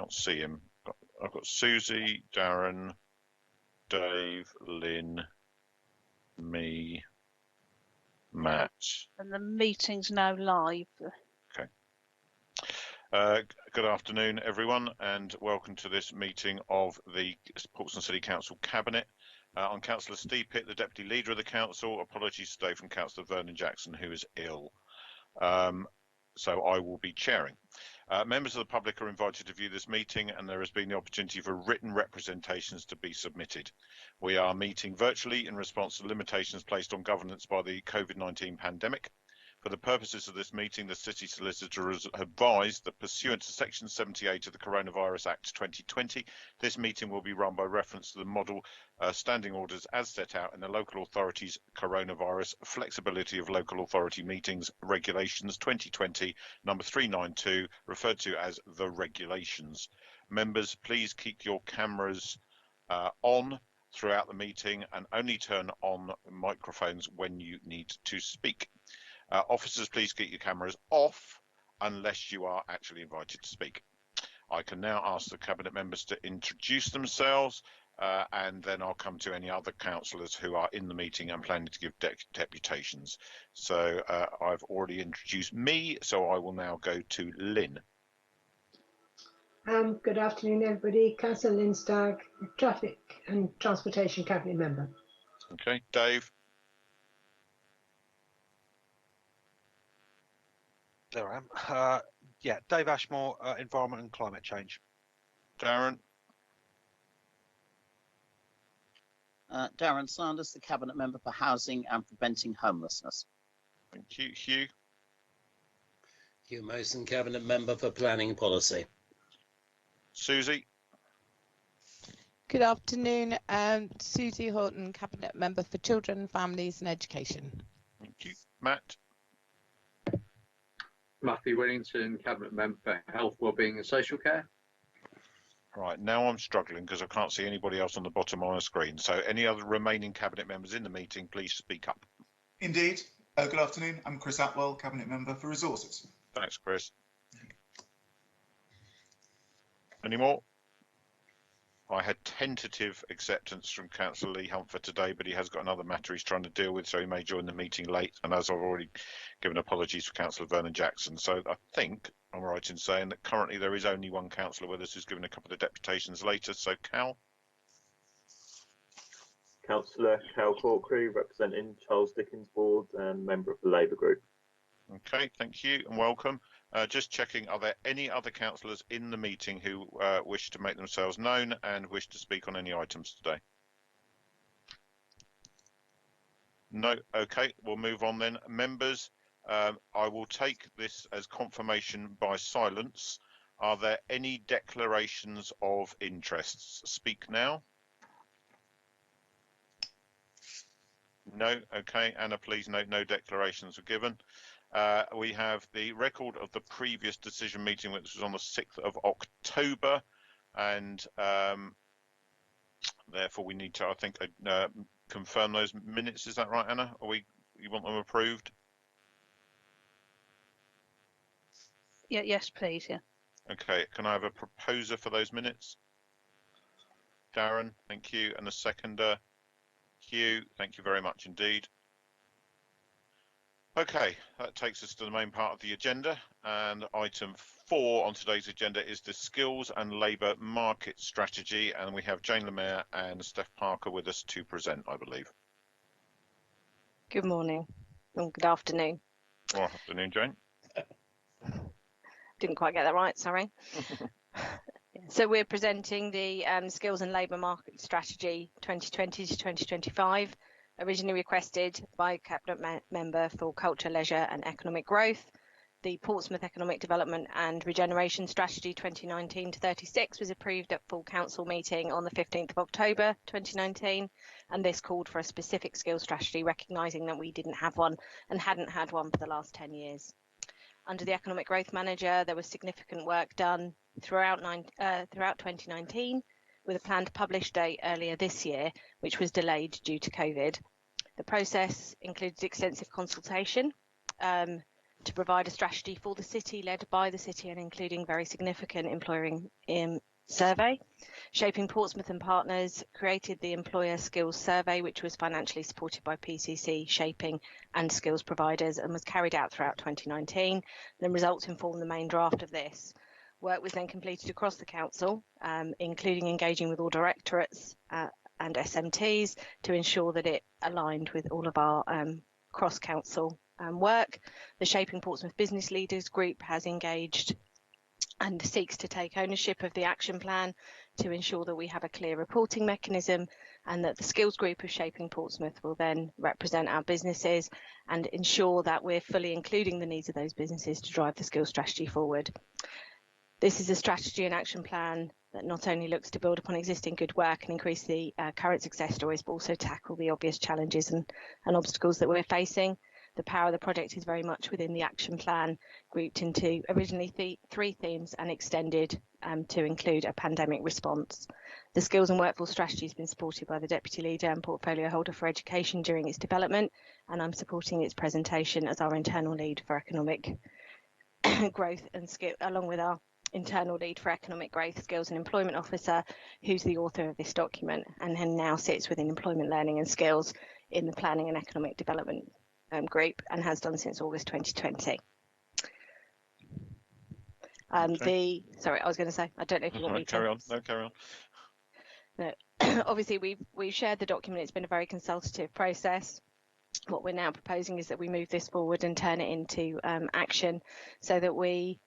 can't see him. I've got Susie, Darren, Dave, Lynn, me, Matt. And the meeting's now live. Okay. Good afternoon, everyone, and welcome to this meeting of the Portsmouth City Council Cabinet. I'm Councillor Steve Pitt, the Deputy Leader of the Council. Apologies today from Councillor Vernon Jackson, who is ill. So I will be chairing. Members of the public are invited to view this meeting, and there has been the opportunity for written representations to be submitted. We are meeting virtually in response to limitations placed on governance by the COVID-19 pandemic. For the purposes of this meeting, the City Solicitor has advised that pursuant to Section 78 of the Coronavirus Act 2020, this meeting will be run by reference to the model standing orders as set out in the Local Authorities Coronavirus Flexibility of Local Authority Meetings Regulations 2020 number 392, referred to as the regulations. Members, please keep your cameras on throughout the meeting and only turn on microphones when you need to speak. Officers, please keep your cameras off unless you are actually invited to speak. I can now ask the Cabinet members to introduce themselves, and then I'll come to any other councillors who are in the meeting and planning to give deputations. So I've already introduced me, so I will now go to Lynn. Good afternoon, everybody. Councillor Lynn Stagg, Traffic and Transportation Cabinet Member. Okay, Dave. There I am. Yeah, Dave Ashmore, Environment and Climate Change. Darren. Darren Sanders, the Cabinet Member for Housing and Preventing Homelessness. Thank you. Hugh. Hugh Mason, Cabinet Member for Planning Policy. Susie. Good afternoon, Susie Horton, Cabinet Member for Children, Families and Education. Thank you. Matt. Matthew Willington, Cabinet Member for Health, Wellbeing and Social Care. Right, now I'm struggling because I can't see anybody else on the bottom of my screen. So any other remaining Cabinet members in the meeting, please speak up. Indeed. Good afternoon. I'm Chris Atwell, Cabinet Member for Resources. Thanks, Chris. Any more? I had tentative acceptance from Councillor Lee Hunt for today, but he has got another matter he's trying to deal with, so he may join the meeting late. And as I've already given apologies for Councillor Vernon Jackson, so I think I'm right in saying that currently there is only one councillor with us who's given a couple of deputations later. So Cal. Councillor Cal Corkery, representing Charles Dickens Ward and member of the Labour Group. Okay, thank you and welcome. Just checking, are there any other councillors in the meeting who wish to make themselves known and wish to speak on any items today? No, okay, we'll move on then. Members, I will take this as confirmation by silence. Are there any declarations of interests? Speak now. No, okay, Anna, please note no declarations were given. We have the record of the previous decision meeting, which was on the 6th of October, and therefore we need to, I think, confirm those minutes. Is that right, Anna? You want them approved? Yeah, yes, please. Yeah. Okay. Can I have a proposer for those minutes? Darren, thank you, and a seconder. Hugh, thank you very much indeed. Okay, that takes us to the main part of the agenda, and item 4 on today's agenda is the Skills and Labour Market Strategy, and we have Jane Lemaire and Steph Parker with us to present, I believe. Good morning, or good afternoon. Good afternoon, Jane. Didn't quite get that right, sorry. So we're presenting the Skills and Labour Market Strategy 2020 to 2025. Originally requested by Cabinet Member for Culture, Leisure and Economic Growth. The Portsmouth Economic Development and Regeneration Strategy 2019 to 36 was approved at full council meeting on the 15th of October 2019, and this called for a specific skills strategy, recognising that we didn't have one and hadn't had one for the last 10 years. Under the Economic Growth Manager, there was significant work done throughout 2019, with a planned publish date earlier this year, which was delayed due to COVID. The process included extensive consultation to provide a strategy for the city, led by the city and including very significant employer survey. Shaping Portsmouth and Partners created the Employer Skills Survey, which was financially supported by PCC, Shaping and skills providers, and was carried out throughout 2019. The results informed the main draft of this. Work was then completed across the council, including engaging with all directorates and SMTs to ensure that it aligned with all of our cross-council work. The Shaping Portsmouth Business Leaders Group has engaged and seeks to take ownership of the action plan to ensure that we have a clear reporting mechanism, and that the skills group of Shaping Portsmouth will then represent our businesses and ensure that we're fully including the needs of those businesses to drive the skills strategy forward. This is a strategy and action plan that not only looks to build upon existing good work and increase the current success stories, but also tackle the obvious challenges and obstacles that we're facing. The power of the project is very much within the action plan, grouped into originally three themes and extended to include a pandemic response. The skills and workforce strategy has been supported by the Deputy Leader and Portfolio Holder for Education during its development, and I'm supporting its presentation as our internal lead for economic growth and skill, along with our internal lead for economic growth, skills and employment officer, who's the author of this document and who now sits within employment learning and skills in the planning and economic development group, and has done since August 2020. Okay. Sorry, I was going to say, I don't know if you want me to carry on. No, carry on. No. Obviously, we've shared the document. It's been a very consultative process. What we're now proposing is that we move this forward and turn it into action, so that we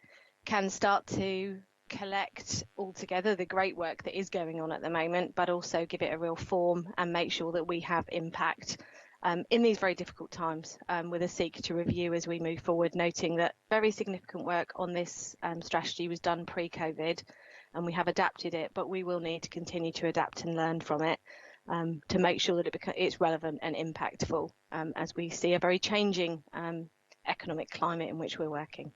can start to collect all together the great work that is going on at the moment, but also give it a real form and make sure that we have impact in these very difficult times, with a seek to review as we move forward, noting that very significant work on this strategy was done pre-COVID, and we have adapted it, but we will need to continue to adapt and learn from it to make sure that it's relevant and impactful as we see a very changing economic climate in which we're working.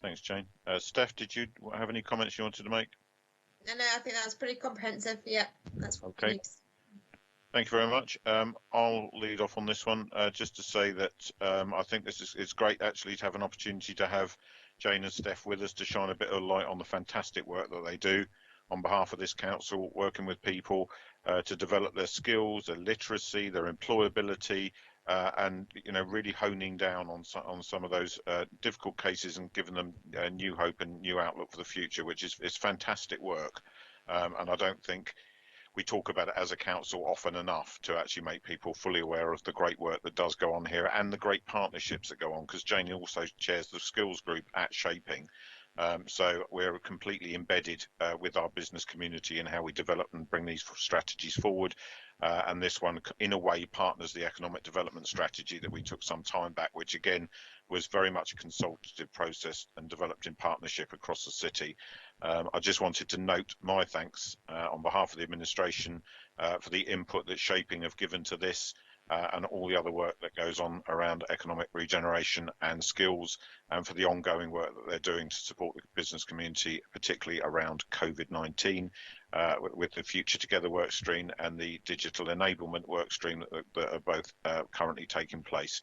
Thanks, Jane. Steph, did you have any comments you wanted to make? No, I think that's pretty comprehensive. Yeah, that's okay. Thank you very much. I'll lead off on this one, just to say that I think it's great actually to have an opportunity to have Jane and Steph with us to shine a bit of light on the fantastic work that they do on behalf of this council, working with people to develop their skills, their literacy, their employability, and really honing down on some of those difficult cases and giving them new hope and new outlook for the future, which is fantastic work. And I don't think we talk about it as a council often enough to actually make people fully aware of the great work that does go on here and the great partnerships that go on, because Jane also chairs the skills group at Shaping. So we're completely embedded with our business community in how we develop and bring these strategies forward. And this one, in a way, partners the economic development strategy that we took some time back, which again was very much a consultative process and developed in partnership across the city. I just wanted to note my thanks on behalf of the administration for the input that Shaping have given to this. And all the other work that goes on around economic regeneration and skills, and for the ongoing work that they're doing to support the business community, particularly around COVID-19, with the Future Together work stream and the digital enablement work stream that are both currently taking place.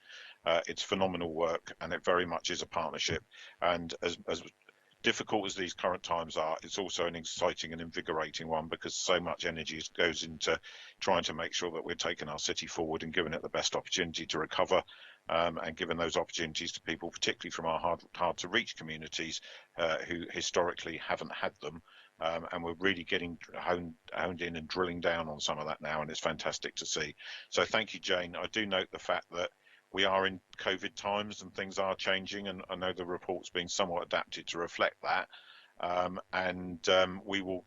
It's phenomenal work, and it very much is a partnership. And as difficult as these current times are, it's also an exciting and invigorating one, because so much energy goes into trying to make sure that we're taking our city forward and giving it the best opportunity to recover, and giving those opportunities to people, particularly from our hard to reach communities who historically haven't had them. And we're really getting honed in and drilling down on some of that now, and it's fantastic to see. So thank you, Jane. I do note the fact that we are in COVID times and things are changing, and I know the report's been somewhat adapted to reflect that. We will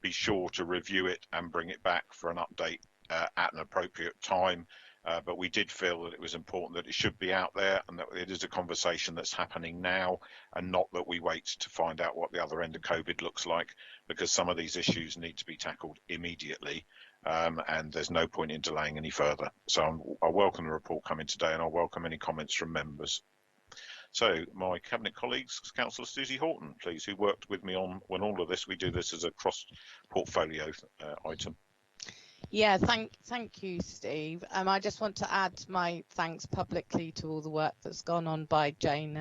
be sure to review it and bring it back for an update at an appropriate time. But we did feel that it was important that it should be out there, and that it is a conversation that's happening now, and not that we wait to find out what the other end of COVID looks like, because some of these issues need to be tackled immediately. And there's no point in delaying any further. So I welcome the report coming today, and I'll welcome any comments from members. So my Cabinet colleagues, Councillor Susie Horton, please, who worked with me on all of this. We do this as a cross-portfolio item. Yeah, thank you, Steve. I just want to add my thanks publicly to all the work that's gone on by Jane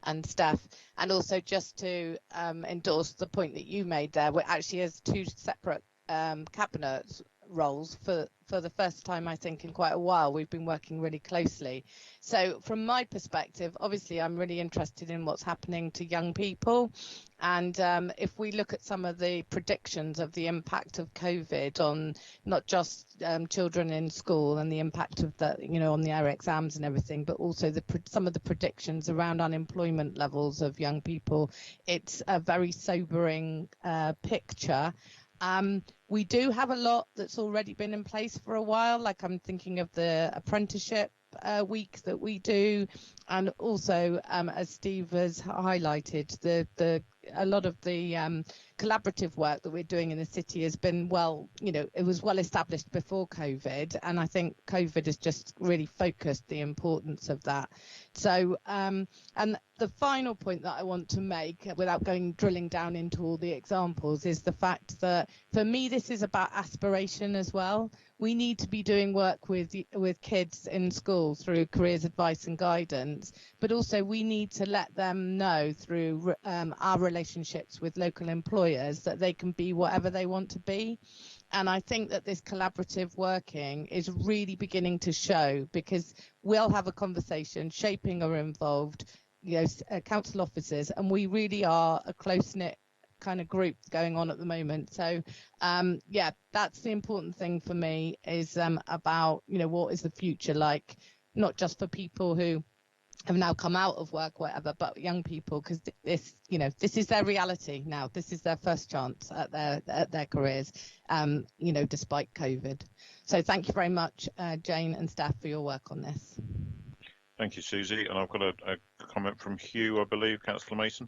and Steph, and also just to endorse the point that you made there. We're actually as two separate cabinet roles for the first time, I think, in quite a while. We've been working really closely. So from my perspective, obviously, I'm really interested in what's happening to young people. And if we look at some of the predictions of the impact of COVID on not just children in school and the impact of that, on their exams and everything, but also some of the predictions around unemployment levels of young people, it's a very sobering picture. We do have a lot that's already been in place for a while, like I'm thinking of the apprenticeship week that we do, and also as Steve has highlighted, a lot of the collaborative work that we're doing in the city has been it was well established before COVID, and I think COVID has just really focused the importance of that. So and the final point that I want to make, without drilling down into all the examples, is the fact that for me this is about aspiration as well. We need to be doing work with kids in school through careers advice and guidance, but also we need to let them know through our relationships with local employers that they can be whatever they want to be. And I think that this collaborative working is really beginning to show, because we'll have a conversation, Shaping are involved, council officers, and we really are a close-knit kind of group going on at the moment. So that's the important thing for me, is about what is the future like, not just for people who have now come out of work, whatever, but young people, because this is their reality now. This is their first chance at their careers, despite COVID. So thank you very much, Jane and Steph, for your work on this. Thank you, Susie. And I've got a comment from Hugh, I believe, Councillor Mason.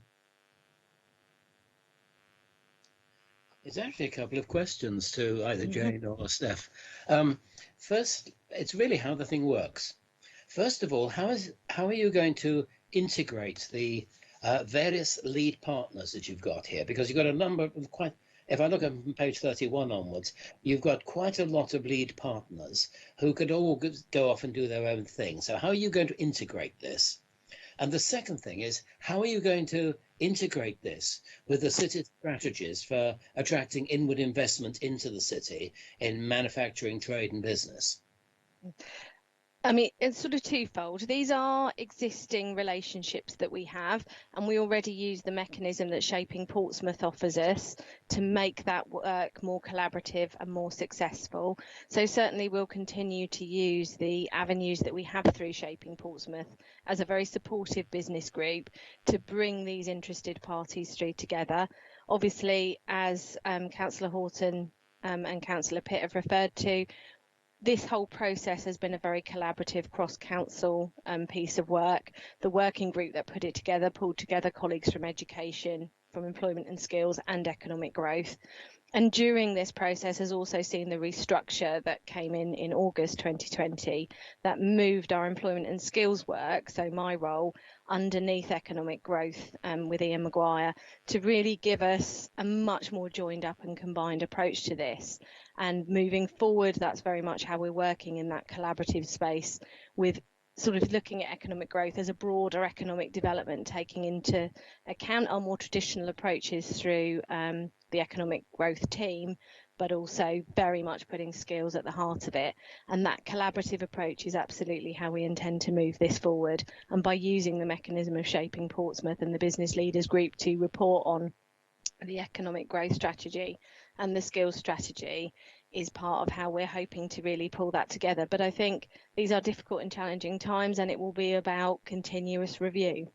It's actually a couple of questions to either Jane or Steph. First, it's really how the thing works. First of all, how are you going to integrate the various lead partners that you've got here? Because you've got a number of if I look at page 31 onwards, you've got quite a lot of lead partners who could all go off and do their own thing. So how are you going to integrate this? And the second thing is, how are you going to integrate this with the city's strategies for attracting inward investment into the city in manufacturing, trade and business? I mean, it's sort of twofold. These are existing relationships that we have, and we already use the mechanism that Shaping Portsmouth offers us to make that work more collaborative and more successful. So certainly we'll continue to use the avenues that we have through Shaping Portsmouth as a very supportive business group to bring these interested parties through together. Obviously, as Councillor Horton and Councillor Pitt have referred to, this whole process has been a very collaborative cross-council piece of work. The working group that put it together pulled together colleagues from education, from employment and skills and economic growth. And during this process has also seen the restructure that came in August 2020 that moved our employment and skills work, so my role, underneath economic growth with Ian Maguire, to really give us a much more joined up and combined approach to this. And moving forward, that's very much how we're working in that collaborative space, with sort of looking at economic growth as a broader economic development, taking into account our more traditional approaches through the economic growth team, but also very much putting skills at the heart of it. And that collaborative approach is absolutely how we intend to move this forward. And by using the mechanism of Shaping Portsmouth and the business leaders group to report on the economic growth strategy and the skills strategy is part of how we're hoping to really pull that together. But I think these are difficult and challenging times, and it will be about continuous review.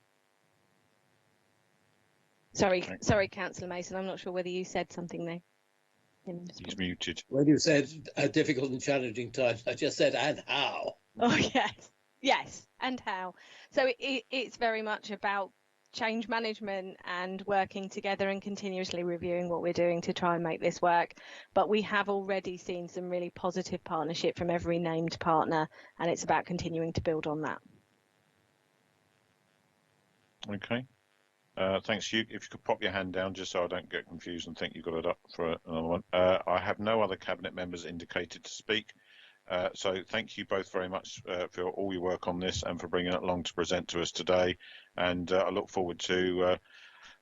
Sorry, Councillor Mason, I'm not sure whether you said something there. He's muted. When you said difficult and challenging times, I just said, and how? Oh, yes, and how. So it's very much about change management and working together and continuously reviewing what we're doing to try and make this work. But we have already seen some really positive partnership from every named partner, and it's about continuing to build on that. Okay. Thanks, Hugh. If you could pop your hand down just so I don't get confused and think you've got it up for another one. I have no other Cabinet members indicated to speak. So thank you both very much for all your work on this and for bringing it along to present to us today. And I look forward to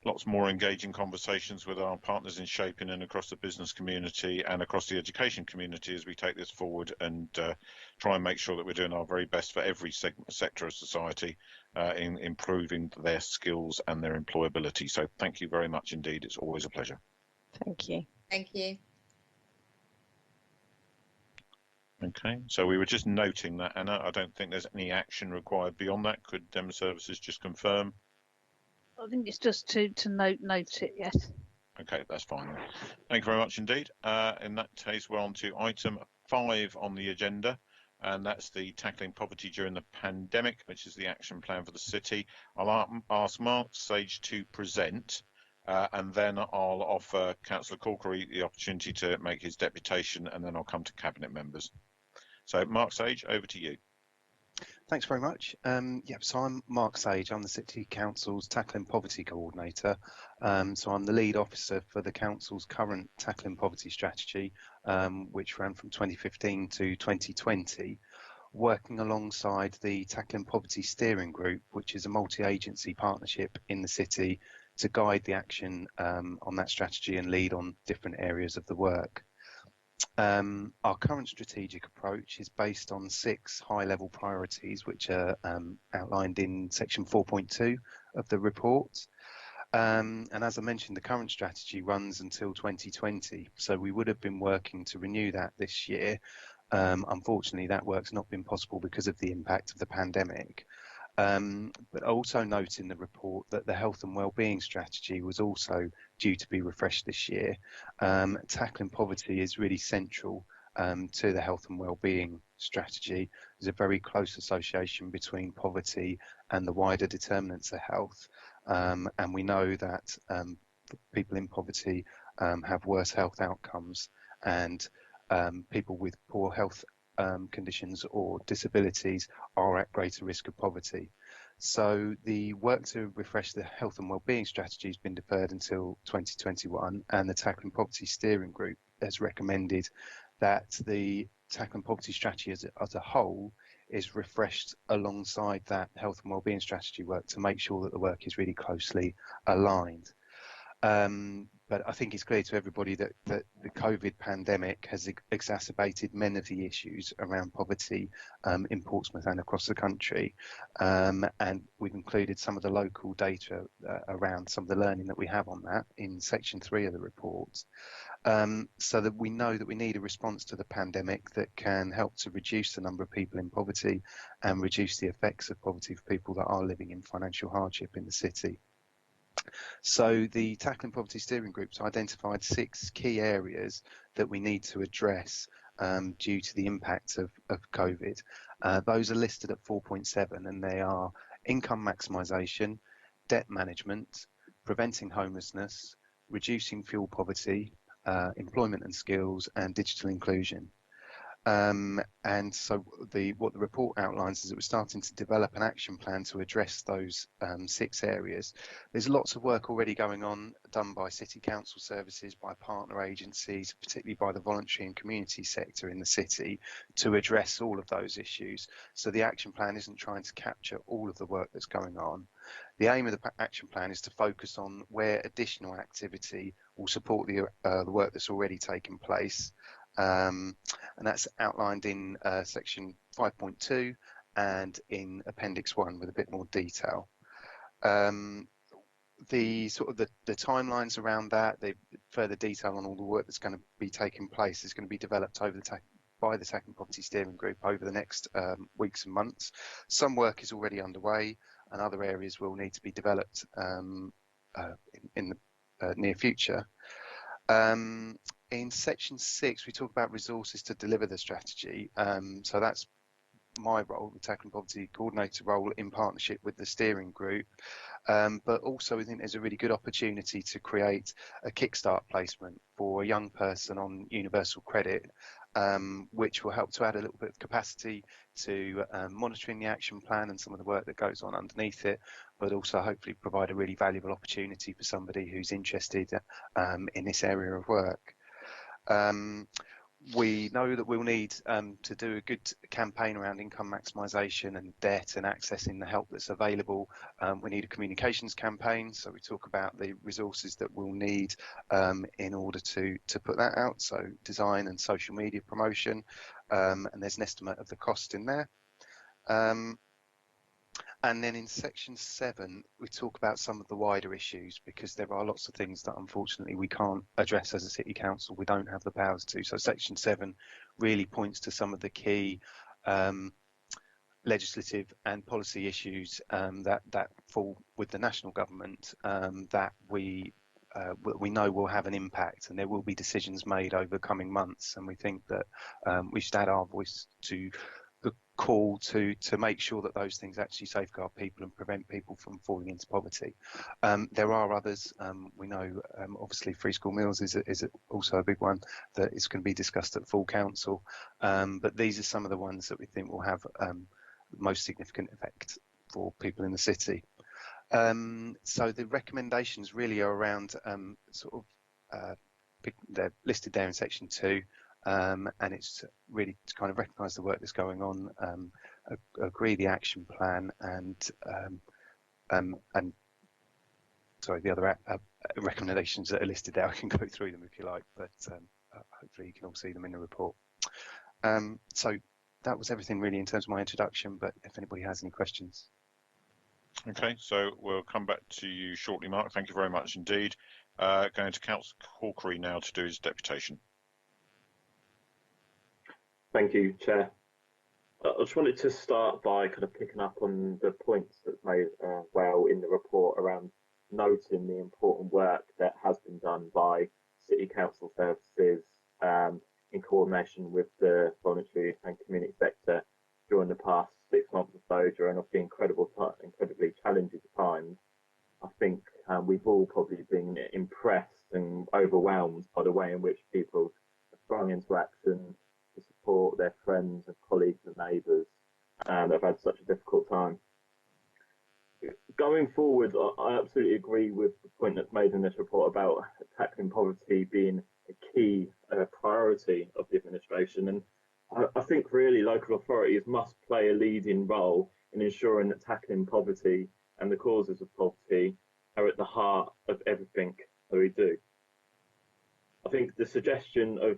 lots more engaging conversations with our partners in shaping and across the business community and across the education community as we take this forward and try and make sure that we're doing our very best for every sector of society in improving their skills and their employability. So thank you very much indeed. It's always a pleasure. Thank you. Thank you. Okay, so we were just noting that, Anna. I don't think there's any action required beyond that. Could Demo Services just confirm? I think it's just to note it, yes. Okay, that's fine. Thank you very much indeed. In that case, we're on to item 5 on the agenda, and that's the Tackling Poverty During the Pandemic, which is the action plan for the city. I'll ask Mark Sage to present, and then I'll offer Councillor Corkery the opportunity to make his deputation, and then I'll come to Cabinet members. So, Mark Sage, over to you. Thanks very much. So I'm Mark Sage. I'm the City Council's Tackling Poverty Coordinator. So I'm the lead officer for the Council's current Tackling Poverty strategy, which ran from 2015 to 2020, working alongside the Tackling Poverty Steering Group, which is a multi-agency partnership in the city to guide the action on that strategy and lead on different areas of the work. Our current strategic approach is based on 6 high-level priorities, which are outlined in section 4.2 of the report. And as I mentioned, the current strategy runs until 2020, so we would have been working to renew that this year. Unfortunately, that work's not been possible because of the impact of the pandemic. But also note in the report that the health and wellbeing strategy was also due to be refreshed this year. Tackling poverty is really central to the health and wellbeing strategy. There's a very close association between poverty and the wider determinants of health. And we know that people in poverty have worse health outcomes, and people with poor health conditions or disabilities are at greater risk of poverty. So the work to refresh the health and wellbeing strategy has been deferred until 2021, and the Tackling Poverty Steering Group has recommended that the Tackling Poverty strategy as a whole is refreshed alongside that health and wellbeing strategy work to make sure that the work is really closely aligned. But I think it's clear to everybody that the COVID pandemic has exacerbated many of the issues around poverty in Portsmouth and across the country. And we've included some of the local data around some of the learning that we have on that in section 3 of the report. So that we know that we need a response to the pandemic that can help to reduce the number of people in poverty and reduce the effects of poverty for people that are living in financial hardship in the city. So the Tackling Poverty Steering Group's identified 6 key areas that we need to address due to the impact of COVID. Those are listed at 4.7, and they are income maximisation, debt management, preventing homelessness, reducing fuel poverty, employment and skills, and digital inclusion. And so what the report outlines is that we're starting to develop an action plan to address those 6 areas. There's lots of work already going on, done by city council services, by partner agencies, particularly by the voluntary and community sector in the city, to address all of those issues. So the action plan isn't trying to capture all of the work that's going on. The aim of the action plan is to focus on where additional activity will support the work that's already taken place. And that's outlined in section 5.2 and in appendix 1 with a bit more detail. The timelines around that, the further detail on all the work that's going to be taking place is going to be developed over by the Tackling Poverty Steering Group over the next weeks and months. Some work is already underway, and other areas will need to be developed in the near future. In section 6, we talk about resources to deliver the strategy. So that's my role, the Tackling Poverty Coordinator role, in partnership with the steering group. But also we think there's a really good opportunity to create a kickstart placement for a young person on universal credit which will help to add a little bit of capacity to monitoring the action plan and some of the work that goes on underneath it, but also hopefully provide a really valuable opportunity for somebody who's interested in this area of work. We know that we'll need to do a good campaign around income maximisation and debt and accessing the help that's available. We need a communications campaign, so we talk about the resources that we'll need in order to put that out, so design and social media promotion, and there's an estimate of the cost in there. And then in section 7, we talk about some of the wider issues, because there are lots of things that unfortunately we can't address as a city council. We don't have the powers to. So section 7 really points to some of the key legislative and policy issues that fall with the national government that we know will have an impact, and there will be decisions made over coming months. And we think that we should add our voice to the call to make sure that those things actually safeguard people and prevent people from falling into poverty. There are others. We know obviously free school meals is also a big one that is going to be discussed at full council, but these are some of the ones that we think will have most significant effect for people in the city. So the recommendations really are around they're listed there in section 2. And it's really to kind of recognise the work that's going on, agree the action plan, and sorry, the other recommendations that are listed there. I can go through them if you like, but hopefully you can all see them in the report. So that was everything really in terms of my introduction, but if anybody has any questions. Okay, so we'll come back to you shortly, Mark. Thank you very much indeed. Going to Councillor Hawkery now to do his deputation. Thank you, Chair. I just wanted to start by kind of picking up on the points that's made well in the report around noting the important work that has been done by City Council services in coordination with the voluntary and community sector during the past 6 months or so, during obviously incredibly challenging times. I think we've all probably been impressed and overwhelmed by the way in which people have sprung into action to support their friends and colleagues and neighbours that have had such a difficult time. Going forward, I absolutely agree with the point that's made in this report about tackling poverty being a key priority of the administration, and I think really local authorities must play a leading role in ensuring that tackling poverty and the causes of poverty are at the heart of everything that we do. I think the suggestion of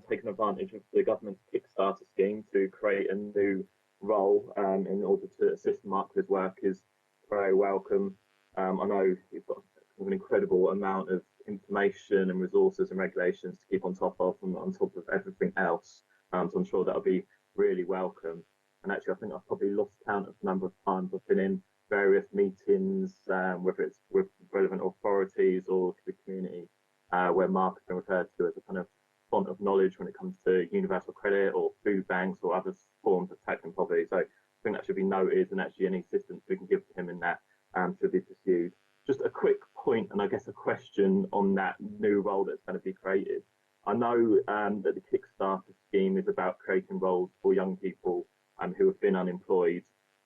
taking advantage of the government's Kickstarter scheme to create a new role in order to assist Mark with his work is very welcome. I know you've got an incredible amount of information and resources and regulations to keep on top of, and on top of everything else. So I'm sure that'll be really welcome. And actually, I think I've probably lost count of the number of times I've been in various meetings, whether it's with relevant authorities or the community, where Mark has been referred to as a kind of font of knowledge when it comes to universal credit or food banks or other forms of tackling poverty. So I think that should be noted, and actually any assistance we can give to him in that should be pursued. Just a quick point, and I guess a question on that new role that's going to be created. I know that the Kickstarter scheme is about creating roles for young people who have been unemployed,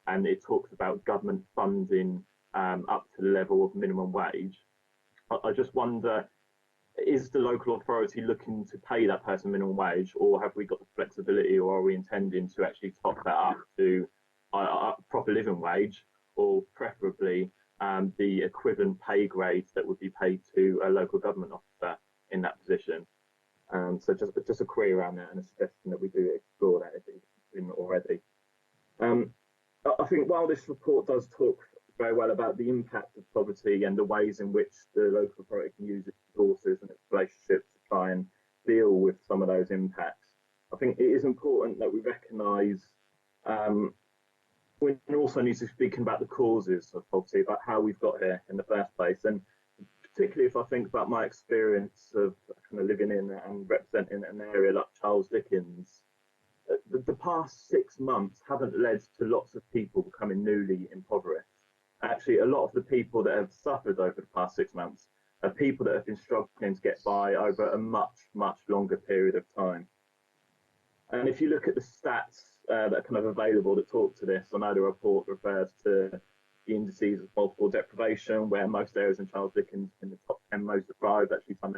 and it talks about government funding up to the level of minimum wage. I just wonder, is the local authority looking to pay that person minimum wage, or have we got the flexibility, or are we intending to actually top that up to a proper living wage, or preferably the equivalent pay grades that would be paid to a local government officer in that position? So just a query around that, and a suggestion that we do explore that if it's been already. I think while this report does talk very well about the impact of poverty and the ways in which the local authority can use its resources and its relationships to try and deal with some of those impacts, I think it is important that we recognise we also need to be speaking about the causes of poverty, about how we've got here in the first place. And particularly if I think about my experience of kind of living in and representing an area like Charles Dickens, the past 6 months haven't led to lots of people becoming newly impoverished. Actually, a lot of the people that have suffered over the past 6 months are people that have been struggling to get by over a much, much longer period of time. And if you look at the stats that are kind of available that talk to this, I know the report refers to the indices of multiple deprivation, where most areas in Charles Dickens in the top 10 most deprived, actually some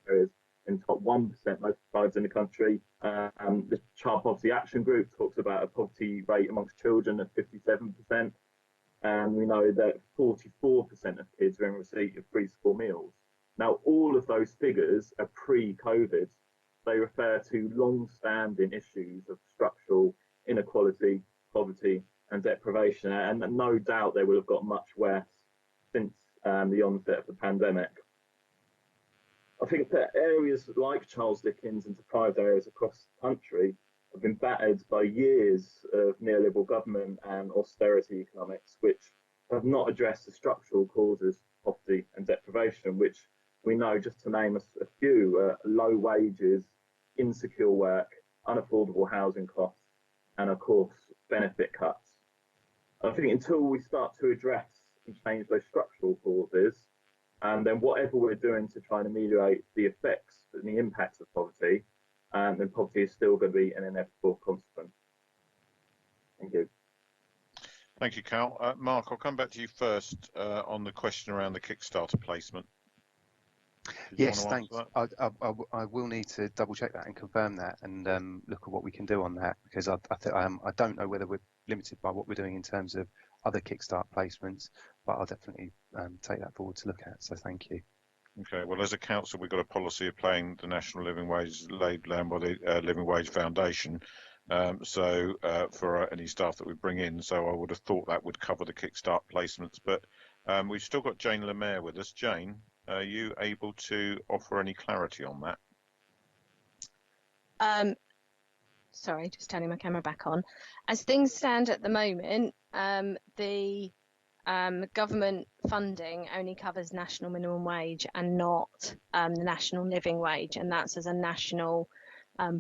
areas in the top 1% most deprived in the country. The Child Poverty Action Group talks about a poverty rate amongst children of 57%. And we know that 44% of kids are in receipt of free school meals. Now, all of those figures are pre-COVID. They refer to long-standing issues of structural inequality, poverty, and deprivation, and no doubt they will have got much worse since the onset of the pandemic. I think that areas like Charles Dickens and deprived areas across the country have been battered by years of neoliberal government and austerity economics, which have not addressed the structural causes of poverty and deprivation, which we know, just to name a few, low wages, insecure work, unaffordable housing costs, and of course, benefit cuts. I think until we start to address and change those structural causes, and then whatever we're doing to try and ameliorate the effects and the impacts of poverty, then poverty is still going to be an inevitable consequence. Thank you. Thank you, Cal. Mark, I'll come back to you first on the question around the Kickstarter placement. Yes, thanks. I will need to double check that and confirm that, and look at what we can do on that, because I don't know whether we're limited by what we're doing in terms of other Kickstart placements, but I'll definitely take that forward to look at. So thank you. Okay. Well, as a council, we've got a policy of paying the national living wage laid down by the Living Wage Foundation. For any staff that we bring in, so I would have thought that would cover the Kickstart placements. But we've still got Jane Lemaire with us. Jane, are you able to offer any clarity on that? Sorry, just turning my camera back on. As things stand at the moment, the government funding only covers national minimum wage and not the national living wage, and that's as a national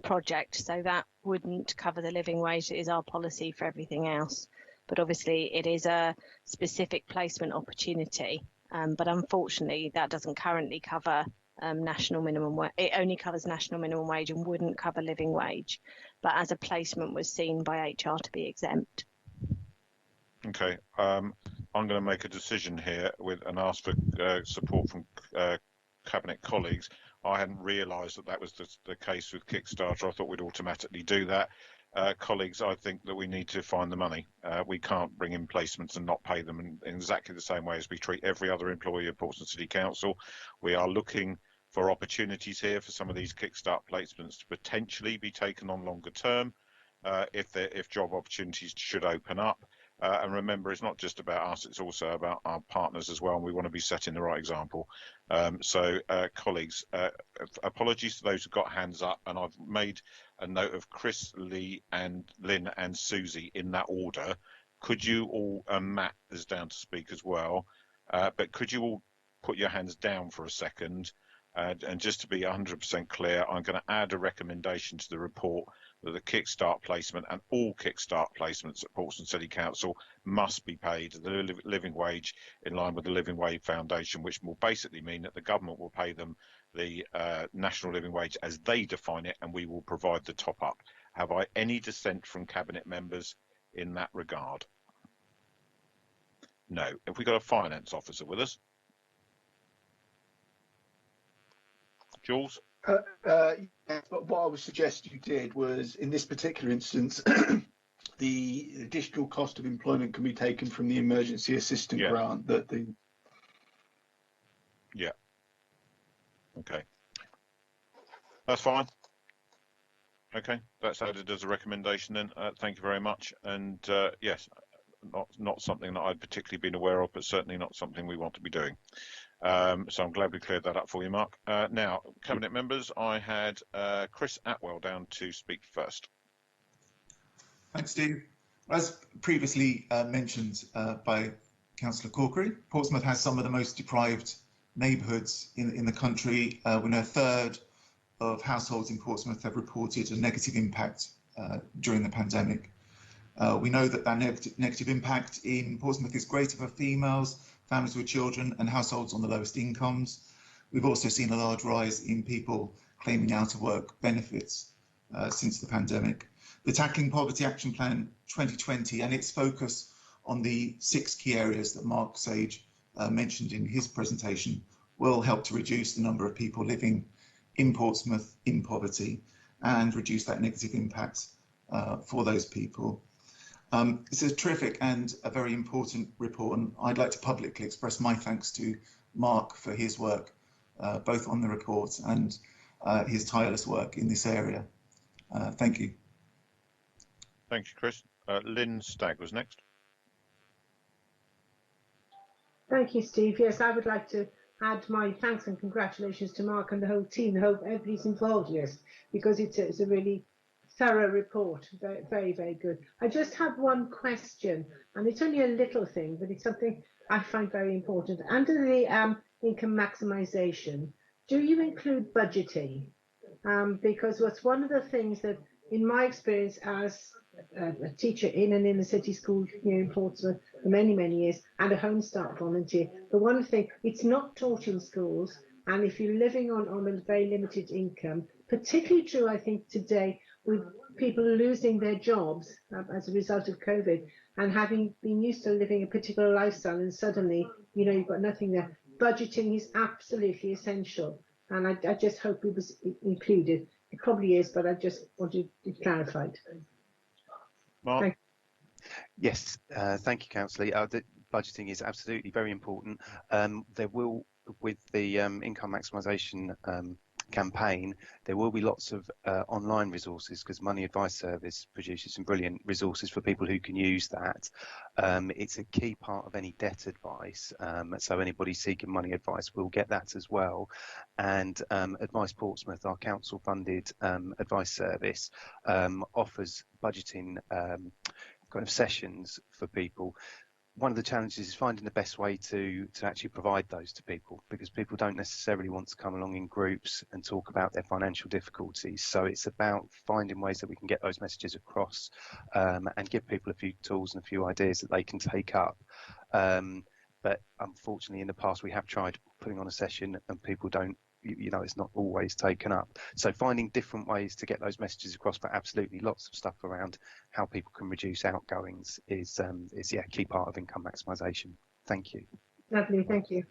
project. So that wouldn't cover the living wage. It is our policy for everything else. But obviously it is a specific placement opportunity. But unfortunately, that doesn't currently cover national minimum wage. It only covers national minimum wage and wouldn't cover living wage. But as a placement was seen by HR to be exempt. Okay. I'm going to make a decision here and ask for support from Cabinet colleagues. I hadn't realised that was the case with Kickstarter. I thought we'd automatically do that. Colleagues, I think that we need to find the money. We can't bring in placements and not pay them in exactly the same way as we treat every other employee of Portsmouth City Council. We are looking for opportunities here for some of these Kickstart placements to potentially be taken on longer term if job opportunities should open up. And remember, it's not just about us, it's also about our partners as well, and we want to be setting the right example. Colleagues, apologies to those who got hands up, and I've made a note of Chris, Lee, and Lynn and Susie in that order. Could you all, Matt is down to speak as well, but could you all put your hands down for a second? And just to be 100% clear, I'm going to add a recommendation to the report that the Kickstart placement and all Kickstart placements at Portsmouth City Council must be paid the living wage in line with the Living Wage Foundation, which will basically mean that the government will pay them the national living wage as they define it, and we will provide the top up. Have I any dissent from Cabinet members in that regard? No. Have we got a finance officer with us? Jules? Yes, but what I would suggest you did was, in this particular instance, the additional cost of employment can be taken from the emergency assistance grant that the... Yeah. Okay. That's fine. Okay, that's added as a recommendation then. Thank you very much. And yes, not something that I'd particularly been aware of, but certainly not something we want to be doing. So I'm glad we cleared that up for you, Mark. Now, Cabinet members, I had Chris Atwell down to speak first. Thanks, Steve. As previously mentioned by Councillor Corkery, Portsmouth has some of the most deprived neighbourhoods in the country. We know a third of households in Portsmouth have reported a negative impact during the pandemic. We know that negative impact in Portsmouth is greater for females, families with children and households on the lowest incomes. We've also seen a large rise in people claiming out of work benefits. since the pandemic. The Tackling Poverty Action Plan 2020 and its focus on the 6 key areas that Mark Sage mentioned in his presentation will help to reduce the number of people living in Portsmouth in poverty and reduce that negative impact for those people. It's a terrific and a very important report, and I'd like to publicly express my thanks to Mark for his work, both on the report and his tireless work in this area. Thank you. Thank you, Chris. Lynn Stagg was next. Thank you, Steve. Yes, I would like to add my thanks and congratulations to Mark and the whole team. I hope everybody's involved, yes, because it's a really thorough report. Very, very, very good. I just have one question, and it's only a little thing, but it's something I find very important. Under the income maximisation, do you include budgeting? Because what's one of the things that, in my experience as a teacher in an inner city school here in Portsmouth for many, many years, and a Home Start volunteer, the one thing, it's not taught in schools, and if you're living on a very limited income, particularly true, I think, today, with people losing their jobs as a result of COVID, and having been used to living a particular lifestyle, and suddenly, you know, you've got nothing there. Budgeting is absolutely essential, and I just hope it was included. It probably is, but I just wanted it clarified. Mark? Yes, thank you, Councillor. The budgeting is absolutely very important. There will, with the income maximisation campaign, there will be lots of online resources, because Money Advice Service produces some brilliant resources for people who can use that. It's a key part of any debt advice, so anybody seeking money advice will get that as well. And Advice Portsmouth, our council funded advice service, offers budgeting kind of sessions for people. One of the challenges is finding the best way to actually provide those to people, because people don't necessarily want to come along in groups and talk about their financial difficulties. So it's about finding ways that we can get those messages across and give people a few tools and a few ideas that they can take up. But unfortunately, in the past, we have tried putting on a session and people don't, you know, it's not always taken up. So finding different ways to get those messages across, but absolutely lots of stuff around how people can reduce outgoings is a key part of income maximisation. Thank you. Lovely, thank you.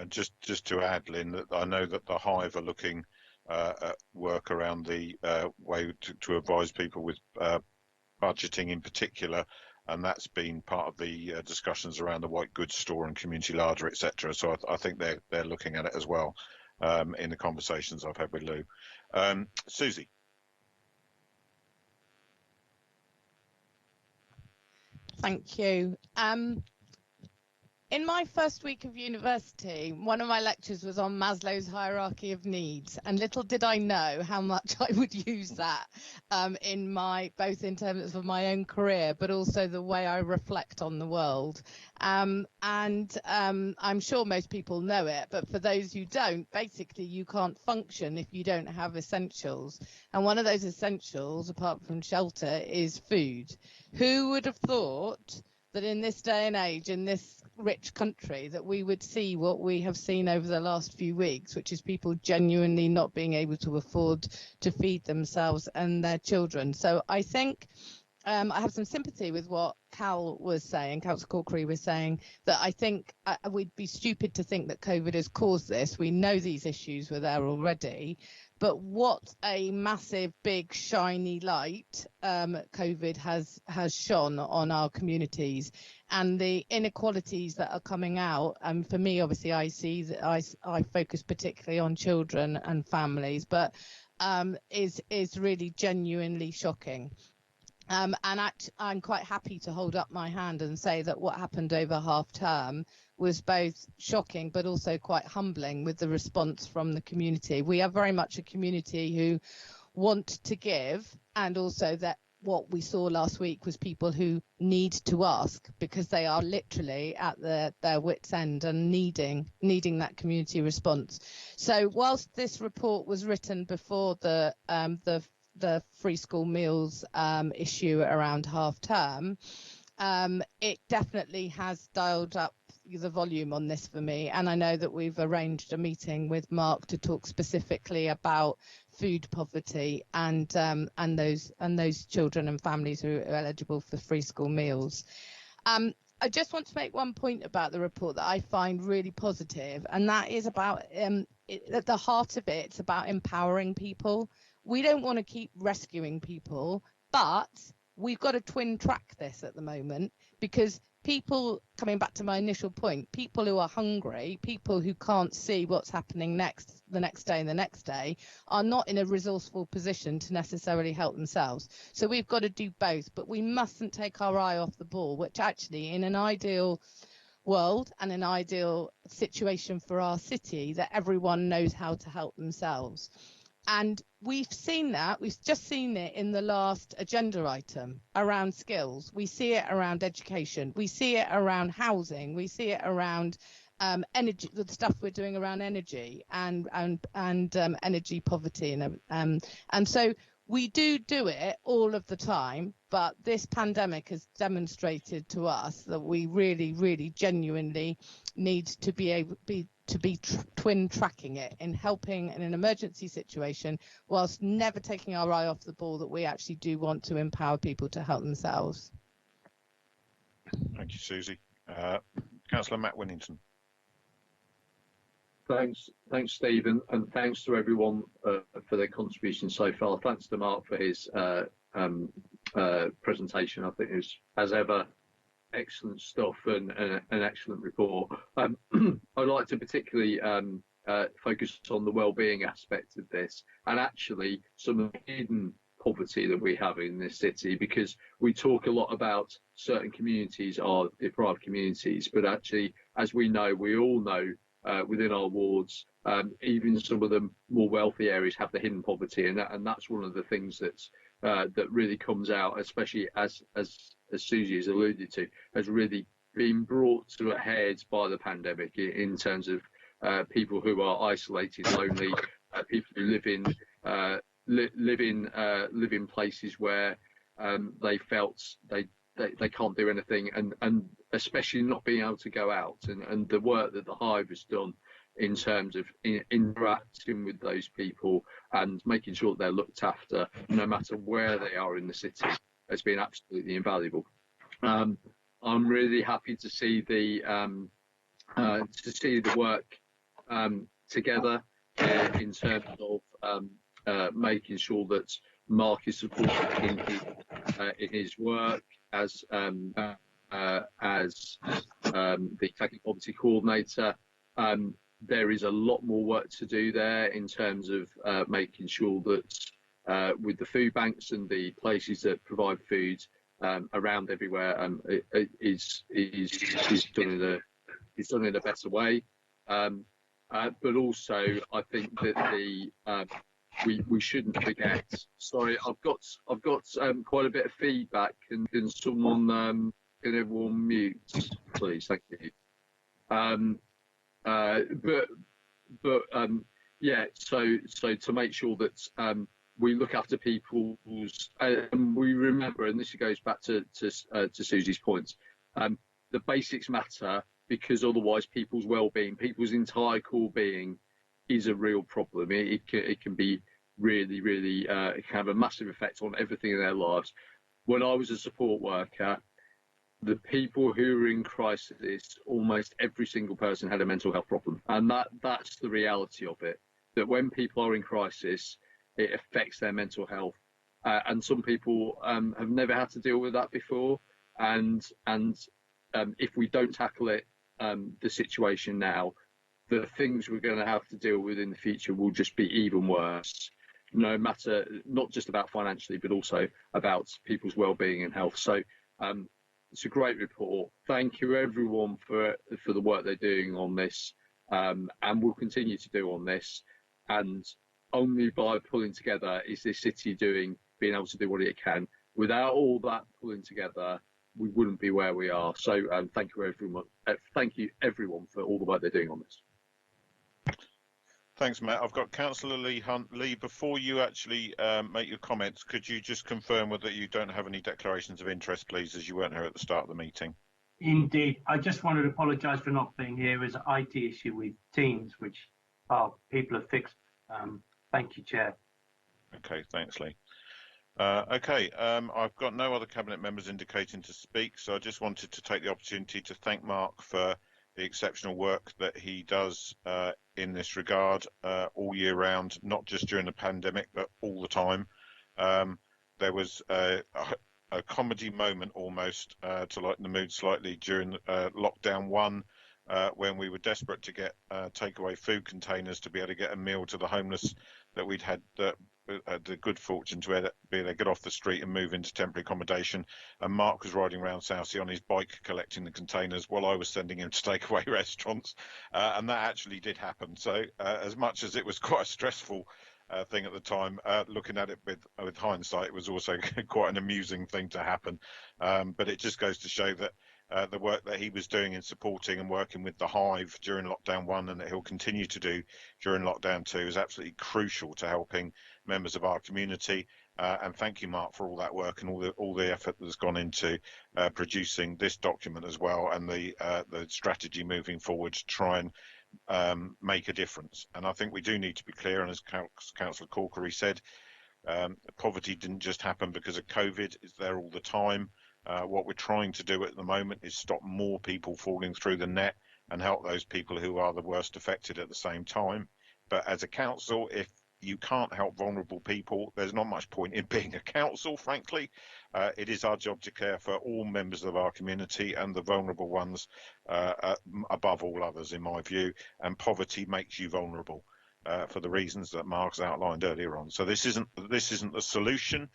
And just to add, Lynn, that I know that the Hive are looking at work around the way to advise people with budgeting in particular, and that's been part of the discussions around the white goods store and community larder, etc. So I think they're looking at it as well. In the conversations I've had with Lou. Susie. Thank you. In my first week of university, one of my lectures was on Maslow's hierarchy of needs, and little did I know how much I would use that in both in terms of my own career, but also the way I reflect on the world. I'm sure most people know it, but for those who don't, basically you can't function if you don't have essentials. And one of those essentials, apart from shelter, is food. Who would have thought that in this day and age, in this rich country, that we would see what we have seen over the last few weeks, which is people genuinely not being able to afford to feed themselves and their children. So I think I have some sympathy with what Councillor Corkery was saying, that I think we'd be stupid to think that COVID has caused this. We know these issues were there already. But what a massive, big, shiny light COVID has shone on our communities, and the inequalities that are coming out. And for me, obviously, I see that I focus particularly on children and families, but is really genuinely shocking. And I'm quite happy to hold up my hand and say that what happened over half term was both shocking but also quite humbling with the response from the community. We are very much a community who want to give, and also that what we saw last week was people who need to ask because they are literally at their wits' end and needing that community response. So whilst this report was written before the free school meals issue around half term, it definitely has dialed up the volume on this for me, and I know that we've arranged a meeting with Mark to talk specifically about food poverty and those children and families who are eligible for free school meals. I just want to make one point about the report that I find really positive, and that is about at the heart of it, it's about empowering people. We don't want to keep rescuing people, but we've got to twin track this at the moment, because people, coming back to my initial point, people who are hungry, people who can't see what's happening the next day and the next day, are not in a resourceful position to necessarily help themselves. So we've got to do both, but we mustn't take our eye off the ball, which actually, in an ideal world and an ideal situation for our city, that everyone knows how to help themselves. And we've seen that, we've just seen it in the last agenda item around skills. We see it around education. We see it around housing. We see it around energy, the stuff we're doing around energy and energy poverty. And so we do it all of the time, but this pandemic has demonstrated to us that we really, really genuinely need to be twin tracking it in helping in an emergency situation, whilst never taking our eye off the ball, that we actually do want to empower people to help themselves. Thank you, Susie. Councillor Matt Winnington. Thanks, Stephen, and thanks to everyone for their contribution so far. Thanks to Mark for his presentation. I think it was, as ever, excellent stuff and an excellent report. I'd like to particularly focus on the well-being aspect of this, and actually some of the hidden poverty that we have in this city, because we talk a lot about certain communities are deprived communities, but actually, as we all know, within our wards, even some of the more wealthy areas have the hidden poverty, and that's one of the things that really comes out, especially as Susie has alluded to, has really been brought to a head by the pandemic in terms of people who are isolated, lonely, people who live in places where they felt they can't do anything, and especially not being able to go out, and the work that the Hive has done in terms of interacting with those people and making sure that they're looked after no matter where they are in the city has been absolutely invaluable. I'm really happy to see the work together in terms of making sure that Mark is supporting in his work as the Tackling Poverty Coordinator. There is a lot more work to do there in terms of making sure that with the food banks and the places that provide food around everywhere is done in a better way. But also, I think that we shouldn't forget. Sorry, I've got quite a bit of feedback. Can someone can everyone mute, please? Thank you. Yeah. So to make sure that we look after people's and we remember, and this goes back to Susie's points. The basics matter, because otherwise people's well-being, people's entire core being, is a real problem. It can be really it can have a massive effect on everything in their lives. When I was a support worker, the people who were in crisis, almost every single person had a mental health problem, and that's the reality of it. That when people are in crisis, it affects their mental health, and some people have never had to deal with that before. And if we don't tackle it, the situation now, the things we're going to have to deal with in the future will just be even worse. No matter, not just about financially, but also about people's well-being and health. So it's a great report. Thank you everyone for the work they're doing on this, and we'll continue to do on this. And only by pulling together is this city being able to do what it can. Without all that pulling together, we wouldn't be where we are. So thank you everyone. Thank you everyone for all the work they're doing on this. Thanks, Matt. I've got Councillor Lee Hunt. Lee, before you actually make your comments, could you just confirm whether you don't have any declarations of interest, please, as you weren't here at the start of the meeting? Indeed. I just wanted to apologise for not being here. There's an IT issue with Teams, which people have fixed. Thank you, Chair. Okay, thanks, Lee. I've got no other Cabinet members indicating to speak, so I just wanted to take the opportunity to thank Mark for the exceptional work that he does in this regard all year round, not just during the pandemic, but all the time. There was a comedy moment almost to lighten the mood slightly during lockdown 1, when we were desperate to get takeaway food containers to be able to get a meal to the homeless that we'd had the good fortune to be able to get off the street and move into temporary accommodation. And Mark was riding around Southsea on his bike collecting the containers while I was sending him to takeaway restaurants, and that actually did happen. So as much as it was quite a stressful thing at the time, looking at it with hindsight, it was also quite an amusing thing to happen. But it just goes to show that the work that he was doing in supporting and working with the Hive during lockdown 1, and that he'll continue to do during lockdown 2, is absolutely crucial to helping members of our community. And thank you, Mark, for all that work and all the effort that's gone into producing this document as well, and the strategy moving forward to try and make a difference. And I think we do need to be clear, and as Councillor Corkery said, poverty didn't just happen because of COVID. It's there all the time. What we're trying to do at the moment is stop more people falling through the net and help those people who are the worst affected at the same time. But as a council, if you can't help vulnerable people, there's not much point in being a council, frankly. It is our job to care for all members of our community, and the vulnerable ones above all others, in my view. And poverty makes you vulnerable for the reasons that Mark's outlined earlier on. So this isn't the solution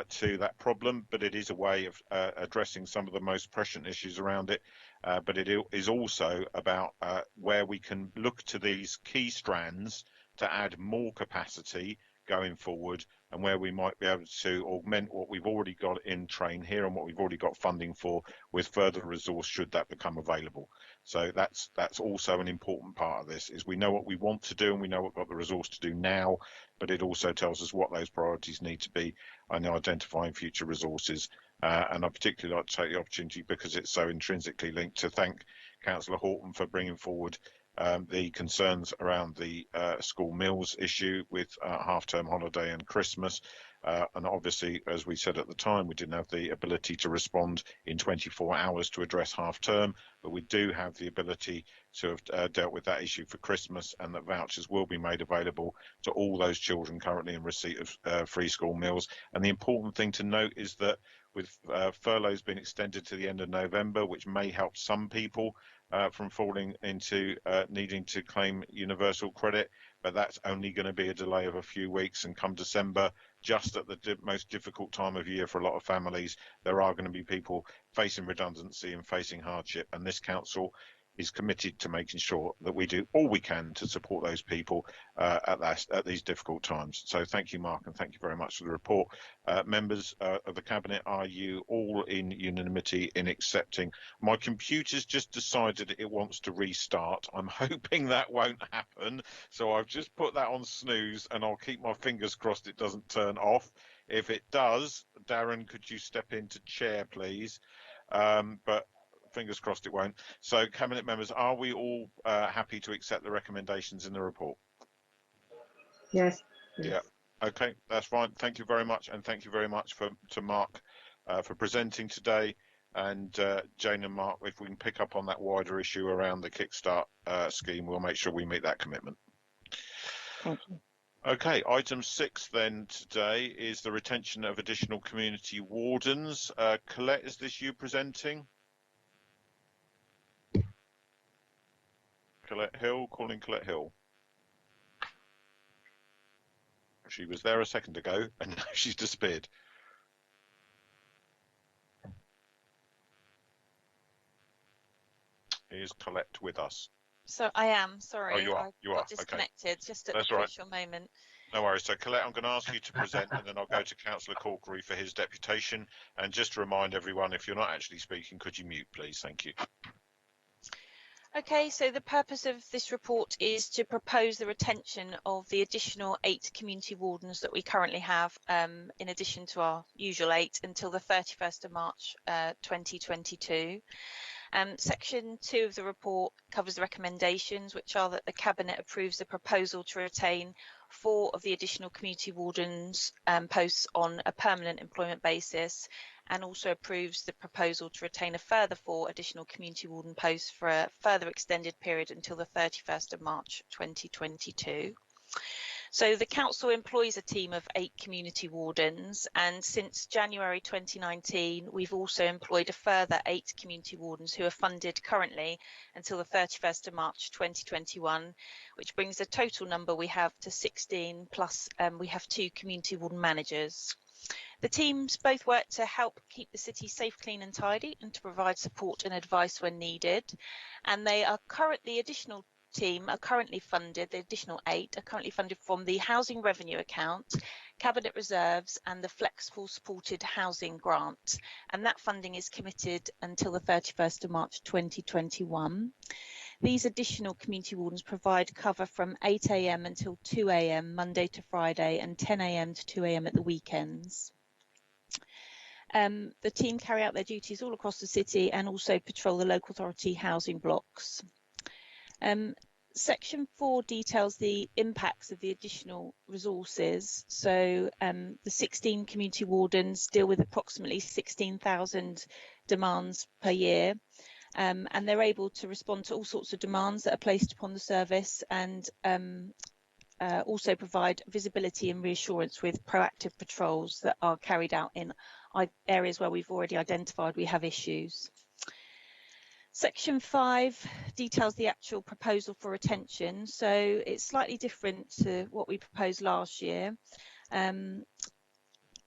to that problem, but it is a way of addressing some of the most prescient issues around it. But it is also about where we can look to these key strands to add more capacity going forward, and where we might be able to augment what we've already got in train here and what we've already got funding for with further resource should that become available. So that's also an important part of this, is we know what we want to do and we know we've got the resource to do now, but it also tells us what those priorities need to be and identifying future resources. And I particularly like to take the opportunity, because it's so intrinsically linked, to thank Councillor Horton for bringing forward the concerns around the school meals issue with half-term holiday and Christmas. And obviously, as we said at the time, we didn't have the ability to respond in 24 hours to address half-term, but we do have the ability to have dealt with that issue for Christmas, and that vouchers will be made available to all those children currently in receipt of free school meals. And the important thing to note is that with furloughs being extended to the end of November, which may help some people from falling into needing to claim universal credit, but that's only going to be a delay of a few weeks. And come December, just at the most difficult time of year for a lot of families, there are going to be people facing redundancy and facing hardship, and this council is committed to making sure that we do all we can to support those people at these difficult times. So thank you, Mark, and thank you very much for the report. Members of the Cabinet, are you all in unanimity in accepting? My computer's just decided it wants to restart. I'm hoping that won't happen, so I've just put that on snooze, and I'll keep my fingers crossed it doesn't turn off. If it does, Darren, could you step into chair, please? But fingers crossed it won't. So, Cabinet members, are we all happy to accept the recommendations in the report? Yes. Yeah. Okay, that's fine. Thank you very much, and thank you very much to Mark for presenting today. And Jane and Mark, if we can pick up on that wider issue around the Kickstart scheme, we'll make sure we meet that commitment. Thank you. Okay, item 6 then today is the retention of additional community wardens. Colette, is this you presenting? Colette Hill, calling Colette Hill. She was there a second ago and now she's disappeared. Is Colette with us? So I am, sorry. Oh, you are. I got disconnected just at That's the right. crucial moment. No worries. So, Colette, I'm going to ask you to present, and then I'll go to Councillor Corkery for his deputation. And just to remind everyone, if you're not actually speaking, could you mute, please? Thank you. Okay, so the purpose of this report is to propose the retention of the additional 8 community wardens that we currently have, in addition to our usual 8, until the 31st of March 2022. Section 2 of the report covers the recommendations, which are that the Cabinet approves the proposal to retain 4 of the additional community wardens posts on a permanent employment basis, and also approves the proposal to retain a further 4 additional community warden posts for a further extended period until the 31st of March 2022. So the council employs a team of 8 community wardens, and since January 2019 we've also employed a further 8 community wardens who are funded currently until the 31st of March 2021, which brings the total number we have to 16, plus we have 2 community warden managers. The teams both work to help keep the city safe, clean and tidy, and to provide support and advice when needed. And they are currently, additional team are currently funded, the additional 8 are currently funded from the Housing Revenue Account, Cabinet Reserves and the Flexible Supported Housing Grant. And that funding is committed until the 31st of March 2021. These additional community wardens provide cover from 8 AM until 2 AM Monday to Friday and 10 AM to 2 AM at the weekends. The team carry out their duties all across the city and also patrol the local authority housing blocks. Section 4 details the impacts of the additional resources. So the 16 community wardens deal with approximately 16,000 demands per year. And they're able to respond to all sorts of demands that are placed upon the service, and also provide visibility and reassurance with proactive patrols that are carried out in areas where we've already identified we have issues. Section 5 details the actual proposal for retention, so it's slightly different to what we proposed last year.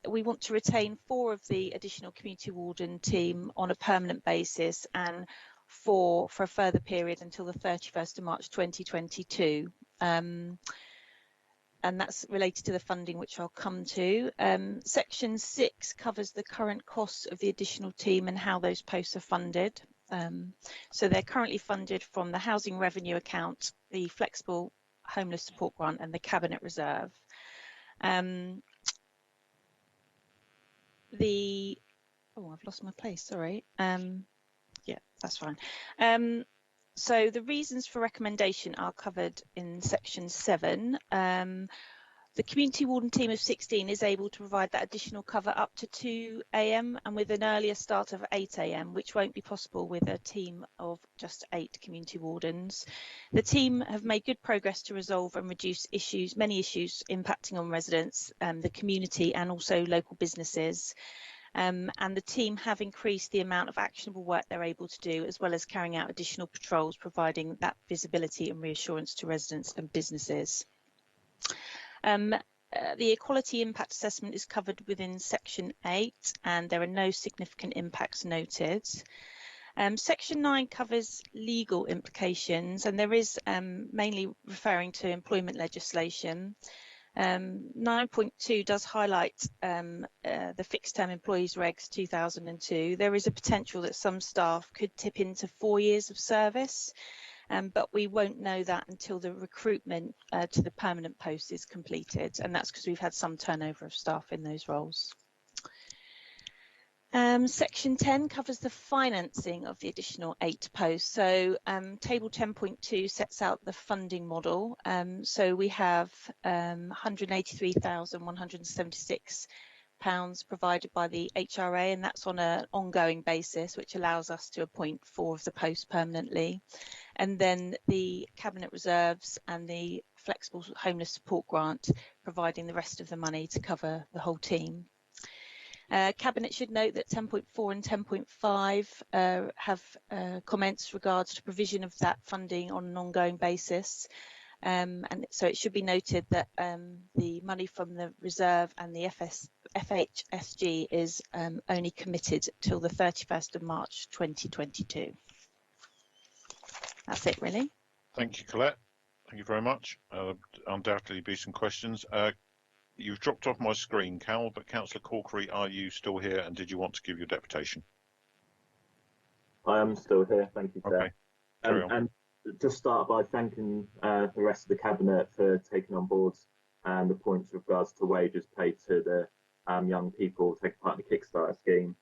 We want to retain 4 of the additional community warden team on a permanent basis, and 4 for a further period until the 31st of March 2022. And that's related to the funding, which I'll come to. Section 6 covers the current costs of the additional team and how those posts are funded. So they're currently funded from the Housing Revenue Account, the Flexible Homeless Support Grant and the Cabinet Reserve. I've lost my place, sorry. Yeah, that's fine. So the reasons for recommendation are covered in section 7. The community warden team of 16 is able to provide that additional cover up to 2 AM and with an earlier start of 8 AM, which won't be possible with a team of just 8 community wardens. The team have made good progress to resolve and reduce issues, many issues impacting on residents, the community and also local businesses. And the team have increased the amount of actionable work they're able to do, as well as carrying out additional patrols, providing that visibility and reassurance to residents and businesses. The equality impact assessment is covered within section 8, and there are no significant impacts noted. Section 9 covers legal implications, and there is mainly referring to employment legislation. 9.2 does highlight the fixed term employees regs 2002. There is a potential that some staff could tip into 4 years of service, but we won't know that until the recruitment to the permanent post is completed, and that's because we've had some turnover of staff in those roles. Section 10 covers the financing of the additional 8 posts. So table 10.2 sets out the funding model. So we have £183,176 provided by the HRA, and that's on an ongoing basis, which allows us to appoint 4 of the posts permanently. And then the Cabinet Reserves and the Flexible Homeless Support Grant providing the rest of the money to cover the whole team. Cabinet should note that 10.4 and 10.5 have comments regards to provision of that funding on an ongoing basis. And so it should be noted that the money from the reserve and the FHSG is only committed till the 31st of March 2022. That's it, really. Thank you, Colette. Thank you very much. Undoubtedly be some questions. You've dropped off my screen, Cal, but Councillor Corkery, are you still here, and did you want to give your deputation? I am still here, thank you, Chair. Okay. Carry on. And just start by thanking the rest of the cabinet for taking on board the points with regards to wages paid to the young people taking part in the Kickstarter scheme.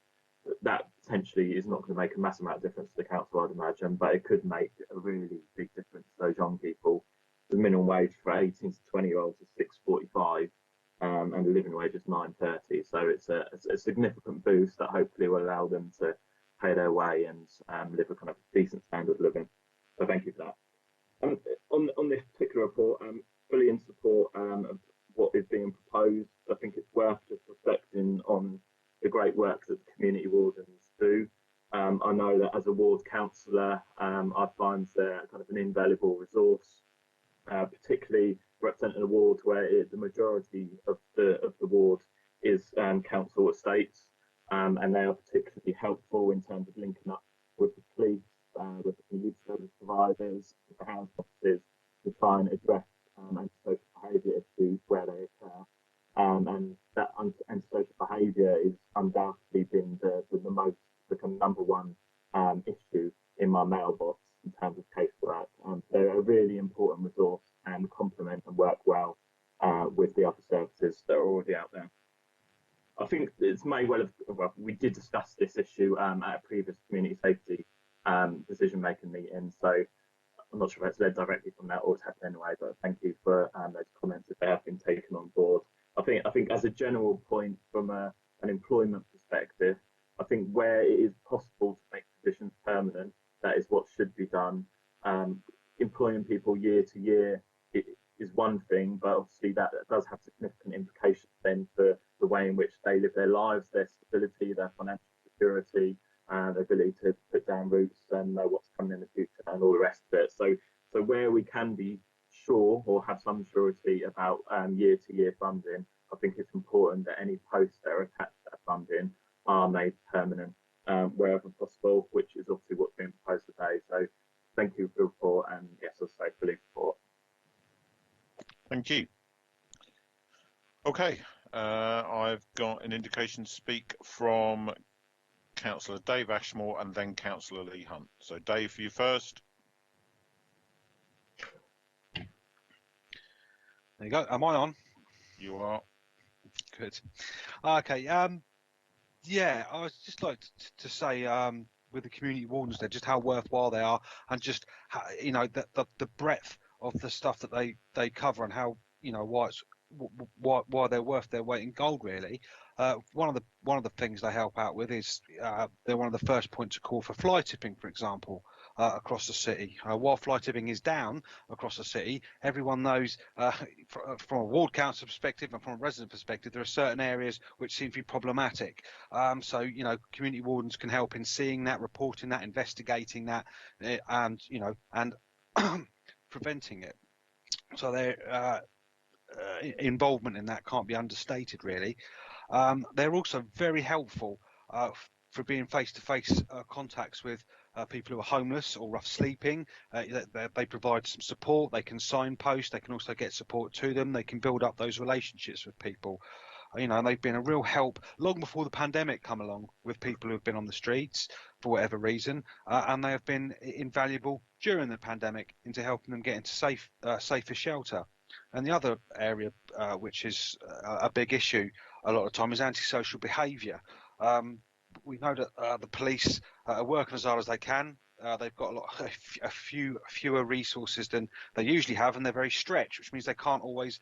That potentially is not going to make a massive amount of difference to the council, I'd imagine, but it could make a really big difference to those young people. The minimum wage for 18 to 20-year-olds is £6.45, and the living wage is £9.30. So it's a significant boost that hopefully will allow them to pay their way and live a kind of decent standard of living. So thank you for that. On this particular report, I'm fully in support of what is being proposed. I think it's worth just reflecting on the great work that the community wardens do. I know that as a ward councillor, I find they're kind of an invaluable resource, particularly representing a ward where the majority of the ward is council estates, and they are particularly helpful in terms of linking up with the police, with the youth service providers, with the housing officers to try and address antisocial behaviour issues where they occur. And that antisocial behaviour is undoubtedly been the number one issue in my mailbox in terms of casework. They're a really important resource and complement and work well with the other services that are already out there. I think it may well have, well, we did discuss this issue at a previous community safety decision-making meeting, so I'm not sure if it's led directly from that or it's happened anyway, but thank you for those comments if they have been taken on board. I think as a general point from an employment perspective, I think where it is possible to make positions permanent, that is what should be done. Employing people year to year is one thing, but obviously that does have significant implications then for the way in which they live their lives, their stability, their financial security, their ability to put down roots and know what's coming in the future and all the rest of it. So where we can be sure or have some surety about year-to-year funding, I think it's important that any posts that are attached to that funding are made permanent wherever possible, which is obviously what's being proposed today. So thank you for the report, and yes, I'll say fully support. Thank you. Okay, I've got an indication to speak from Councillor Dave Ashmore and then Councillor Lee Hunt. So Dave, for you first. There you go. Am I on? You are. Good. Okay. Yeah, I was just like to say with the community wardens there, just how worthwhile they are, and just how, you know, the breadth of the stuff that they cover, and how, you know, why they're worth their weight in gold, really. One of the things they help out with is they're one of the first points of call for fly tipping, for example, across the city. While fly tipping is down across the city, everyone knows from a ward council perspective and from a resident perspective, there are certain areas which seem to be problematic. So, you know, community wardens can help in seeing that, reporting that, investigating that, and, you know, and preventing it. So their involvement in that can't be understated, really. They're also very helpful for being face-to-face contacts with people who are homeless or rough sleeping. They provide some support. They can signpost. They can also get support to them. They can build up those relationships with people. You know, and they've been a real help long before the pandemic come along with people who have been on the streets for whatever reason, and they have been invaluable during the pandemic into helping them get into safer shelter. And the other area which is a big issue a lot of the time is antisocial behaviour. We know that the police are working as hard as they can. They've got fewer resources than they usually have, and they're very stretched, which means they can't always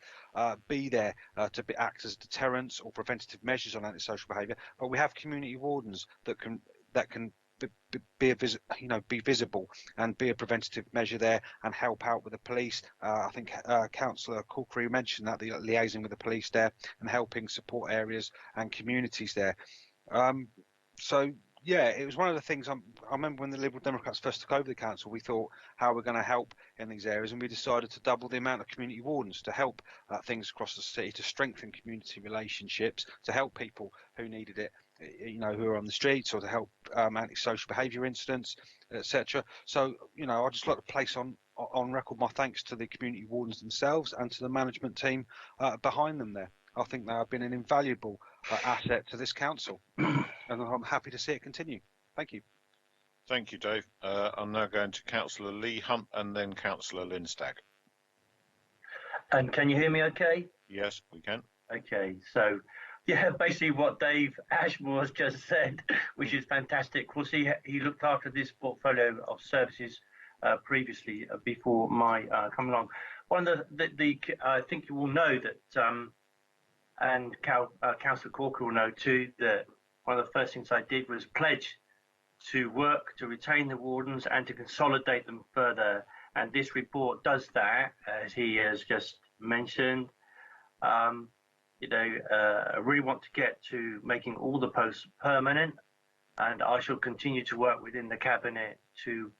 be there to act as deterrents or preventative measures on antisocial behaviour. But we have community wardens that can be visible and be a preventative measure there and help out with the police. I think Councillor Corkery mentioned that, the liaising with the police there and helping support areas and communities there. So yeah, it was one of the things I remember when the Liberal Democrats first took over the council, we thought how we're going to help in these areas, and we decided to double the amount of community wardens to help things across the city, to strengthen community relationships, to help people who needed it, you know, who are on the streets, or to help antisocial behaviour incidents, etc. So, you know, I'd just like to place on record my thanks to the community wardens themselves and to the management team behind them there. I think they have been an invaluable asset to this council, and I'm happy to see it continue. Thank you. Thank you, Dave. I'm now going to Councillor Lee Hunt and then Councillor Lindstag. And can you hear me okay? Yes, we can. Okay, so yeah, basically what Dave Ashmore has just said, which is fantastic. Of course, he looked after this portfolio of services previously before my coming along. One of the I think you will know that, and Councillor Corker will know too, that one of the first things I did was pledge to work to retain the wardens and to consolidate them further. And this report does that, as he has just mentioned. I really want to get to making all the posts permanent, and I shall continue to work within the cabinet to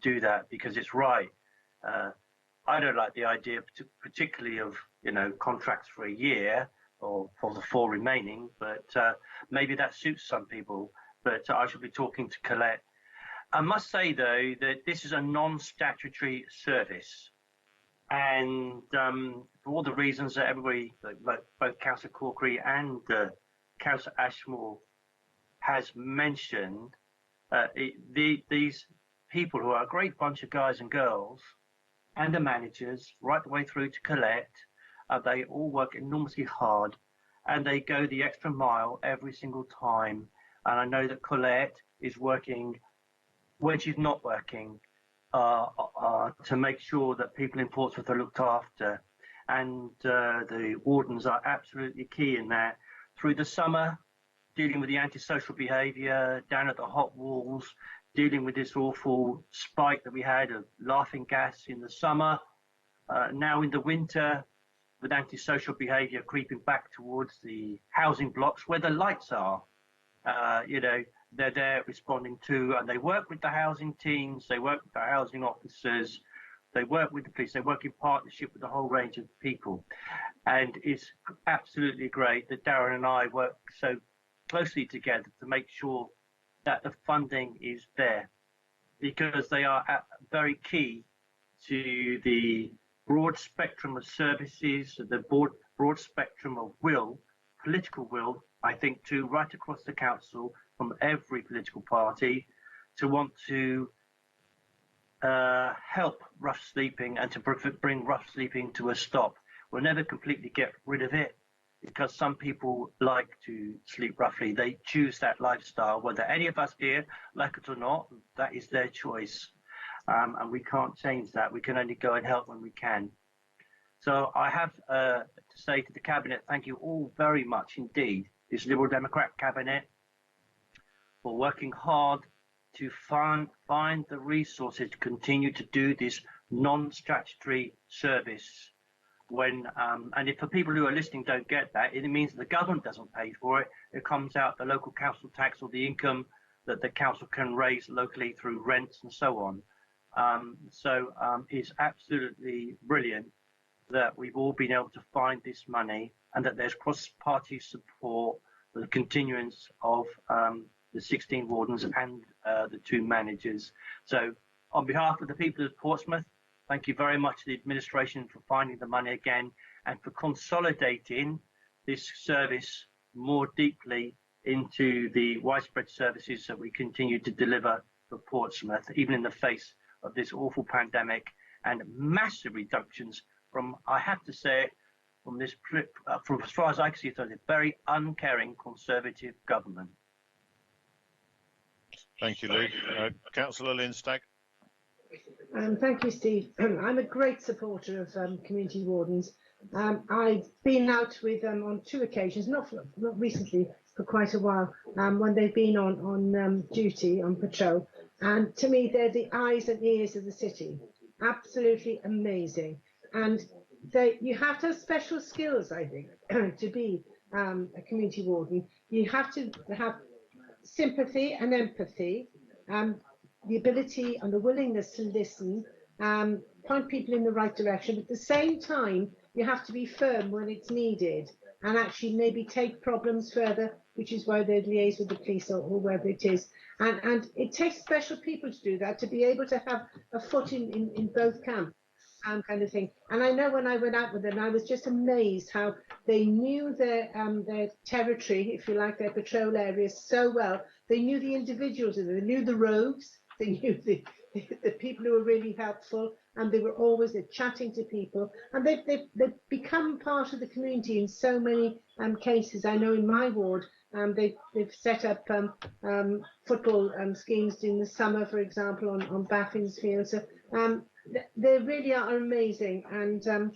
do that, because it's right. I don't like the idea, particularly of contracts for a year or for the 4 remaining, but maybe that suits some people. But I shall be talking to Colette. I must say though that this is a non-statutory service. And for all the reasons that everybody, both Councillor Corkery and Councillor Ashmore has mentioned, these people who are a great bunch of guys and girls, and the managers, right the way through to Colette, they all work enormously hard, and they go the extra mile every single time. And I know that Colette is working when she's not working, to make sure that people in Portsmouth are looked after, and the wardens are absolutely key in that. Through the summer, dealing with the antisocial behaviour, down at the hot walls, dealing with this awful spike that we had of laughing gas in the summer, now in the winter, with antisocial behaviour creeping back towards the housing blocks where the lights are. They're there responding to, and they work with the housing teams, they work with the housing officers, they work with the police, they work in partnership with a whole range of people. And it's absolutely great that Darren and I work so closely together to make sure that the funding is there, because they are very key to the broad spectrum of services, the broad spectrum of will, political will, I think, too, right across the council, from every political party, to want to help rough sleeping and to bring rough sleeping to a stop. We'll never completely get rid of it, because some people like to sleep roughly. They choose that lifestyle. Whether any of us here like it or not, that is their choice. And we can't change that. We can only go and help when we can. So I have to say to the Cabinet, thank you all very much indeed, this Liberal Democrat Cabinet, for working hard to find the resources to continue to do this non-statutory service. When and if the people who are listening don't get that, it means that the government doesn't pay for it. It comes out the local council tax or the income that the council can raise locally through rents and so on. It's absolutely brilliant that we've all been able to find this money, and that there's cross-party support for the continuance of the 16 wardens and the 2 managers. So on behalf of the people of Portsmouth, thank you very much to the administration for finding the money again, and for consolidating this service more deeply into the widespread services that we continue to deliver for Portsmouth, even in the face of this awful pandemic and massive reductions from, I have to say, from this, from as far as I can see, it's a very uncaring Conservative government. Thank you, Luke. Councillor Lindstag. Thank you, Steve. I'm a great supporter of community wardens. I've been out with them on 2 occasions, not recently, for quite a while, when they've been on duty, on patrol. And to me, they're the eyes and ears of the city. Absolutely amazing. And you have to have special skills, I think, to be a community warden. You have to have sympathy and empathy, the ability and the willingness to listen, point people in the right direction. But at the same time, you have to be firm when it's needed, and actually maybe take problems further, which is why they liaise with the police or wherever it is. And it takes special people to do that, to be able to have a foot in both camps. Kind of thing. And I know when I went out with them, I was just amazed how they knew their territory, if you like, their patrol areas so well, They knew the individuals, they knew the rogues, they knew the people who were really helpful, and they were always chatting to people, and they've become part of the community in so many cases. I know in my ward, they've set up football schemes in the summer, for example, on Baffin's Field. So they really are amazing, and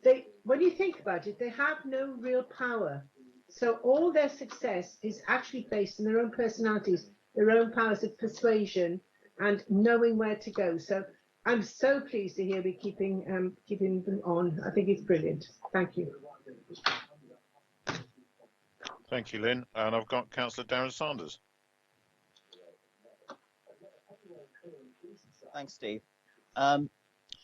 they, when you think about it, they have no real power. So all their success is actually based on their own personalities, their own powers of persuasion, and knowing where to go. So I'm so pleased to hear we're keeping them on. I think it's brilliant. Thank you. Thank you, Lynn. And I've got Councillor Darren Sanders. Thanks, Steve.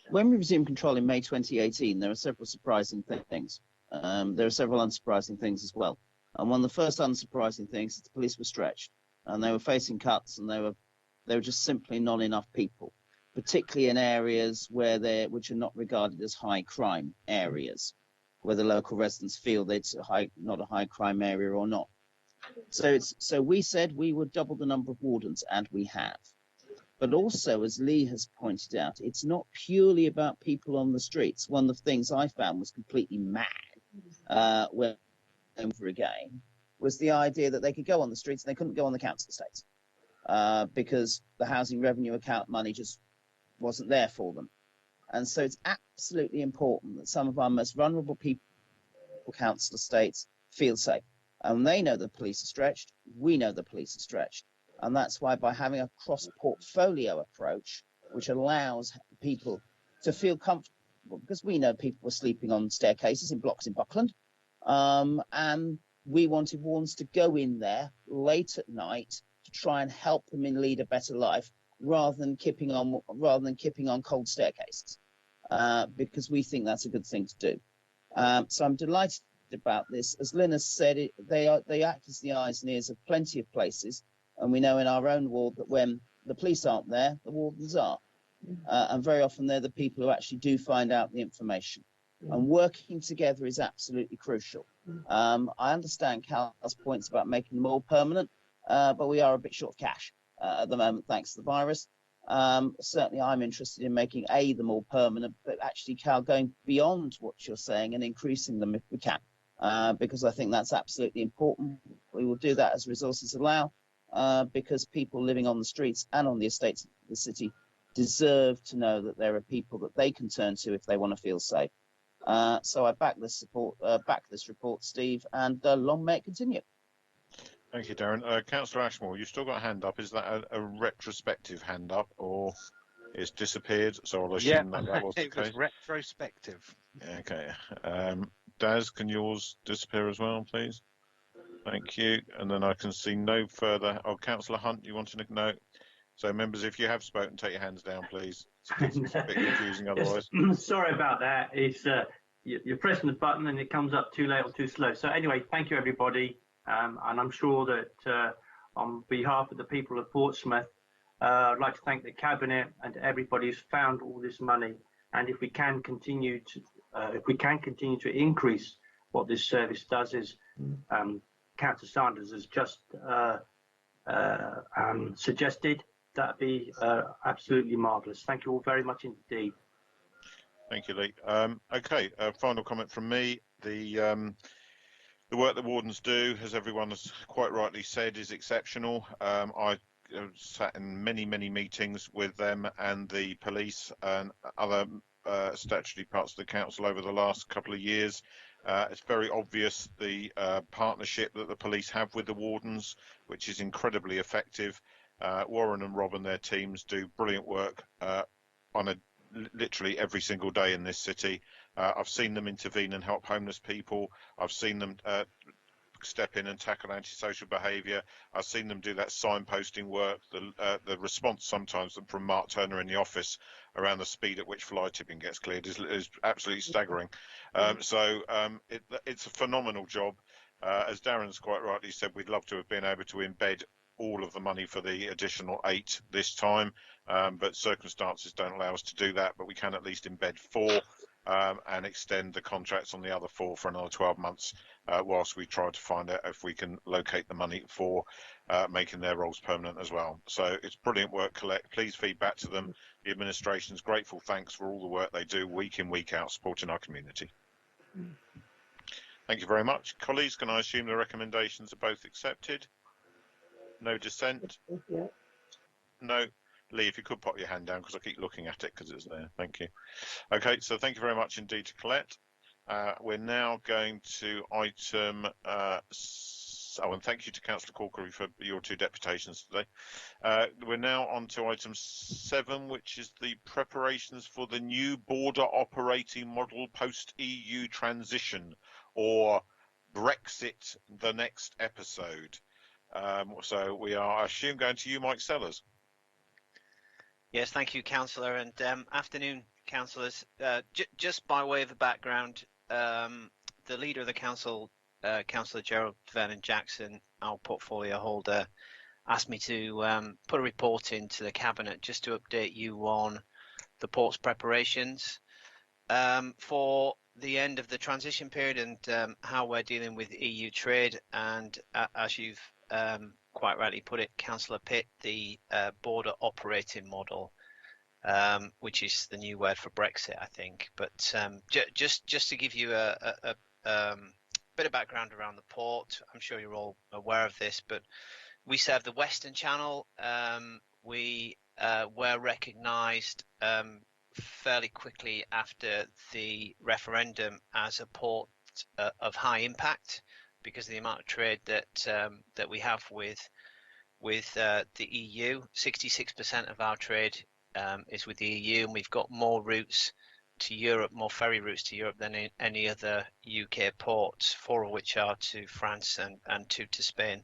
When we resumed control in May 2018, there were several surprising things. There are several unsurprising things as well. And one of the first unsurprising things is the police were stretched, and they were facing cuts, and they were just simply not enough people, particularly in areas which are not regarded as high crime areas, where the local residents feel it's not a high crime area or not. So we said we would double the number of wardens, and we have. But also, as Lee has pointed out, it's not purely about people on the streets. One of the things I found was completely mad when over again was the idea that they could go on the streets and they couldn't go on the council estates because the housing revenue account money just wasn't there for them. And so it's absolutely important that some of our most vulnerable people, council estates, feel safe. And they know the police are stretched. We know the police are stretched. And that's why by having a cross-portfolio approach, which allows people to feel comfortable, because we know people were sleeping on staircases in blocks in Buckland, and we wanted wardens to go in there late at night to try and help them lead a better life, rather than kipping on cold staircases, because we think that's a good thing to do. So I'm delighted about this. As Lynn has said, they act as the eyes and ears of plenty of places. And we know in our own ward that when the police aren't there, the wardens are. And very often they're the people who actually do find out the information. And working together is absolutely crucial. I understand Cal's points about making them all permanent, but we are a bit short of cash at the moment, thanks to the virus. Certainly I'm interested in making them all permanent, but actually, Cal, going beyond what you're saying and increasing them if we can, because I think that's absolutely important. We will do that as resources allow. Because people living on the streets and on the estates of the city deserve to know that there are people that they can turn to if they want to feel safe. So I back this report, Steve, and long may it continue. Thank you, Darren. Councillor Ashmore, you've still got a hand up. Is that a retrospective hand up, or it's disappeared? So I'll assume that was the case. It was retrospective. Okay. Daz, can yours disappear as well, please? Thank you. And then I can see no further. Oh, Councillor Hunt, you wanted to know? So, members, if you have spoken, take your hands down, please. It's a bit confusing otherwise. Yes, sorry about that. It's you're pressing the button and it comes up too late or too slow. So anyway, thank you everybody, and I'm sure that on behalf of the people of Portsmouth, I'd like to thank the cabinet and everybody who's found all this money. And if we can continue to increase what this service does, is Councillor Sanders has just suggested, that'd be absolutely marvellous. Thank you all very much indeed. Thank you, Lee. Okay, final comment from me. The work that wardens do, as everyone has quite rightly said, is exceptional. I sat in many meetings with them and the police and other statutory parts of the council over the last couple of years. It's very obvious the partnership that the police have with the wardens, which is incredibly effective. Warren and Rob and their teams do brilliant work on literally every single day in this city. I've seen them intervene and help homeless people. I've seen them step in and tackle antisocial behaviour. I've seen them do that signposting work. The response sometimes from Mark Turner in the office around the speed at which fly tipping gets cleared is absolutely staggering. It's a phenomenal job. As Darren's quite rightly said, we'd love to have been able to embed all of the money for the additional 8 this time, but circumstances don't allow us to do that, but we can at least embed 4. and extend the contracts on the other 4 for another 12 months whilst we try to find out if we can locate the money for making their roles permanent as well. So it's brilliant work, Colette. Please feed back to them. The administration's grateful thanks for all the work they do week in, week out, supporting our community. Thank you very much. Colleagues, can I assume the recommendations are both accepted? No dissent? Yeah. No. Lee, if you could pop your hand down because I keep looking at it because it's there. Thank you. Okay, so thank you very much indeed to Colette. We're now going to item, and thank you to Councillor Corkery for your 2 deputations today. We're now on to item 7, which is the preparations for the new border operating model post-EU transition, or Brexit, the next episode. So we are, I assume, going to you, Mike Sellers. Yes, thank you, Councillor, and afternoon, Councillors. Just by way of a background, the Leader of the Council, Councillor Gerald Vernon Jackson, our portfolio holder, asked me to put a report into the Cabinet just to update you on the port's preparations for the end of the transition period and how we're dealing with EU trade. And as you've quite rightly put it, Councillor Pitt, the border operating model, which is the new word for Brexit, I think. But just to give you a bit of background around the port, I'm sure you're all aware of this, but we serve the Western Channel. We were recognised fairly quickly after the referendum as a port of high impact because of the amount of trade that we have with the EU. 66% of our trade is with the EU, and we've got more routes to Europe, more ferry routes to Europe than any other UK ports, 4 of which are to France and 2 to Spain.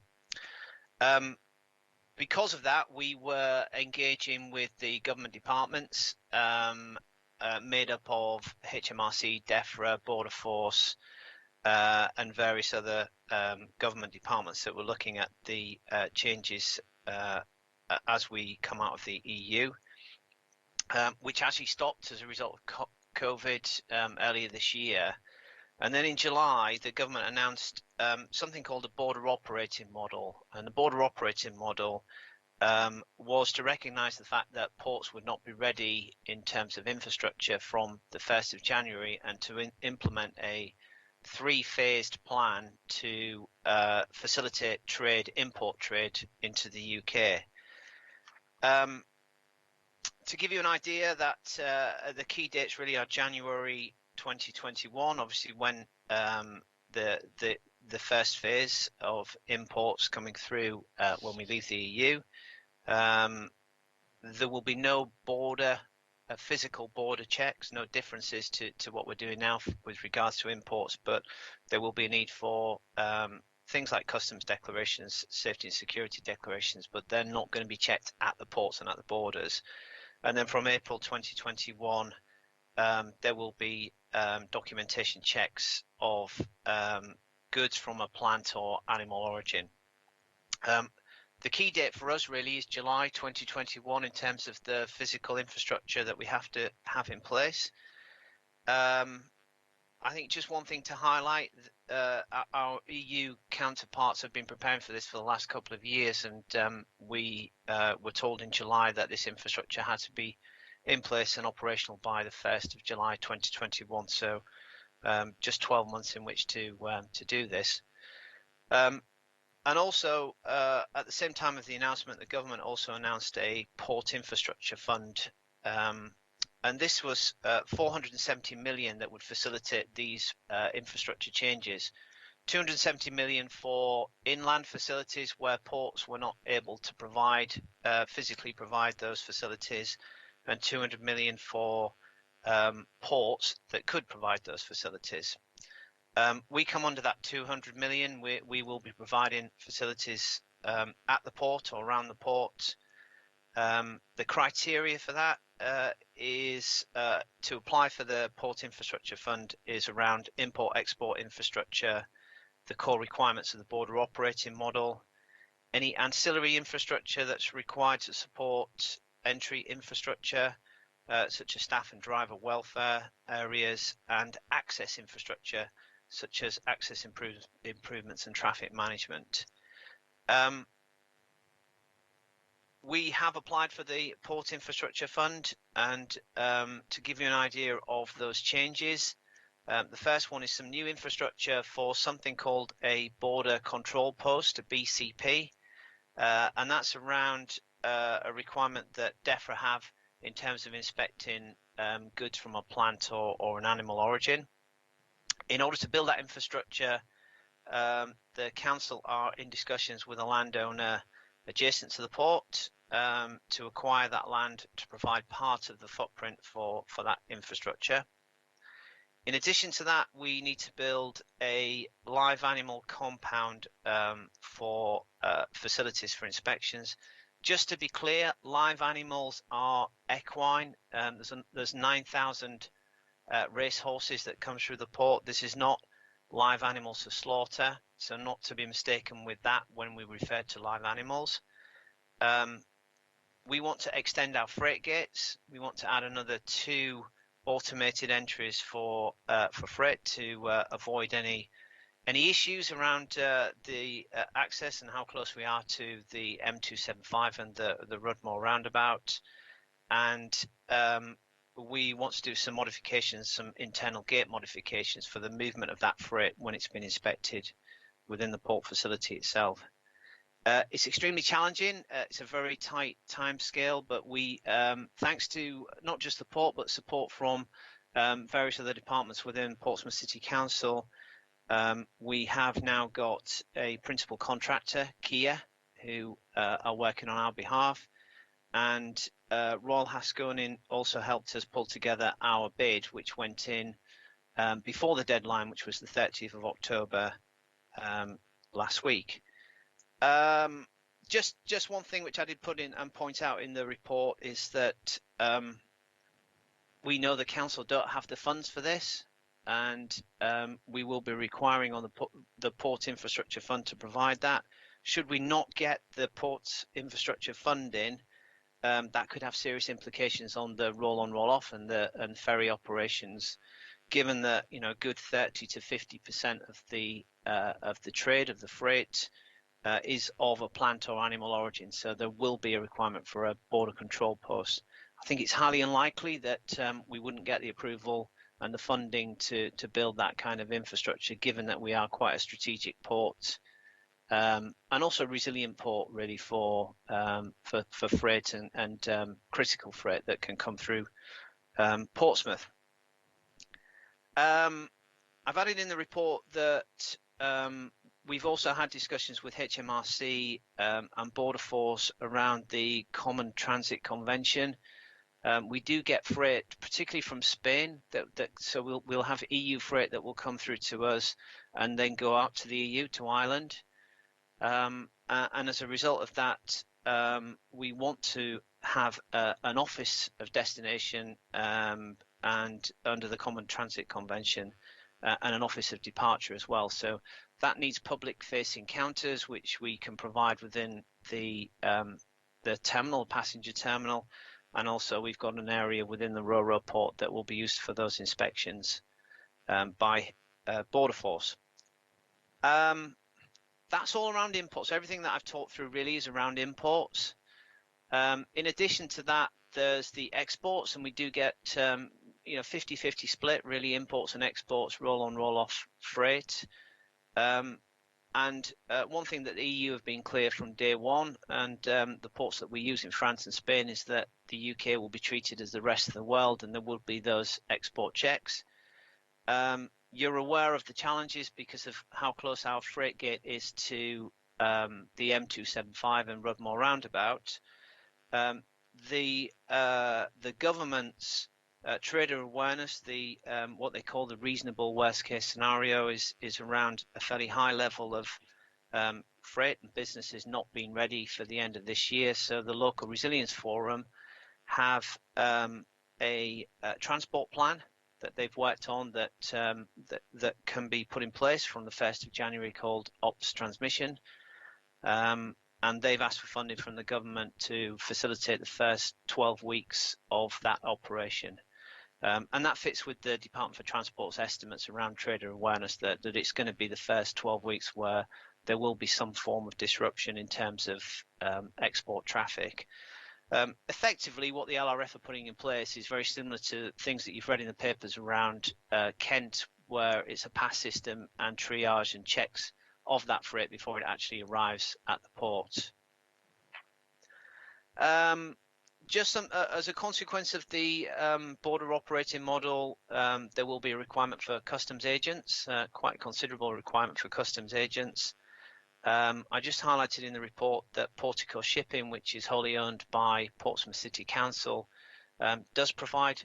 Because of that, we were engaging with the government departments made up of HMRC, DEFRA, Border Force, and various other government departments that were looking at the changes as we come out of the EU, which actually stopped as a result of COVID earlier this year. And then in July, the government announced something called a border operating model. And the border operating model was to recognise the fact that ports would not be ready in terms of infrastructure from the 1st of January and to implement a 3-phased plan to facilitate trade, import trade into the UK. To give you an idea, that the key dates really are January 2021, obviously when the first phase of imports coming through when we leave the EU. There will be no physical border checks, no differences to what we're doing now with regards to imports, but there will be a need for things like customs declarations, safety and security declarations, but they're not going to be checked at the ports and at the borders. And then from April 2021, there will be documentation checks of goods from a plant or animal origin. The key date for us really is July 2021 in terms of the physical infrastructure that we have to have in place. I think just one thing to highlight, our EU counterparts have been preparing for this for the last couple of years, and we were told in July that this infrastructure had to be in place and operational by the 1st of July 2021. So just 12 months in which to do this. And also, at the same time of the announcement, the government also announced a port infrastructure fund. And this was 470 million that would facilitate these infrastructure changes. 270 million for inland facilities where ports were not able to physically provide those facilities, and 200 million for ports that could provide those facilities. We come under that 200 million. We will be providing facilities at the port or around the port. The criteria for that is to apply for the Port Infrastructure Fund is around import-export infrastructure, the core requirements of the border operating model, any ancillary infrastructure that's required to support entry infrastructure, such as staff and driver welfare areas, and access infrastructure, such as access improvements and traffic management. We have applied for the Port Infrastructure Fund, and to give you an idea of those changes, the first one is some new infrastructure for something called a border control post, a BCP, and that's around a requirement that DEFRA have in terms of inspecting goods from a plant or an animal origin. In order to build that infrastructure, the council are in discussions with a landowner adjacent to the port to acquire that land to provide part of the footprint for that infrastructure. In addition to that, we need to build a live animal compound for facilities for inspections. Just to be clear, live animals are equine. There's 9,000 race horses that come through the port. This is not live animals for slaughter, so not to be mistaken with that when we refer to live animals. We want to extend our freight gates. We want to add another 2 automated entries for freight to avoid any issues around the access and how close we are to the M275 and the Rudmore roundabout. And we want to do some modifications, some internal gate modifications for the movement of that freight when it's been inspected within the port facility itself. It's extremely challenging. It's a very tight time scale, but we, thanks to not just the port, but support from various other departments within Portsmouth City Council, we have now got a principal contractor, Kia, who are working on our behalf. And Royal Haskoning also helped us pull together our bid, which went in before the deadline, which was the 30th of October last week. Just one thing which I did put in and point out in the report is that we know the council don't have the funds for this, and we will be requiring on the Port Infrastructure Fund to provide that. Should we not get the Port Infrastructure funding, that could have serious implications on the roll-on, roll-off and ferry operations, given that good 30 to 50% of the trade of the freight is of a plant or animal origin, so there will be a requirement for a border control post. I think it's highly unlikely that we wouldn't get the approval and the funding to build that kind of infrastructure, given that we are quite a strategic port and also resilient port, really, for freight and critical freight that can come through Portsmouth. I've added in the report that we've also had discussions with HMRC and Border Force around the Common Transit Convention. We do get freight, particularly from Spain, so we'll have EU freight that will come through to us and then go out to the EU, to Ireland. And as a result of that, we want to have an office of destination and under the Common Transit Convention and an office of departure as well. So that needs public-facing counters, which we can provide within the terminal, passenger terminal, and also we've got an area within the Ro-Ro port that will be used for those inspections by Border Force. That's all around imports. Everything that I've talked through really is around imports. In addition to that, there's the exports, and we do get 50-50 split, really, imports and exports, roll-on, roll-off freight. And one thing that the EU have been clear from day one, and the ports that we use in France and Spain, is that the UK will be treated as the rest of the world, and there will be those export checks. You're aware of the challenges because of how close our freight gate is to the M275 and Rudmore roundabout. The government's trader awareness, what they call the reasonable worst case scenario, is around a fairly high level of freight and businesses not being ready for the end of this year. So the local resilience forum have a transport plan that they've worked on that can be put in place from the 1st of January, called Ops Transmission. And and they've asked for funding from the government to facilitate the first 12 weeks of that operation. And that fits with the Department for Transport's estimates around trader awareness that it's going to be the first 12 weeks where there will be some form of disruption in terms of export traffic. Effectively, what the LRF are putting in place is very similar to things that you've read in the papers around Kent, where it's a pass system and triage and checks of that freight before it actually arrives at the port. Just some, as a consequence of the border operating model, there will be a requirement for customs agents, quite a considerable requirement for customs agents. I just highlighted in the report that Portico Shipping, which is wholly owned by Portsmouth City Council, does provide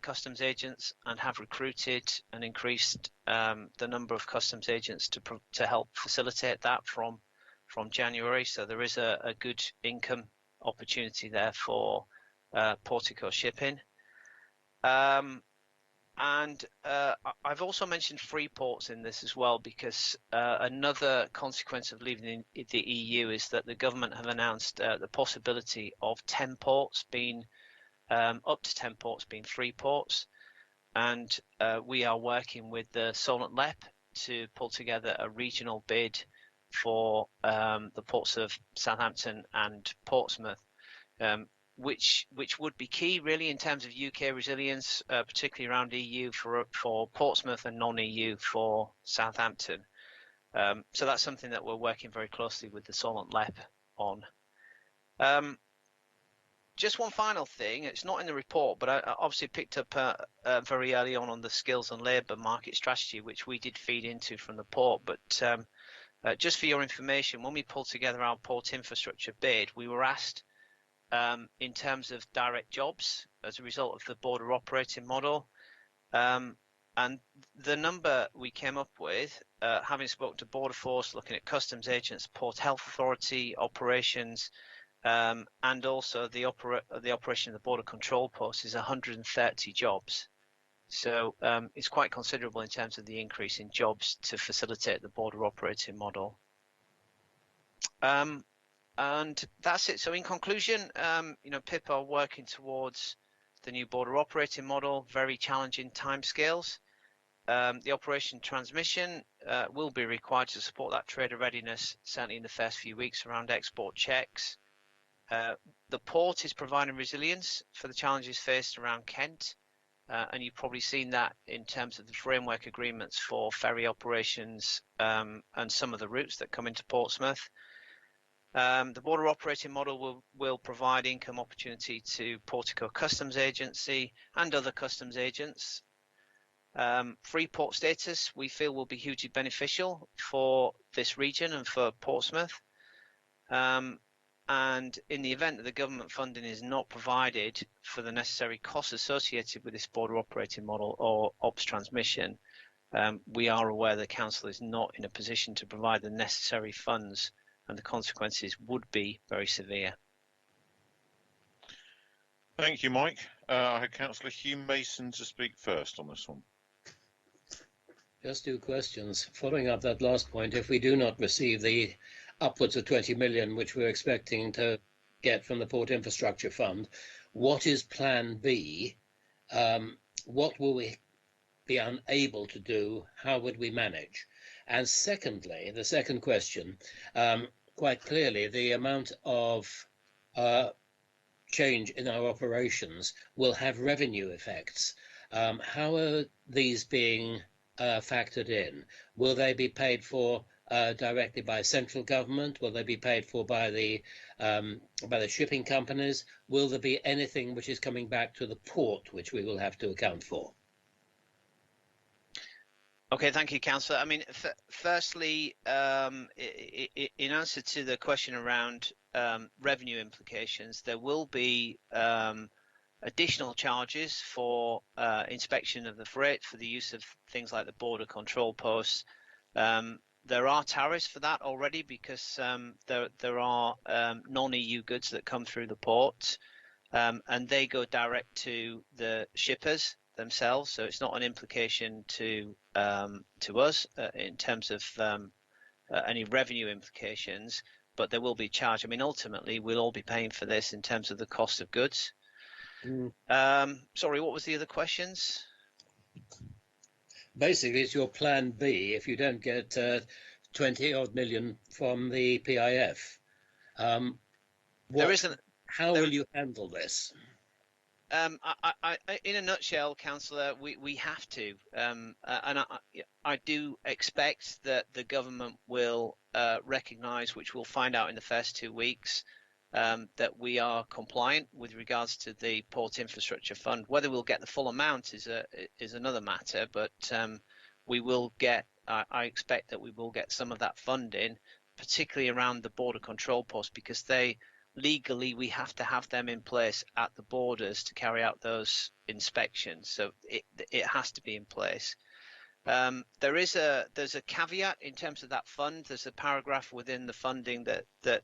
customs agents and have recruited and increased the number of customs agents to help facilitate that from January. So there is a good income opportunity there for Portico Shipping. And I've also mentioned free ports in this as well, because another consequence of leaving the EU is that the government have announced the possibility of 10 ports being up to 10 ports being free ports, and we are working with the Solent LEP to pull together a regional bid for the ports of Southampton and Portsmouth, which would be key really in terms of UK resilience, particularly around EU for Portsmouth and non-EU for Southampton. So that's something that we're working very closely with the Solent LEP on. Just one final thing, it's not in the report, but I obviously picked up very early on the skills and labour market strategy, which we did feed into from the port. But just for your information, when we pulled together our port infrastructure bid, we were asked in terms of direct jobs as a result of the border operating model. And the number we came up with, having spoken to Border Force, looking at customs agents, Port Health Authority operations, and also the operation of the border control post, is 130 jobs. So it's quite considerable in terms of the increase in jobs to facilitate the border operating model. And that's it. So in conclusion, PIP are working towards the new border operating model, very challenging timescales. The operation transmission will be required to support that trader readiness, certainly in the first few weeks around export checks. The port is providing resilience for the challenges faced around Kent, and you've probably seen that in terms of the framework agreements for ferry operations and some of the routes that come into Portsmouth. The border operating model will provide income opportunity to Portico Customs Agency and other customs agents. Free port status, we feel, will be hugely beneficial for this region and for Portsmouth. And in the event that the government funding is not provided for the necessary costs associated with this border operating model or ops transmission, we are aware the council is not in a position to provide the necessary funds, and the consequences would be very severe. Thank you, Mike. I had Councillor Hugh Mason to speak first on this one. Just two questions. Following up that last point, if we do not receive the upwards of 20 million, which we're expecting to get from the Port Infrastructure Fund, what is Plan B? What will we be unable to do? How would we manage? And secondly, the second question, quite clearly, the amount of change in our operations will have revenue effects. How are these being factored in? Will they be paid for directly by central government? Will they be paid for by the shipping companies? Will there be anything which is coming back to the port which we will have to account for? Okay, thank you, Councillor. I mean, firstly, in answer to the question around revenue implications, there will be additional charges for inspection of the freight, for the use of things like the border control posts. There are tariffs for that already, because there are non-EU goods that come through the port, and they go direct to the shippers themselves. So it's not an implication to us in terms of any revenue implications. but there will be a charge. I mean, ultimately, we'll all be paying for this in terms of the cost of goods. Sorry, what was the other questions? Basically, it's your plan B if you don't get 20 odd million from the PIF. How will you handle this? In a nutshell, Councillor, we have to, and I do expect that the government will recognise, which we'll find out in the first 2 weeks, that we are compliant with regards to the Port Infrastructure Fund. Whether we'll get the full amount is another matter, but we will get. I expect that we will get some of that funding, particularly around the border control posts, because legally we have to have them in place at the borders to carry out those inspections. So it has to be in place. There's a caveat in terms of that fund. There's a paragraph within the funding that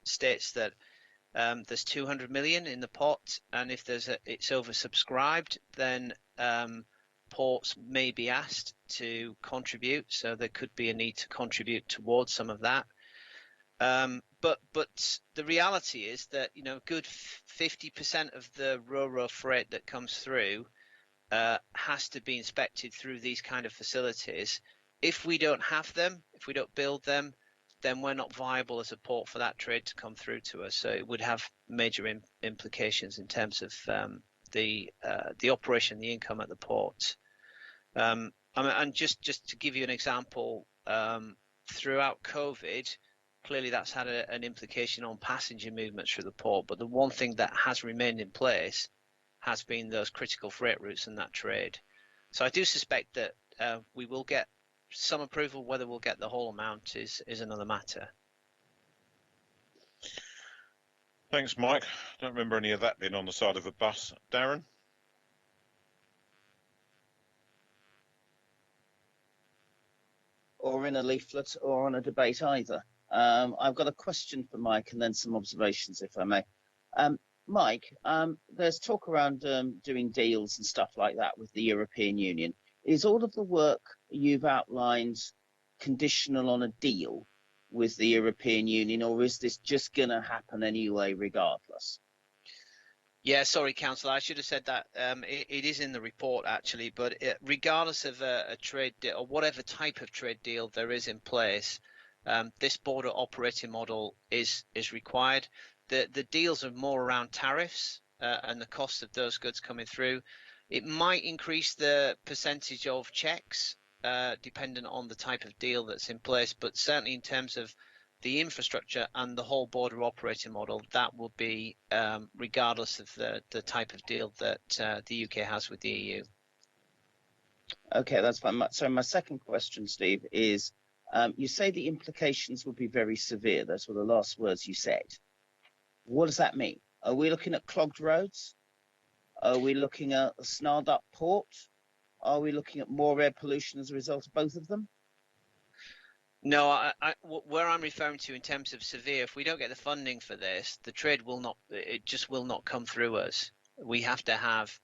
states that there's 200 million in the pot, and if it's oversubscribed, then ports may be asked to contribute. So there could be a need to contribute towards some of that. But the reality is that, you know, a good 50% of the ro-ro freight that comes through has to be inspected through these kind of facilities. If we don't have them, if we don't build them, then we're not viable as a port for that trade to come through to us. So it would have major implications in terms of the operation, the income at the port. And just to give you an example, throughout COVID, clearly that's had an implication on passenger movements through the port. But the one thing that has remained in place has been those critical freight routes and that trade. So I do suspect that we will get some approval. Whether we'll get the whole amount is another matter. Thanks, Mike. Don't remember any of that being on the side of a bus. Darren? Or in a leaflet or on a debate either. I've got a question for Mike and then some observations, if I may. Mike, there's talk around doing deals and stuff like that with the European Union. Is all of the work you've outlined conditional on a deal with the European Union, or is this just going to happen anyway, regardless? Yeah, sorry, Councillor, I should have said that. It is in the report, actually, but regardless of a trade deal or whatever type of trade deal there is in place, this border operating model is required. The deals are more around tariffs and the cost of those goods coming through. It might increase the percentage of checks dependent on the type of deal that's in place, but certainly in terms of the infrastructure and the whole border operating model, that will be regardless of the type of deal that the UK has with the EU. Okay, that's fine. So my second question, Steve, is you say the implications would be very severe. Those were the last words you said. What does that mean? Are we looking at clogged roads? Are we looking at a snarled up port? Are we looking at more air pollution as a result of both of them? No, where I'm referring to in terms of severe, if we don't get the funding for this, the trade will not, it just will not come through us. We have to have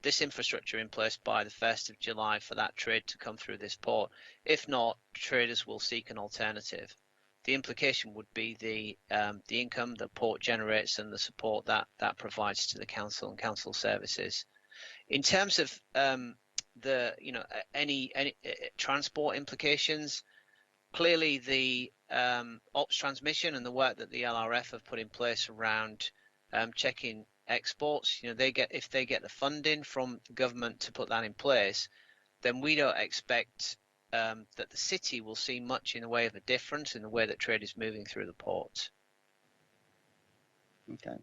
this infrastructure in place by the 1st of July for that trade to come through this port. If not, traders will seek an alternative. The implication would be the income the port generates and the support that provides to the council and council services. In terms of any transport implications, clearly the ops transmission and the work that the LRF have put in place around checking exports, if they get the funding from the government to put that in place, then we don't expect that the city will see much in the way of a difference in the way that trade is moving through the port. Okay,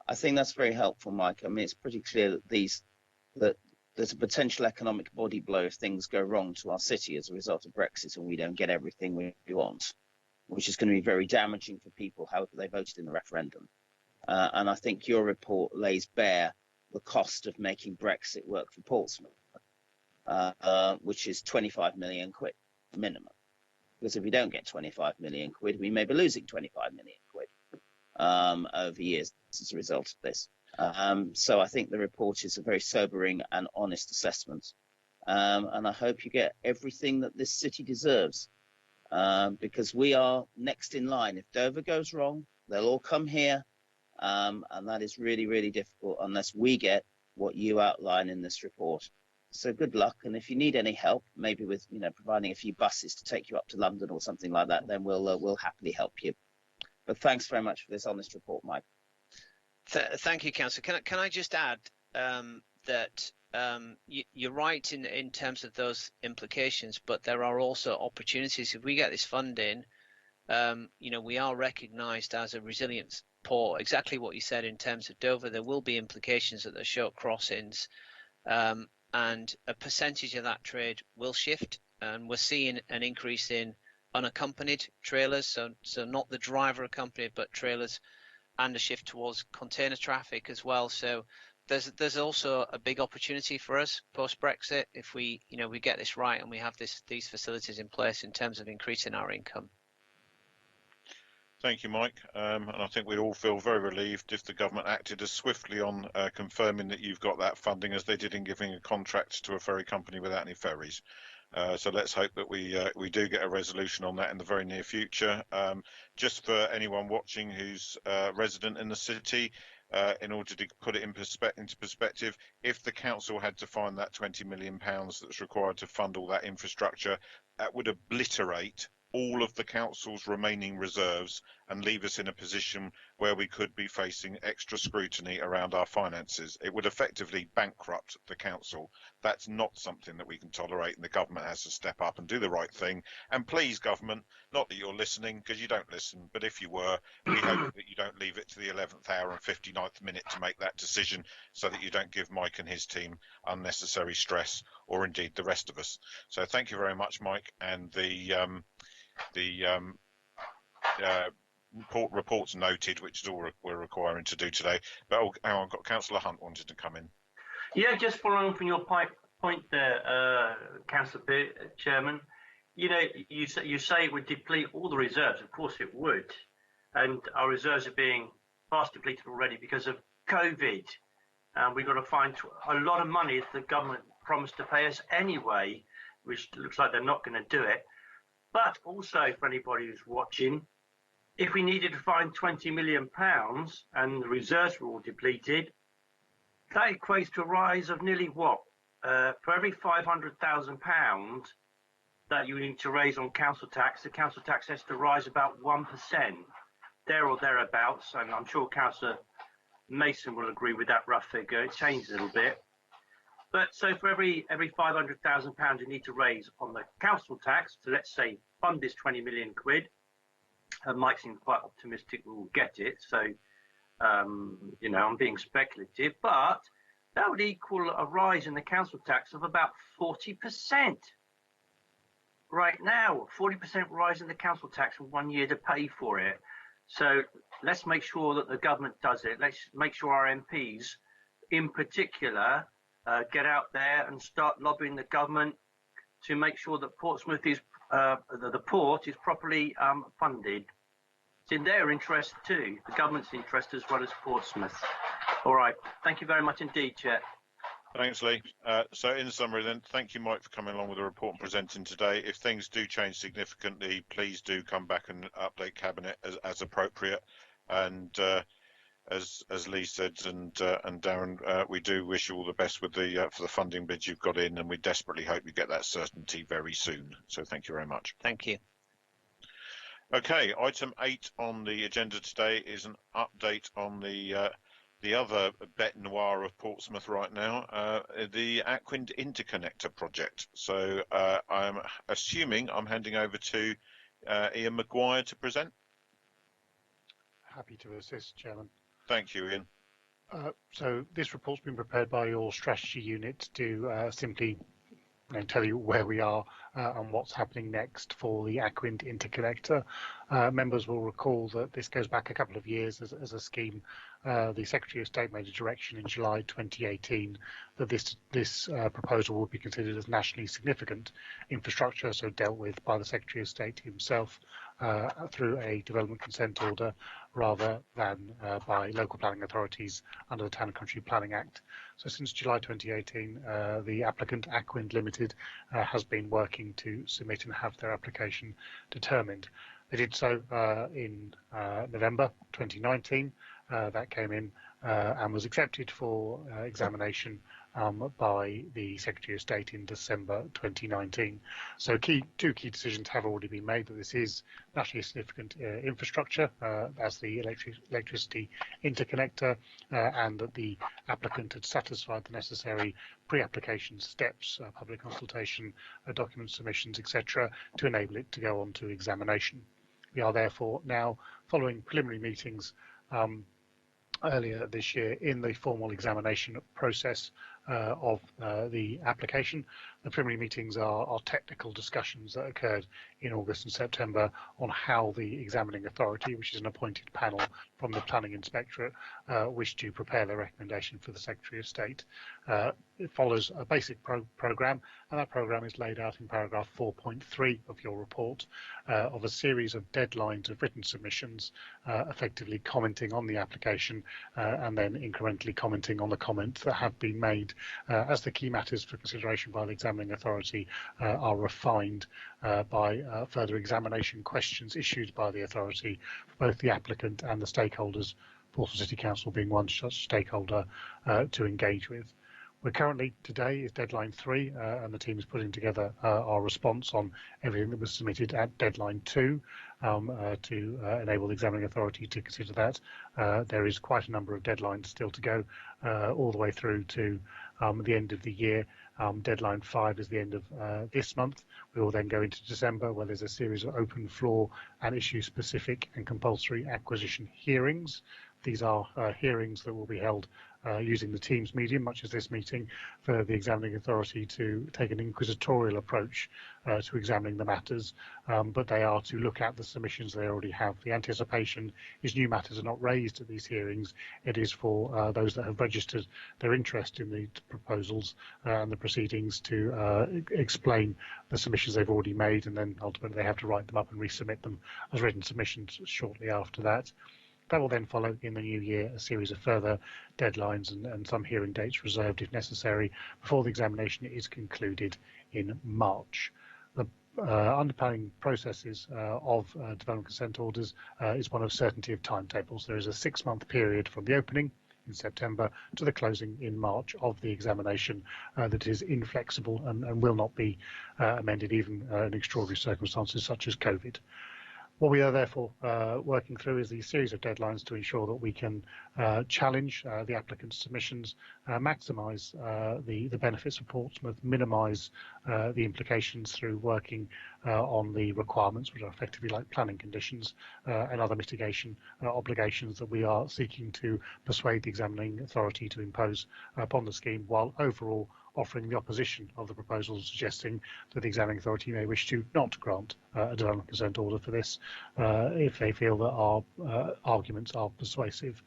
I think that's very helpful, Mike. I mean, it's pretty clear that there's a potential economic body blow if things go wrong to our city as a result of Brexit and we don't get everything we want, which is going to be very damaging for people, however they voted in the referendum. And I think your report lays bare the cost of making Brexit work for Portsmouth, which is 25 million quid minimum. Because if we don't get 25 million quid, we may be losing 25 million quid over years as a result of this. So I think the report is a very sobering and honest assessment. And I hope you get everything that this city deserves because we are next in line. If Dover goes wrong, they'll all come here, and that is really, really difficult unless we get what you outline in this report. So good luck, and if you need any help, maybe with providing a few buses to take you up to London or something like that, then we'll happily help you. But thanks very much for this honest report, Mike. Thank you, Councillor. Can I just add that you're right in terms of those implications, but there are also opportunities. If we get this funding, we are recognised as a resilient port. Exactly what you said in terms of Dover, there will be implications at the short crossings, and a percentage of that trade will shift. And we're seeing an increase in unaccompanied trailers, so not the driver accompanied, but trailers, and a shift towards container traffic as well. So there's also a big opportunity for us post Brexit if we get this right and we have these facilities in place in terms of increasing our income. Thank you, Mike. And I think we all feel very relieved if the government acted as swiftly on confirming that you've got that funding as they did in giving a contract to a ferry company without any ferries. So let's hope that we do get a resolution on that in the very near future. Just for anyone watching who's resident in the city, in order to put it into perspective, if the council had to find that £20 million that's required to fund all that infrastructure, that would obliterate all of the council's remaining reserves and leave us in a position where we could be facing extra scrutiny around our finances. It would effectively bankrupt the council. That's not something that we can tolerate, and the government has to step up and do the right thing. And please, government, not that you're listening, because you don't listen, but if you were, we hope that you don't leave it to the 11th hour and 59th minute to make that decision, so that you don't give Mike and his team unnecessary stress, or indeed the rest of us. So thank you very much, Mike, and the reports noted, which is all we're requiring to do today. But I've got Councillor Hunt wanted to come in. Yeah, just following from your point there, Councillor Chairman. You say it would deplete all the reserves. Of course it would, and our reserves are being fast depleted already because of COVID. We've got to find a lot of money that the government promised to pay us anyway, which looks like they're not going to do it. But also, for anybody who's watching, if we needed to find £20 million and the reserves were all depleted, that equates to a rise of nearly what? For every £500,000 that you need to raise on council tax, the council tax has to rise about 1%, there or thereabouts. And I'm sure Councillor Mason will agree with that rough figure. It changed a little bit. But so for every £500,000 you need to raise on the council tax to, let's say, fund this 20 million quid, Mike seems quite optimistic we'll get it. So, I'm being speculative, but that would equal a rise in the council tax of about 40%. Right now, 40% rise in the council tax in 1 year to pay for it. So let's make sure that the government does it. Let's make sure our MPs, in particular, get out there and start lobbying the government to make sure that Portsmouth is the port is properly funded. It's in their interest too, the government's interest as well as Portsmouth. All right, thank you very much indeed, Chair. Thanks, Lee. So in summary then, thank you, Mike, for coming along with the report and presenting today. If things do change significantly, please do come back and update Cabinet as appropriate. And as Lee said and Darren, we do wish you all the best with for the funding bids you've got in, and we desperately hope you get that certainty very soon. So thank you very much. Thank you. Okay, item 8 on the agenda today is an update on the other bête noire of Portsmouth right now, the Aquin Interconnector project. So I'm assuming I'm handing over to Ian Maguire to present. Happy to assist, Chairman. Thank you, Ian. So this report's been prepared by your strategy unit to simply tell you where we are and what's happening next for the Aquin Interconnector. Members will recall that this goes back a couple of years as a scheme. The Secretary of State made a direction in July 2018 that this proposal would be considered as nationally significant infrastructure, so dealt with by the Secretary of State himself. through a development consent order rather than by local planning authorities under the Town and Country Planning Act. So since July 2018, the applicant, Aquin Limited, has been working to submit and have their application determined. They did so in November 2019. That came in and was accepted for examination by the Secretary of State in December 2019. So two key decisions have already been made, that this is nationally significant infrastructure as the electricity interconnector, and that the applicant had satisfied the necessary pre-application steps, public consultation, document submissions, etc., to enable it to go on to examination. We are therefore now, following preliminary meetings earlier this year, in the formal examination process of the application. The preliminary meetings are technical discussions that occurred in August and September on how the examining authority, which is an appointed panel from the Planning Inspectorate, wish to prepare their recommendation for the Secretary of State. It follows a basic programme, and that programme is laid out in paragraph 4.3 of your report, of a series of deadlines of written submissions, effectively commenting on the application and then incrementally commenting on the comments that have been made as the key matters for consideration by the examining authority are refined by further examination questions issued by the authority for both the applicant and the stakeholders, Portsmouth City Council being one such stakeholder to engage with. We're currently, today is deadline 3, and the team is putting together our response on everything that was submitted at deadline 2 to enable the examining authority to consider that. There is quite a number of deadlines still to go, all the way through to the end of the year. Deadline 5 is the end of this month. We will then go into December, where there's a series of open floor and issue-specific and compulsory acquisition hearings. These are hearings that will be held using the Teams medium, much as this meeting, for the examining authority to take an inquisitorial approach to examining the matters, but they are to look at the submissions they already have. The anticipation is new matters are not raised at these hearings. It is for those that have registered their interest in the proposals and the proceedings to explain the submissions they've already made, and then ultimately they have to write them up and resubmit them as written submissions shortly after that. That will then follow in the new year a series of further deadlines and some hearing dates reserved if necessary before the examination is concluded in March. The underpinning processes of development consent orders is one of certainty of timetables. There is a 6-month period from the opening in September to the closing in March of the examination that is inflexible and will not be amended even in extraordinary circumstances such as COVID. What we are therefore working through is these series of deadlines to ensure that we can challenge the applicant's submissions, maximise the benefits of Portsmouth, minimise the implications through working on the requirements, which are effectively like planning conditions and other mitigation obligations that we are seeking to persuade the examining authority to impose upon the scheme, while overall offering the opposition of the proposals, suggesting that the examining authority may wish to not grant a development consent order for this if they feel that our arguments are persuasive.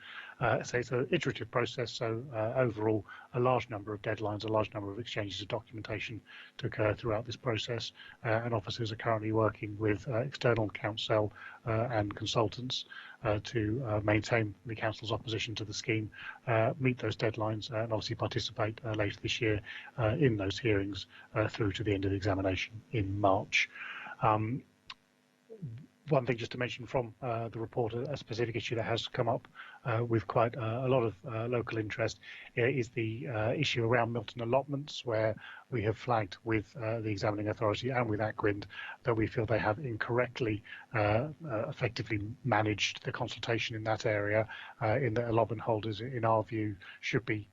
So it's an iterative process, so overall a large number of deadlines, a large number of exchanges of documentation to occur throughout this process, and officers are currently working with external counsel and consultants to maintain the council's opposition to the scheme, meet those deadlines, and obviously participate later this year in those hearings through to the end of the examination in March. One thing just to mention from the report, a specific issue that has come up with quite a lot of local interest is the issue around Milton allotments, where we have flagged with the examining authority and with Aquin that we feel they have incorrectly effectively managed the consultation in that area, in that allotment holders, in our view, should be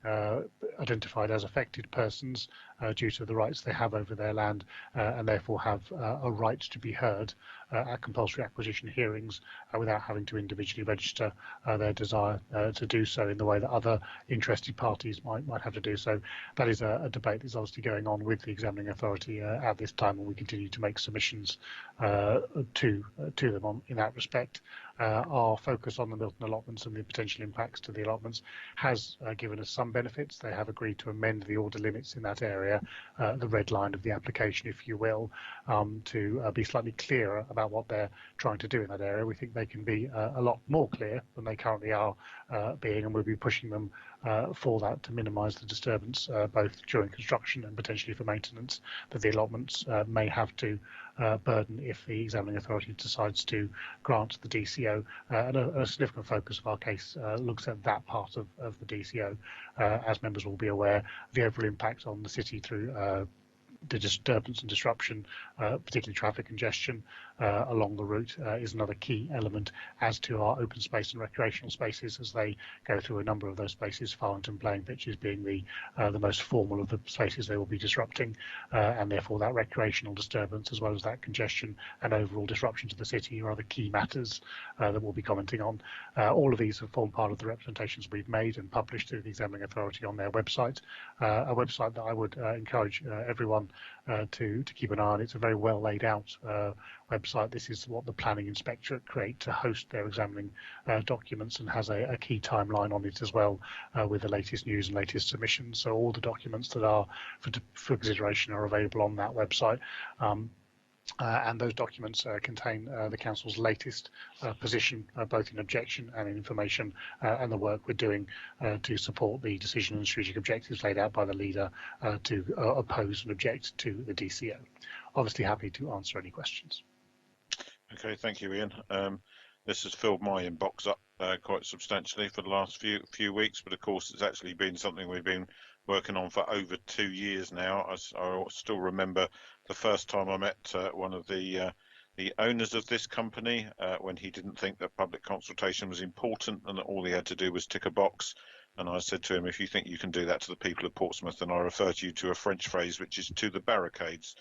identified as affected persons due to the rights they have over their land, and therefore have a right to be heard at compulsory acquisition hearings without having to individually register their desire to do so in the way that other interested parties might have to do so. That is a debate that's obviously going on with the examining authority at this time, and we continue to make submissions to them in that respect. our focus on the Milton allotments and the potential impacts to the allotments has given us some benefits. They have agreed to amend the order limits in that area, the red line of the application, if you will, to be slightly clearer about what they're trying to do in that area. We think they can be a lot more clear than they currently are being, and we'll be pushing them for that to minimise the disturbance both during construction and potentially for maintenance that the allotments may have to burden if the examining authority decides to grant the DCO. And a significant focus of our case looks at that part of the DCO. As members will be aware, the overall impact on the city through the disturbance and disruption, particularly traffic congestion along the route, is another key element, as to our open space and recreational spaces as they go through a number of those spaces, Farlington playing pitches being the most formal of the spaces they will be disrupting, and therefore that recreational disturbance as well as that congestion and overall disruption to the city are other key matters that we'll be commenting on. All of these have formed part of the representations we've made and published through the examining authority on their website, a website that I would encourage everyone to keep an eye on. It's a very well laid out website. This is what the planning inspectorate create to host their examining documents, and has a key timeline on it as well, with the latest news and latest submissions. So all the documents that are for consideration are available on that website. And those documents contain the Council's latest position, both in objection and in information, and the work we're doing to support the decision and strategic objectives laid out by the leader to oppose and object to the DCO. Obviously happy to answer any questions. Okay, thank you, Ian. This has filled my inbox up quite substantially for the last few weeks, but of course it's actually been something we've been working on for over 2 years now. I still remember the first time I met one of the owners of this company when he didn't think that public consultation was important and that all he had to do was tick a box. And I said to him, if you think you can do that to the people of Portsmouth, then I refer you to a French phrase, which is to the barricades.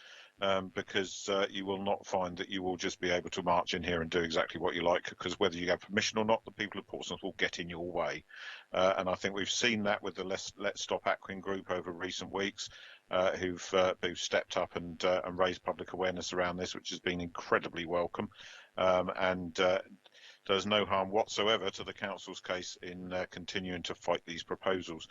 Because you will not find that you will just be able to march in here and do exactly what you like, because whether you have permission or not, the people of Portsmouth will get in your way. And I think we've seen that with the Let's Stop Aquin group over recent weeks, who've stepped up and raised public awareness around this, which has been incredibly welcome. And there's no harm whatsoever to the council's case in continuing to fight these proposals.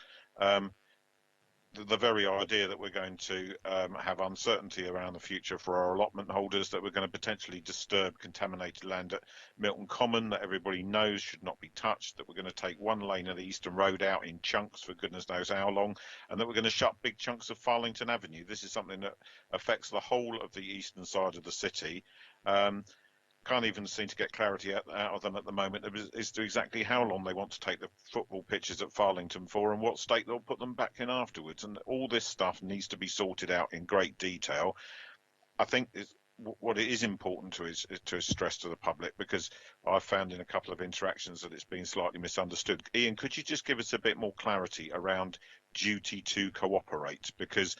The very idea that we're going to have uncertainty around the future for our allotment holders, that we're going to potentially disturb contaminated land at Milton Common that everybody knows should not be touched, that we're going to take one lane of the Eastern Road out in chunks for goodness knows how long, and that we're going to shut big chunks of Farlington Avenue. This is something that affects the whole of the eastern side of the city. Can't even seem to get clarity out of them at the moment as to exactly how long they want to take the football pitches at Farlington for and what state they'll put them back in afterwards. And all this stuff needs to be sorted out in great detail. I think what it is important to stress to the public, because I've found in a couple of interactions that it's been slightly misunderstood. Ian, could you just give us a bit more clarity around duty to cooperate? Because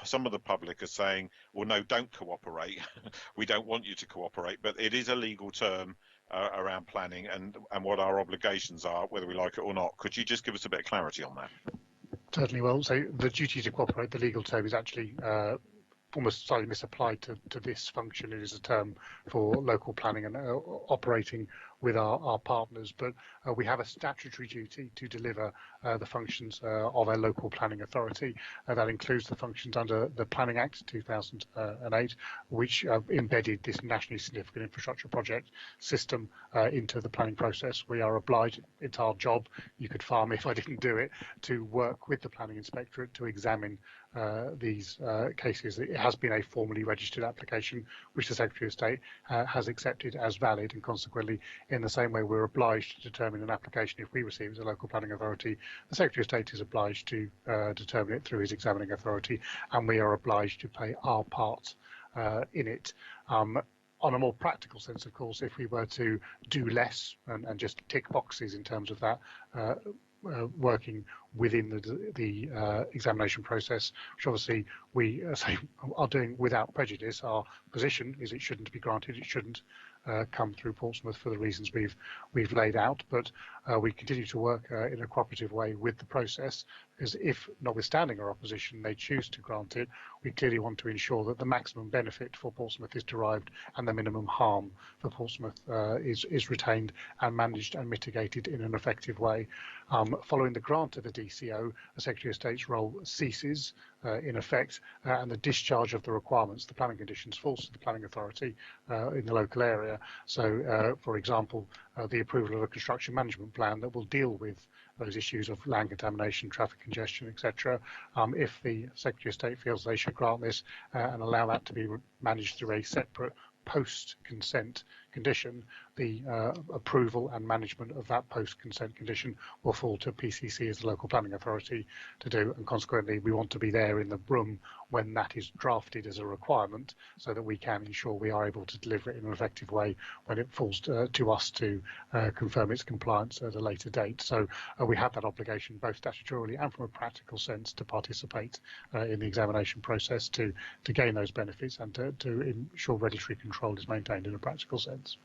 some of the public are saying, well, no, don't cooperate. We don't want you to cooperate, but it is a legal term around planning and what our obligations are, whether we like it or not. Could you just give us a bit of clarity on that? Certainly. Well, so the duty to cooperate, the legal term, is actually almost slightly misapplied to this function. It is a term for local planning and operating with our partners, but we have a statutory duty to deliver the functions of a local planning authority. That includes the functions under the Planning Act 2008, which embedded this nationally significant infrastructure project system into the planning process. We are obliged, it's our job, you could fire me if I didn't do it, to work with the planning inspectorate to examine these cases. It has been a formally registered application, which the Secretary of State has accepted as valid, and consequently, in the same way we're obliged to determine an application if we receive it as a local planning authority, the Secretary of State is obliged to determine it through his examining authority, and we are obliged to play our part in it. On a more practical sense, of course, if we were to do less and just tick boxes in terms of that, working within the examination process, which obviously we say are doing without prejudice. Our position is it shouldn't be granted. It shouldn't come through Portsmouth for the reasons we've laid out, but we continue to work in a cooperative way with the process, because if, notwithstanding our opposition, they choose to grant it, we clearly want to ensure that the maximum benefit for Portsmouth is derived and the minimum harm for Portsmouth is retained and managed and mitigated in an effective way. Following the grant of the DCO, the Secretary of State's role ceases in effect, and the discharge of the requirements, the planning conditions, falls to the planning authority in the local area. So, for example, the approval of a construction management plan that will deal with those issues of land contamination, traffic congestion, etc. If the Secretary of State feels they should grant this and allow that to be managed through a separate post-consent condition, the approval and management of that post-consent condition will fall to PCC as the local planning authority to do, and consequently we want to be there in the room when that is drafted as a requirement, so that we can ensure we are able to deliver it in an effective way when it falls to us to confirm its compliance at a later date. So we have that obligation both statutorily and from a practical sense to participate in the examination process to gain those benefits and to ensure regulatory control is maintained in a practical sense.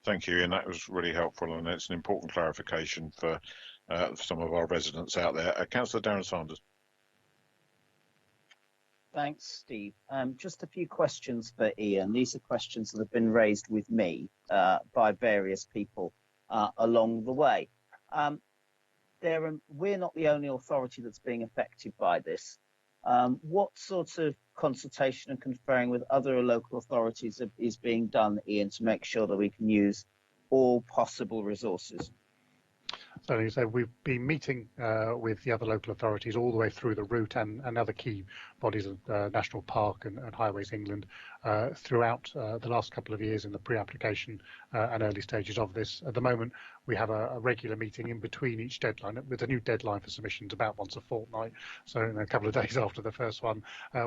Thank you, and that was really helpful, and it's an important clarification for some of our residents out there. Councillor Darren Sanders. Thanks, Steve. Just a few questions for Ian. These are questions that have been raised with me by various people along the way. We're not the only authority that's being affected by this. What sort of consultation and conferring with other local authorities is being done, Ian, to make sure that we can use all possible resources? So we've been meeting with the other local authorities all the way through the route and other key bodies of National Park and Highways England throughout the last couple of years in the pre-application and early stages of this. At the moment, we have a regular meeting in between each deadline, with a new deadline for submissions about once a fortnight. So in a couple of days after the first one,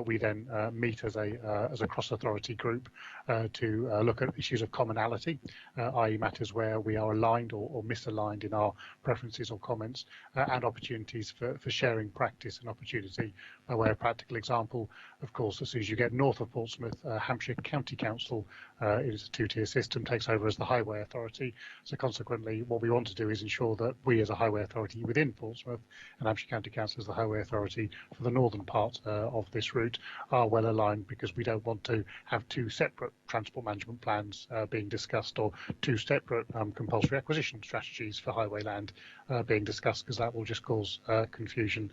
we then meet as a cross-authority group to look at issues of commonality, i.e. matters where we are aligned or misaligned in our preferences or comments, and opportunities for sharing practice and opportunity. Where a practical example, of course, as soon as you get north of Portsmouth, Hampshire County Council is a two-tier system, takes over as the highway authority. So consequently, what we want to do is ensure that we as a highway authority within Portsmouth and Hampshire County Council as the highway authority for the northern part of this route are well aligned, because we don't want to have two separate transport management plans being discussed, or two separate compulsory acquisition strategies for highway land being discussed, because that will just cause confusion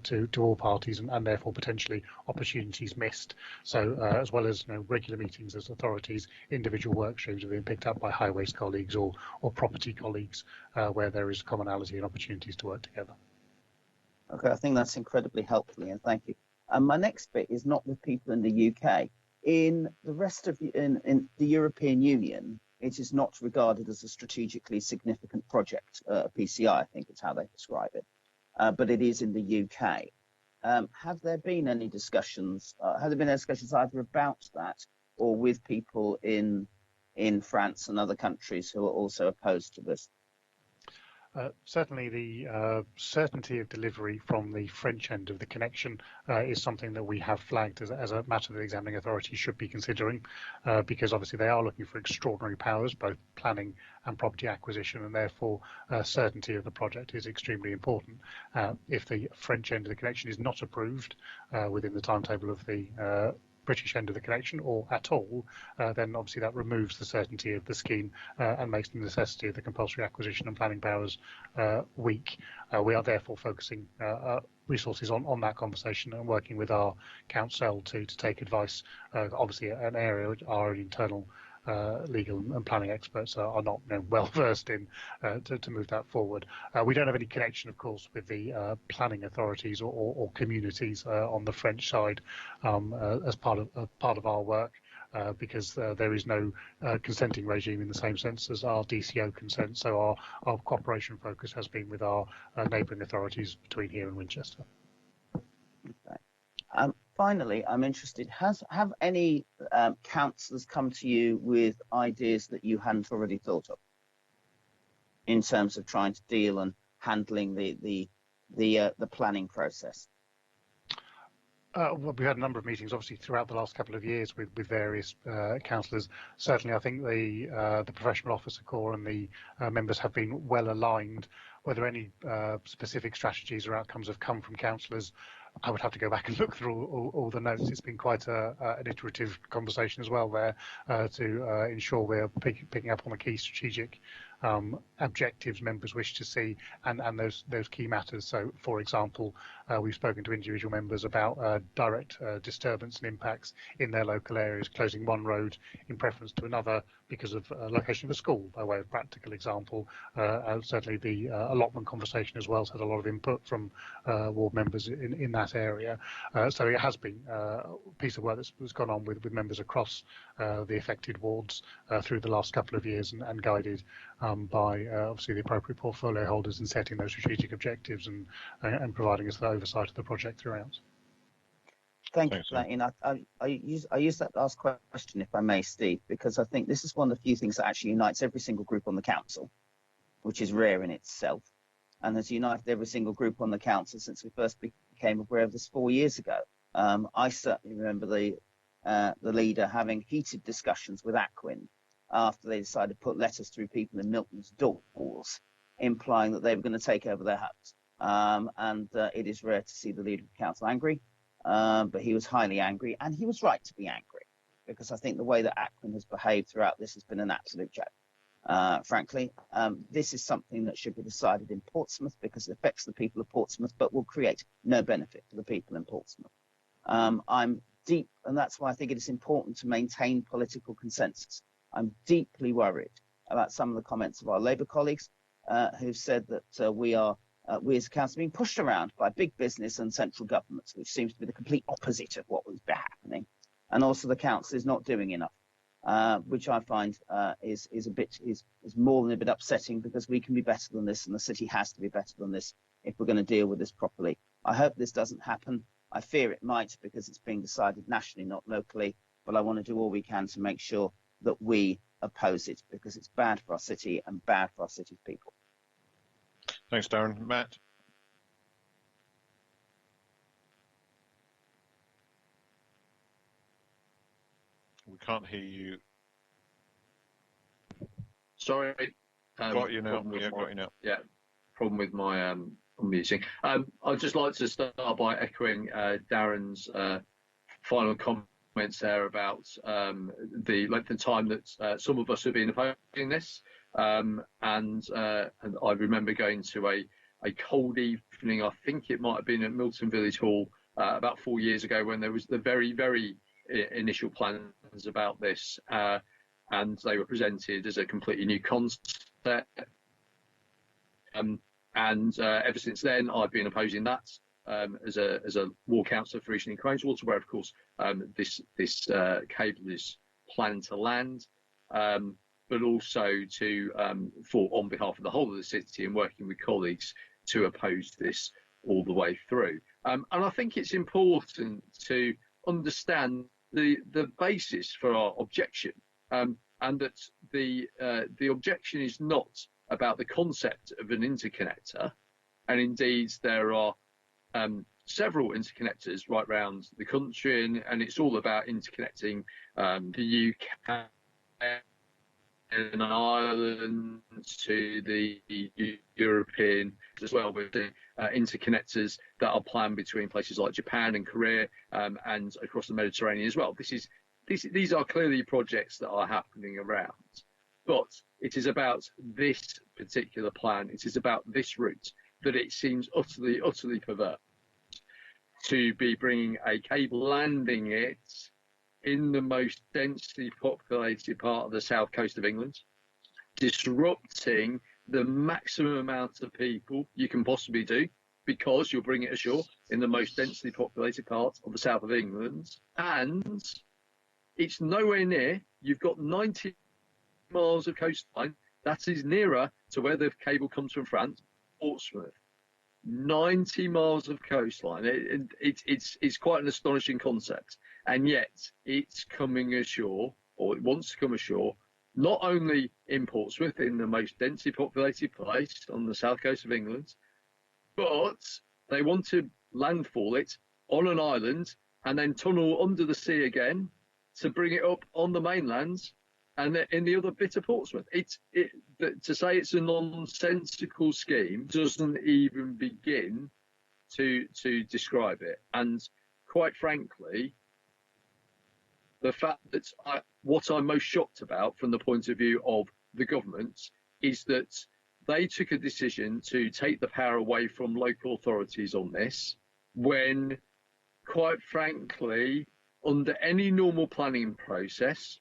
to all parties and therefore potentially opportunities missed. So as well as regular meetings as authorities, individual work streams are being picked up by highways colleagues or property colleagues where there is commonality and opportunities to work together. Okay, I think that's incredibly helpful, Ian. Thank you. And my next bit is not with people in the UK. In the rest of in the European Union, it is not regarded as a strategically significant project, PCI, I think is how they describe it, but it is in the UK. Have there been any discussions? Have there been any discussions either about that or with people in France and other countries who are also opposed to this? Certainly the certainty of delivery from the French end of the connection is something that we have flagged as a matter that the examining authority should be considering, because obviously they are looking for extraordinary powers, both planning and property acquisition, and therefore certainty of the project is extremely important. If the French end of the connection is not approved within the timetable of the British end of the connection, or at all, then obviously that removes the certainty of the scheme and makes the necessity of the compulsory acquisition and planning powers weak. We are therefore focusing resources on that conversation and working with our council to take advice. Obviously, an area which our internal legal and planning experts are not well versed in to move that forward. We don't have any connection, of course, with the planning authorities or communities on the French side as part of our work, because there is no consenting regime in the same sense as our DCO consent. So our cooperation focus has been with our neighbouring authorities between here and Winchester. Okay. Finally, I'm interested, have any councillors come to you with ideas that you hadn't already thought of in terms of trying to deal and handling the the planning process? Well, we've had a number of meetings, obviously, throughout the last couple of years with various councillors. Certainly, I think the professional officer corps and the members have been well aligned. Whether any specific strategies or outcomes have come from councillors, I would have to go back and look through all the notes. It's been quite an iterative conversation as well there to ensure we're picking up on the key strategic objectives members wish to see and those key matters. So, for example, we've spoken to individual members about direct disturbance and impacts in their local areas, closing one road in preference to another because of location of a school, by way of practical example. Certainly the allotment conversation as well has had a lot of input from ward members in that area. So it has been a piece of work that's gone on with members across the affected wards through the last couple of years and guided by obviously the appropriate portfolio holders in setting those strategic objectives and providing us the oversight of the project throughout. Thank you for that, Ian. I use that last question, if I may, Steve, because I think this is one of the few things that actually unites every single group on the council, which is rare in itself, and has united every single group on the council since we first became aware of this 4 years ago. I certainly remember the leader having heated discussions with Aquin after they decided to put letters through people in Milton's doors, implying that they were going to take over their homes. It is rare to see the leader of the council angry. But he was highly angry, and he was right to be angry, because I think the way that Aquin has behaved throughout this has been an absolute joke. Frankly, this is something that should be decided in Portsmouth because it affects the people of Portsmouth, but will create no benefit for the people in Portsmouth. I'm deep, and that's why I think it is important to maintain political consensus. I'm deeply worried about some of the comments of our Labour colleagues who've said that we as a council are being pushed around by big business and central governments, which seems to be the complete opposite of what was happening. And also the council is not doing enough, which I find is more than a bit upsetting, because we can be better than this, and the city has to be better than this if we're going to deal with this properly. I hope this doesn't happen. I fear it might, because it's being decided nationally, not locally. But I want to do all we can to make sure that we oppose it, because it's bad for our city and bad for our city's people. Thanks, Darren. Matt? We can't hear you. Sorry. Got you now. Yeah, got you now. Yeah, problem with my unmuting. I'd just like to start by echoing Darren's final comments there about the length of time that some of us have been opposing this. And I remember going to a cold evening, I think it might have been at Milton Village Hall about 4 years ago, when there was the very, very initial plans about this, and they were presented as a completely new concept. Ever since then, I've been opposing that as a ward councillor for Eastern and Craneswater, where of course this cable is planned to land. But also on behalf of the whole of the city and working with colleagues to oppose this all the way through. And I think it's important to understand the basis for our objection, and that the objection is not about the concept of an interconnector. And indeed, there are several interconnectors right around the country, and it's all about interconnecting the UK and Ireland to the European as well, with the interconnectors that are planned between places like Japan and Korea, and across the Mediterranean as well. These are clearly projects that are happening around, but it is about this particular plan. It is about this route that it seems utterly perverse to be bringing a cable, landing it in the most densely populated part of the south coast of England, disrupting the maximum amount of people you can possibly do, because you'll bring it ashore in the most densely populated part of the south of England, and it's nowhere near. You've got 90 miles of coastline. That is nearer to where the cable comes from France, Portsmouth. 90 miles of coastline. It's quite an astonishing concept, and yet it's coming ashore, or it wants to come ashore, not only in Portsmouth, in the most densely populated place on the south coast of England, but they want to landfall it on an island and then tunnel under the sea again to bring it up on the mainland and in the other bit of Portsmouth. To say it's a nonsensical scheme doesn't even begin to describe it. And quite frankly, the fact that what I'm most shocked about from the point of view of the government is that they took a decision to take the power away from local authorities on this, when, quite frankly, under any normal planning process,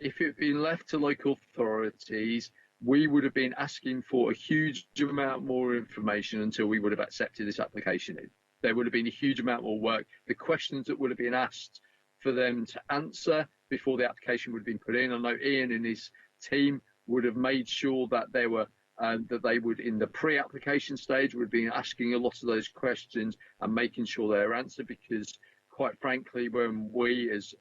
if it had been left to local authorities, we would have been asking for a huge amount more information until we would have accepted this application in. There would have been a huge amount more work. The questions that would have been asked for them to answer before the application would have been put in. I know Ian and his team would have made sure that they were that they would, in the pre-application stage, would have been asking a lot of those questions and making sure they were answered, because quite frankly, when we as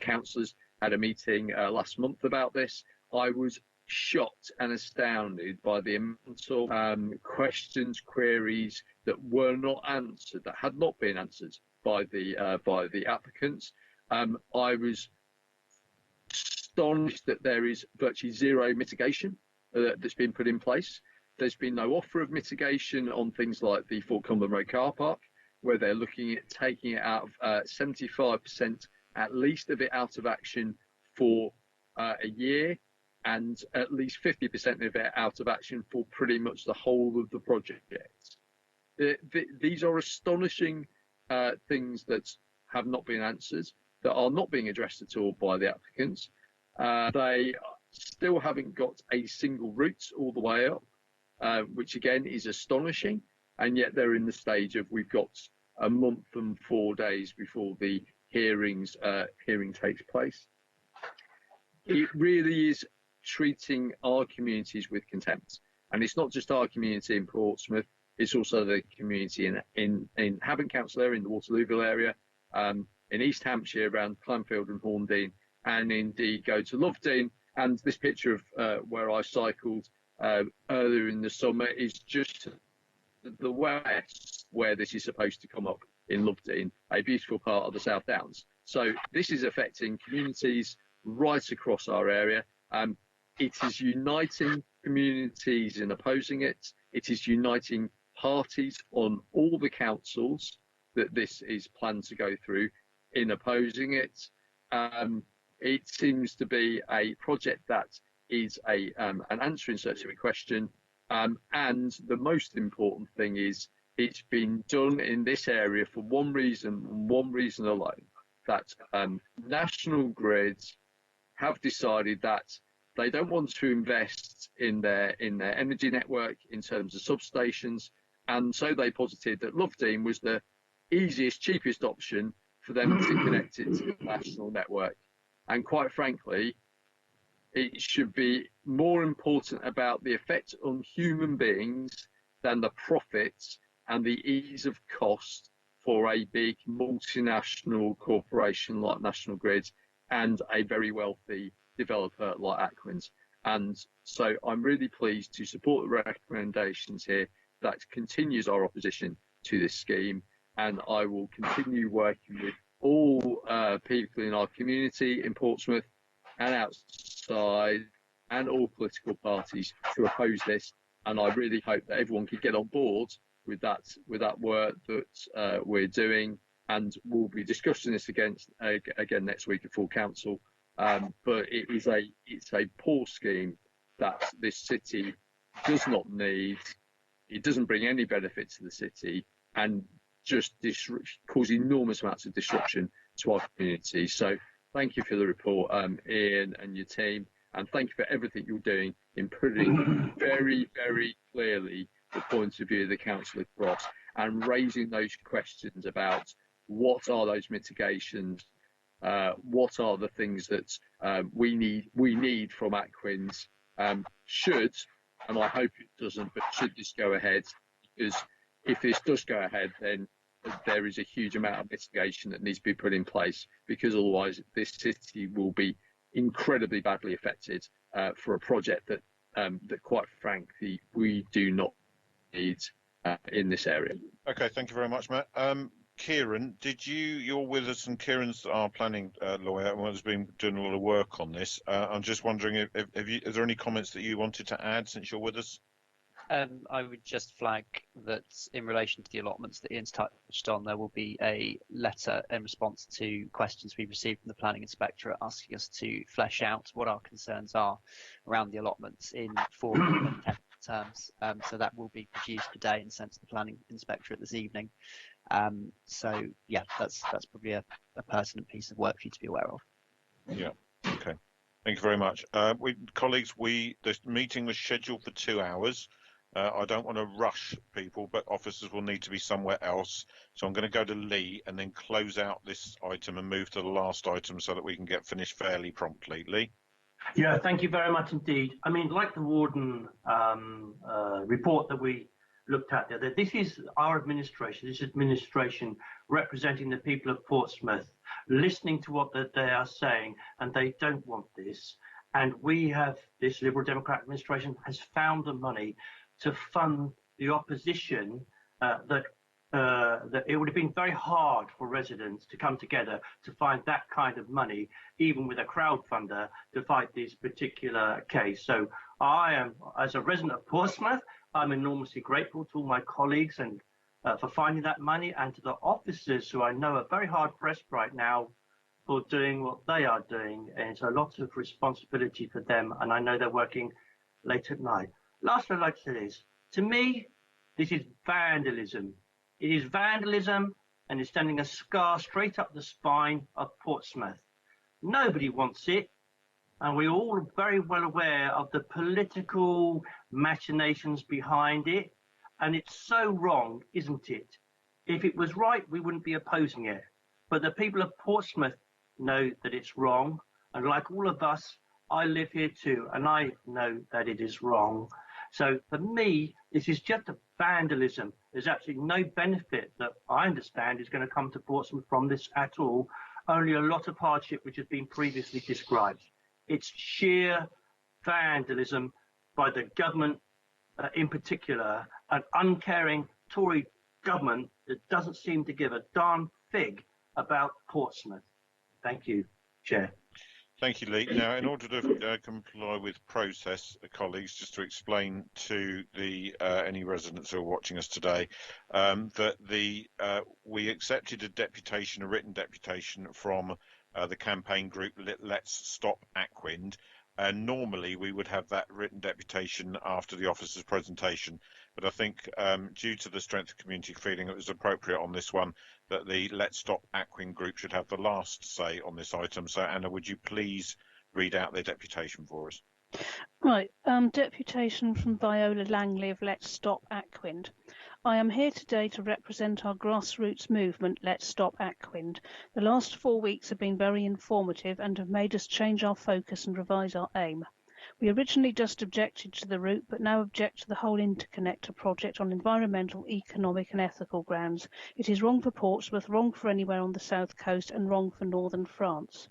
councillors had a meeting last month about this, I was shocked and astounded by the amount of questions, queries that were not answered, that had not been answered by the applicants. I was astonished that there is virtually zero mitigation that's been put in place. There's been no offer of mitigation on things like the Fort Cumberland Road car park, where they're looking at taking it out of 75% at least of it out of action for a year, and at least 50% of it out of action for pretty much the whole of the project. These are astonishing things that have not been answered, that are not being addressed at all by the applicants. They still haven't got a single route all the way up, which again is astonishing, and yet they're in the stage of, we've got a month and 4 days before the hearing takes place. It really is treating our communities with contempt, and it's not just our community in Portsmouth, it's also the community in Havant Council area, in the Waterlooville area, in East Hampshire around Clanfield and Horndean, and indeed go to Lovedean. And this picture of where I cycled earlier in the summer is just the west, where this is supposed to come up in Lovedean, a beautiful part of the South Downs. So this is affecting communities right across our area. It is uniting communities in opposing it. It is uniting parties on all the councils that this is planned to go through in opposing it. It seems to be a project that is an answer in search of a question. And the most important thing is, it's been done in this area for one reason, and one reason alone, that National Grid have decided that they don't want to invest in their energy network in terms of substations, and so they posited that Lovedean was the easiest, cheapest option for them to connect it to the national network. And quite frankly, it should be more important about the effect on human beings than the profits and the ease of cost for a big multinational corporation like National Grid and a very wealthy developer like Aquins. And so I'm really pleased to support the recommendations here that continues our opposition to this scheme, and I will continue working with all people in our community in Portsmouth and outside, and all political parties, to oppose this. And I really hope that everyone can get on board with that work that we're doing, and we'll be discussing this again next week at full council. But it's a poor scheme that this city does not need. It doesn't bring any benefit to the city, and just cause enormous amounts of disruption to our community. So thank you for the report, Ian and your team, and thank you for everything you're doing in putting very, very clearly the point of view of the council across, and raising those questions about what are those mitigations, what are the things that we need from Aquins, should, and I hope it doesn't, but should this go ahead, because if this does go ahead, then there is a huge amount of mitigation that needs to be put in place, because otherwise this city will be incredibly badly affected for a project that quite frankly we do not need. in this area. Okay, thank you very much, Matt. Kieran, you're with us, and Kieran's our planning lawyer and has been doing a lot of work on this. I'm just wondering, is there any comments that you wanted to add since you're with us? I would just flag that in relation to the allotments that Ian's touched on, there will be a letter in response to questions we've received from the planning inspectorate asking us to flesh out what our concerns are around the allotments in formal and technical terms. So that will be produced today and sent to the planning inspectorate this evening. So yeah, that's probably a pertinent piece of work for you to be aware of. Yeah. Okay. Thank you very much. Colleagues, this meeting was scheduled for 2 hours. I don't want to rush people, but officers will need to be somewhere else. So I'm going to go to Lee and then close out this item and move to the last item so that we can get finished fairly promptly. Lee? Yeah, thank you very much indeed. I mean, like the Warden report that we looked at there, this is our administration, this administration representing the people of Portsmouth, listening to what they are saying, and they don't want this. And this Liberal Democrat administration has found the money to fund the opposition that it would have been very hard for residents to come together to find that kind of money, even with a crowdfunder, to fight this particular case. So I am, as a resident of Portsmouth, I'm enormously grateful to all my colleagues and for finding that money, and to the officers who I know are very hard pressed right now for doing what they are doing. And it's a lot of responsibility for them, and I know they're working late at night. Last, I'd like to say this. To me, this is vandalism. It is vandalism, and it's sending a scar straight up the spine of Portsmouth. Nobody wants it, and we're all very well aware of the political machinations behind it, and it's so wrong, isn't it? If it was right, we wouldn't be opposing it. But the people of Portsmouth know that it's wrong, and like all of us, I live here too, and I know that it is wrong. So for me, this is just a vandalism. There's absolutely no benefit that I understand is going to come to Portsmouth from this at all. Only a lot of hardship, which has been previously described. It's sheer vandalism by the government, in particular, an uncaring Tory government that doesn't seem to give a darn fig about Portsmouth. Thank you, Chair. Thank you, Lee. Now, in order to comply with process, colleagues, just to explain to any residents who are watching us today, that we accepted a written deputation from the campaign group Let's Stop Ackwind. And normally we would have that written deputation after the officer's presentation. But I think due to the strength of community feeling, it was appropriate on this one that the Let's Stop Ackwind group should have the last say on this item. So Anna, would you please read out their deputation for us? Right, deputation from Viola Langley of Let's Stop Ackwind. I am here today to represent our grassroots movement, Let's Stop Ackwind. The last 4 weeks have been very informative and have made us change our focus and revise our aim. We originally just objected to the route, but now object to the whole interconnector project on environmental, economic and ethical grounds. It is wrong for Portsmouth, wrong for anywhere on the south coast and wrong for northern France.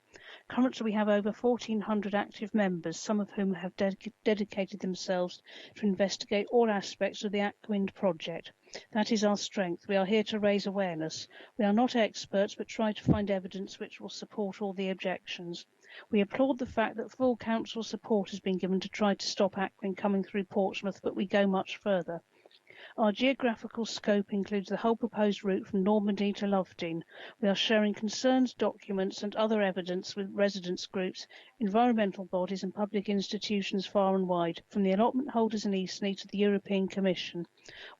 Currently we have over 1,400 active members, some of whom have dedicated themselves to investigate all aspects of the Ackwind project. That is our strength. We are here to raise awareness. We are not experts, but try to find evidence which will support all the objections. We applaud the fact that full council support has been given to try to stop Ackwind coming through Portsmouth, but we go much further. Our geographical scope includes the whole proposed route from Normandy to Lovedene. We are sharing concerns, documents and other evidence with residents groups, environmental bodies and public institutions far and wide, from the allotment holders in Eastney to the European Commission.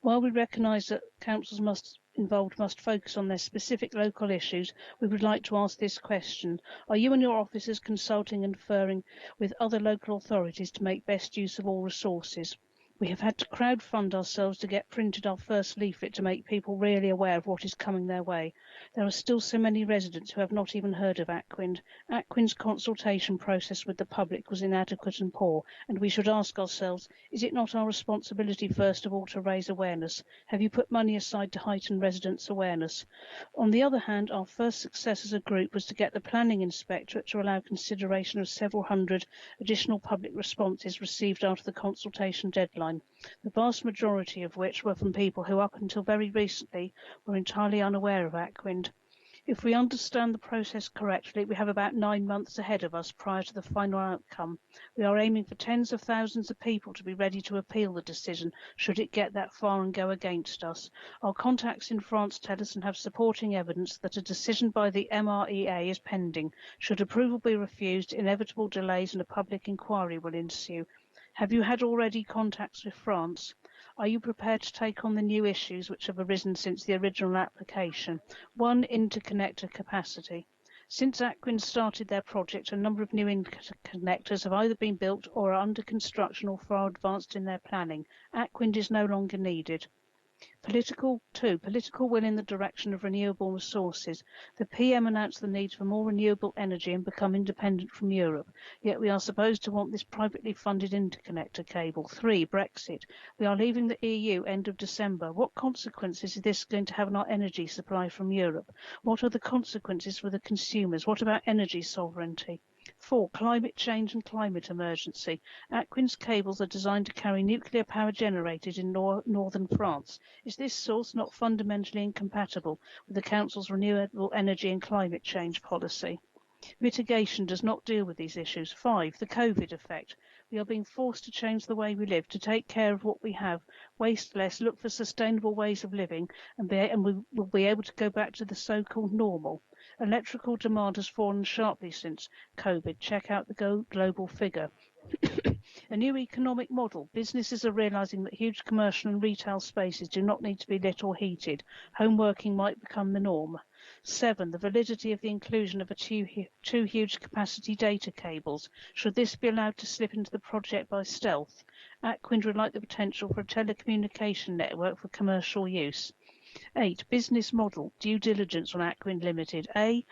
While we recognise that councils involved must focus on their specific local issues, we would like to ask this question. Are you and your officers consulting and conferring with other local authorities to make best use of all resources? We have had to crowdfund ourselves to get printed our first leaflet to make people really aware of what is coming their way. There are still so many residents who have not even heard of Ackwind. Ackwind's consultation process with the public was inadequate and poor, and we should ask ourselves, is it not our responsibility first of all to raise awareness? Have you put money aside to heighten residents' awareness? On the other hand, our first success as a group was to get the planning inspectorate to allow consideration of several hundred additional public responses received after the consultation deadline. time, the vast majority of which were from people who up until very recently were entirely unaware of Aquind. If we understand the process correctly, we have about 9 months ahead of us prior to the final outcome. We are aiming for tens of thousands of people to be ready to appeal the decision should it get that far and go against us. Our contacts in France tell us and have supporting evidence that a decision by the MREA is pending. Should approval be refused, inevitable delays and a public inquiry will ensue. Have you had already contacts with France? Are you prepared to take on the new issues which have arisen since the original application? 1. Interconnector capacity. Since Aquin started their project, a number of new interconnectors have either been built or are under construction or far advanced in their planning. Aquin is no longer needed. Political will in the direction of renewable resources. The PM announced the need for more renewable energy and become independent from Europe. Yet we are supposed to want this privately funded interconnector cable. 3. Brexit. We are leaving the EU end of December. What consequences is this going to have on our energy supply from Europe? What are the consequences for the consumers? What about energy sovereignty? 4. Climate change and climate emergency. Aquin's cables are designed to carry nuclear power generated in northern France. Is this source not fundamentally incompatible with the Council's renewable energy and climate change policy? Mitigation does not deal with these issues. 5. The COVID effect. We are being forced to change the way we live, to take care of what we have, waste less, look for sustainable ways of living, and we will be able to go back to the so-called normal. Electrical demand has fallen sharply since COVID. Check out the global figure. A new economic model. Businesses are realising that huge commercial and retail spaces do not need to be lit or heated. Home working might become the norm. 7. The validity of the inclusion of two huge capacity data cables. Should this be allowed to slip into the project by stealth? Aquin would like the potential for a telecommunication network for commercial use. 8. Business model. Due diligence on Aquin Limited. A.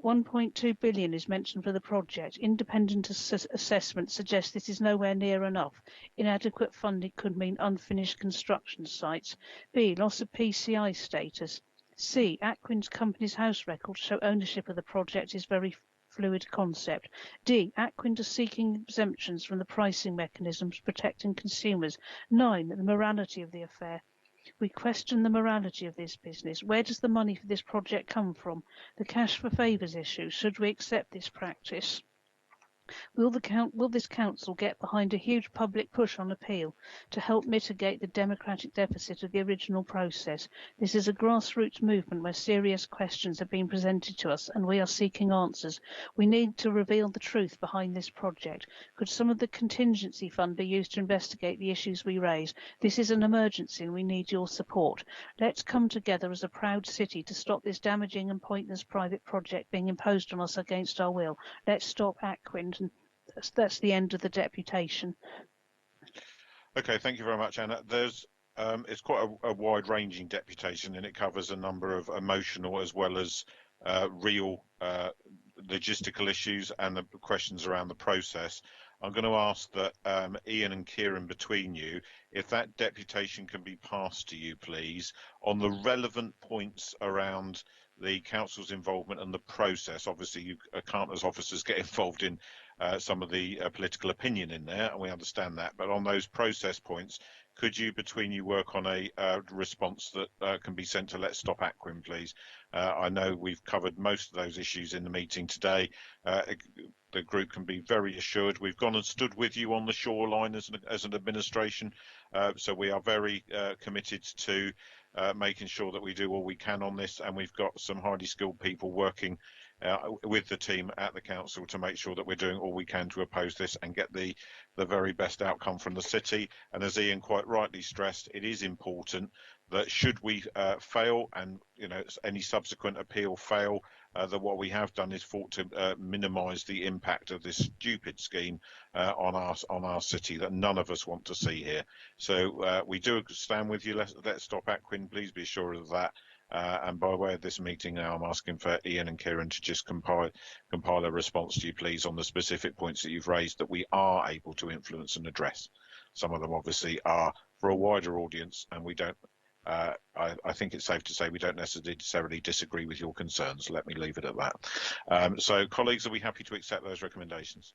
1.2 billion is mentioned for the project. Independent assessment suggests this is nowhere near enough. Inadequate funding could mean unfinished construction sites. B. Loss of PCI status. C. Aquin's company's house records show ownership of the project is very fluid concept. D. Aquin is seeking exemptions from the pricing mechanisms protecting consumers. 9. The morality of the affair. We question the morality of this business. Where does the money for this project come from? The cash for favours issue. Should we accept this practice? Will this council get behind a huge public push on appeal to help mitigate the democratic deficit of the original process? This is a grassroots movement where serious questions have been presented to us and we are seeking answers. We need to reveal the truth behind this project. Could some of the contingency fund be used to investigate the issues we raise? This is an emergency and we need your support. Let's come together as a proud city to stop this damaging and pointless private project being imposed on us against our will. Let's stop Aquin. And that's the end of the deputation. Okay, thank you very much, Anna. It's quite a wide-ranging deputation, and it covers a number of emotional as well as real logistical issues and the questions around the process. I'm going to ask that Ian and Kieran, between you, if that deputation can be passed to you, please, on the relevant points around the council's involvement and the process. Obviously, you can't, as officers, get involved in some of the political opinion in there, and we understand that. But on those process points, could you, between you, work on a response that can be sent to Let's Stop Aquin, please? I know we've covered most of those issues in the meeting today. The group can be very assured we've gone and stood with you on the shoreline as an administration, so we are very committed to making sure that we do all we can on this, and we've got some highly skilled people working with the team at the council to make sure that we're doing all we can to oppose this and get the very best outcome from the city. And as Ian quite rightly stressed, it is important that should we fail and any subsequent appeal fail, that what we have done is fought to minimise the impact of this stupid scheme on our city that none of us want to see here. So we do stand with you. Let's Stop Aquin. Please be assured of that. And by way of this meeting now, I'm asking for Ian and Kieran to just compile a response to you, please, on the specific points that you've raised that we are able to influence and address. Some of them obviously are for a wider audience, and we don't. I think it's safe to say we don't necessarily disagree with your concerns. Let me leave it at that. So, colleagues, are we happy to accept those recommendations?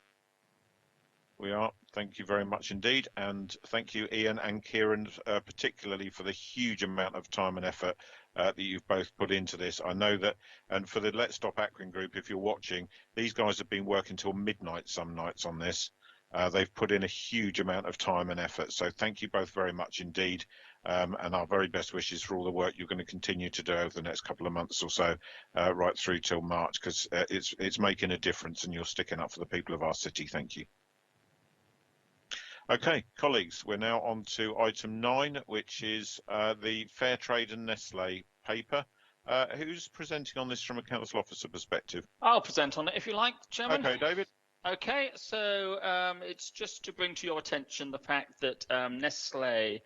we are. Thank you very much indeed. And thank you, Ian and Kieran, particularly for the huge amount of time and effort that you've both put into this. I know that, and for the Let's Stop Aquin group, if you're watching, these guys have been working till midnight some nights on this. They've put in a huge amount of time and effort. So thank you both very much indeed. And our very best wishes for all the work you're going to continue to do over the next couple of months or so, right through till March, because it's making a difference and you're sticking up for the people of our city. Thank you. Okay, colleagues, we're now on to item 9, which is the Fair Trade and Nestlé paper. Who's presenting on this from a council officer perspective? I'll present on it if you like, Chairman. Okay, David. Okay, so it's just to bring to your attention the fact that Nestlé,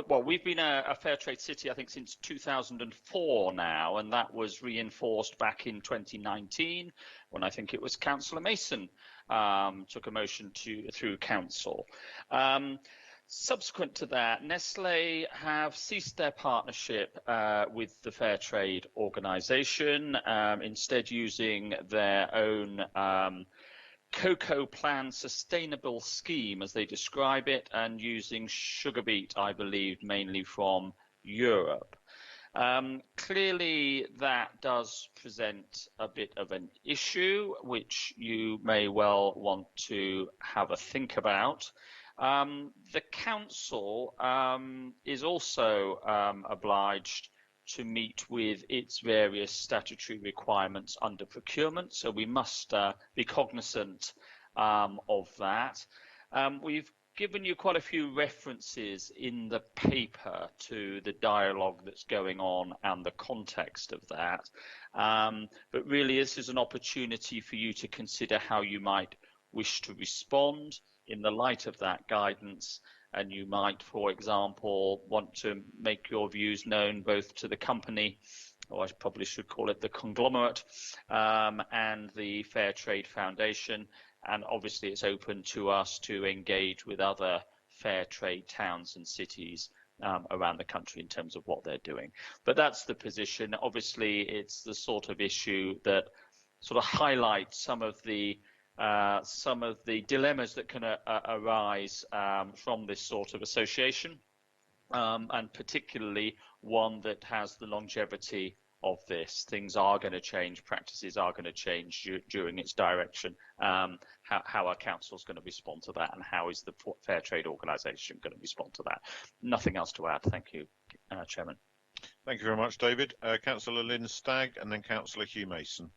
well, we've been a fair trade city, I think, since 2004 now, and that was reinforced back in 2019 when I think it was Councillor Mason took a motion through council. Subsequent to that, Nestlé have ceased their partnership with the Fair Trade organisation, instead using their own Cocoa Plan Sustainable Scheme, as they describe it, and using sugar beet, I believe, mainly from Europe. Clearly, that does present a bit of an issue, which you may well want to have a think about. The council is also obliged to meet with its various statutory requirements under procurement, so we must be cognizant of that. We've given you quite a few references in the paper to the dialogue that's going on and the context of that, but really this is an opportunity for you to consider how you might wish to respond in the light of that guidance. And you might, for example, want to make your views known both to the company, or I probably should call it the conglomerate, and the Fair Trade Foundation. And obviously it's open to us to engage with other fair trade towns and cities around the country in terms of what they're doing. But that's the position. Obviously, it's the sort of issue that sort of highlights some of the dilemmas that can arise from this sort of association, and particularly one that has the longevity of this. Things are going to change, practices are going to change during its direction. How our council is going to respond to that, and how is the Fair Trade Organisation going to respond to that? Nothing else to add. Thank you, Chairman. Thank you very much, David. Councillor Lynn Stagg and then Councillor Hugh Mason.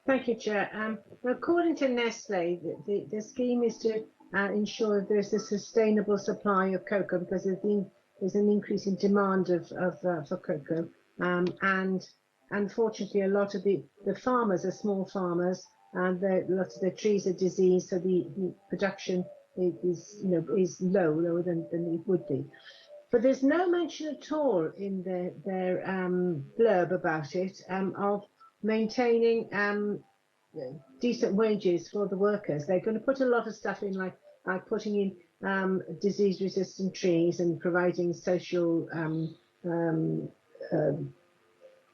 Thank you, Chair. According to Nestlé, the scheme is to ensure there's a sustainable supply of cocoa, because there's an increase in demand for cocoa, and unfortunately a lot of the farmers are small farmers, and lots of their trees are diseased, so the production is lower than it would be. But there's no mention at all in their blurb about it of maintaining decent wages for the workers. They're going to put a lot of stuff in, like putting in disease-resistant trees and providing social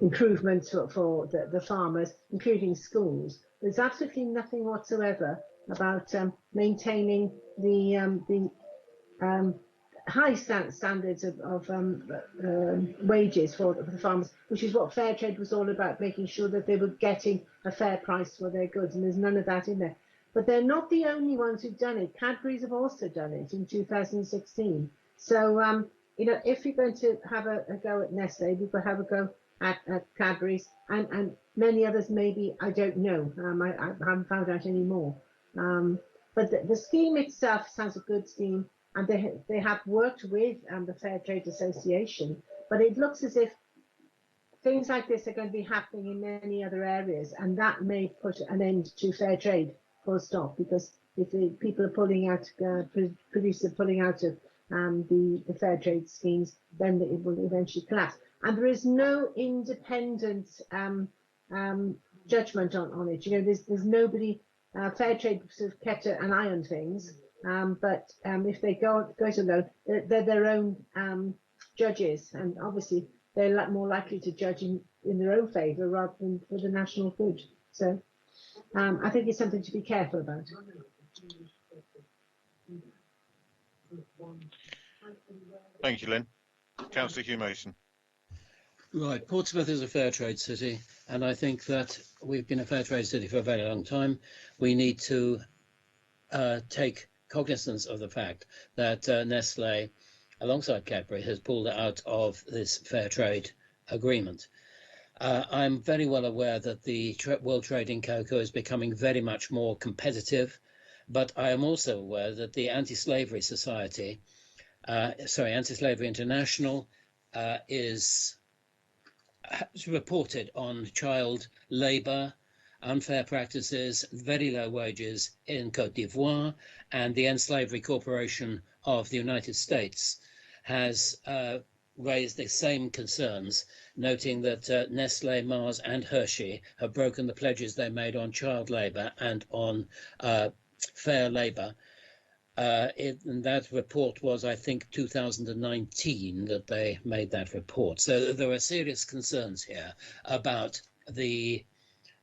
improvements for the farmers, including schools. There's absolutely nothing whatsoever about maintaining the high standards of wages for the farmers, which is what fair trade was all about, making sure that they were getting a fair price for their goods, and there's none of that in there. But they're not the only ones who've done it. Cadbury's have also done it in 2016. So, if you're going to have a go at Nestlé, we could have a go at Cadbury's and many others maybe, I don't know. I haven't found out any more. But the scheme itself sounds a good scheme. And they have worked with the Fair Trade Association, but it looks as if things like this are going to be happening in many other areas, and that may put an end to fair trade, full stop, because if the people are pulling out, producers are pulling out of the fair trade schemes, then it will eventually collapse. And there is no independent judgment on it. There's nobody. Fair trade sort of kept an eye on things. But if they go to loan, they're their own judges, and obviously they're a lot more likely to judge in their own favour rather than for the national good. So I think it's something to be careful about. Thank you, Lynn. Councillor Hugh Mason. Right, Portsmouth is a fair trade city, and I think that we've been a fair trade city for a very long time. We need to take cognizance of the fact that Nestle, alongside Cadbury, has pulled out of this fair trade agreement. I'm very well aware that the world trade in cocoa is becoming very much more competitive, but I am also aware that the Anti-Slavery Society, Anti-Slavery International, has reported on child labour, unfair practices, very low wages in Côte d'Ivoire, and the End Slavery Corporation of the United States has raised the same concerns, noting that Nestle, Mars and Hershey have broken the pledges they made on child labour and on fair labour. And that report was, I think, 2019 that they made that report. So there are serious concerns here about the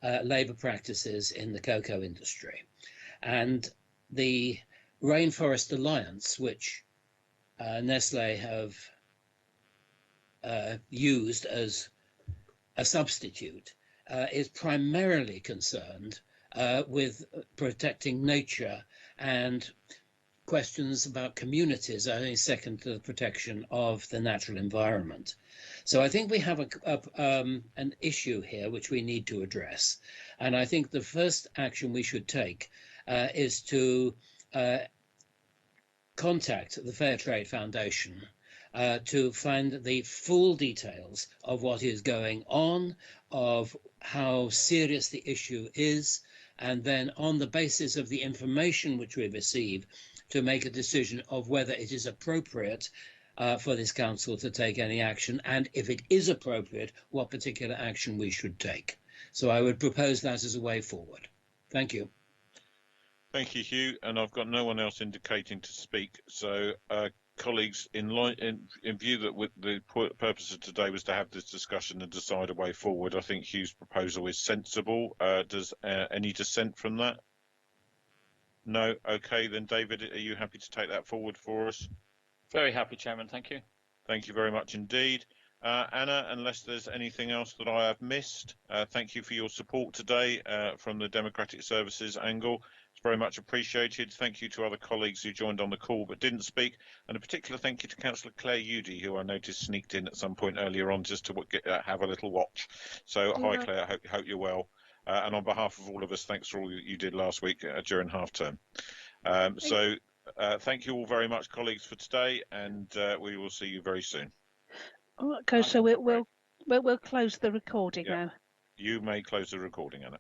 labour practices in the cocoa industry. And the Rainforest Alliance, which Nestle have used as a substitute, is primarily concerned with protecting nature, and questions about communities are only second to the protection of the natural environment. So I think we have an issue here which we need to address. And I think the first action we should take is to contact the Fair Trade Foundation to find the full details of what is going on, of how serious the issue is, and then on the basis of the information which we receive, to make a decision of whether it is appropriate for this council to take any action, and if it is appropriate, what particular action we should take. So I would propose that as a way forward. Thank you. Thank you, Hugh. And I've got no one else indicating to speak. So, colleagues, in view that the purpose of today was to have this discussion and decide a way forward, I think Hugh's proposal is sensible. Does any dissent from that? No? Okay, then David, are you happy to take that forward for us? Very happy, Chairman. Thank you. Thank you very much indeed. Anna, unless there's anything else that I have missed, thank you for your support today from the Democratic Services angle. It's very much appreciated. Thank you to other colleagues who joined on the call but didn't speak, and a particular thank you to Councillor Claire Udy, who I noticed sneaked in at some point earlier on just to have a little watch. So hi Claire, hope you're well. And on behalf of all of us, thanks for all you did last week during half term. Thank you all very much, colleagues, for today, and we will see you very soon. Okay, so we'll close the recording now. You may close the recording, Anna.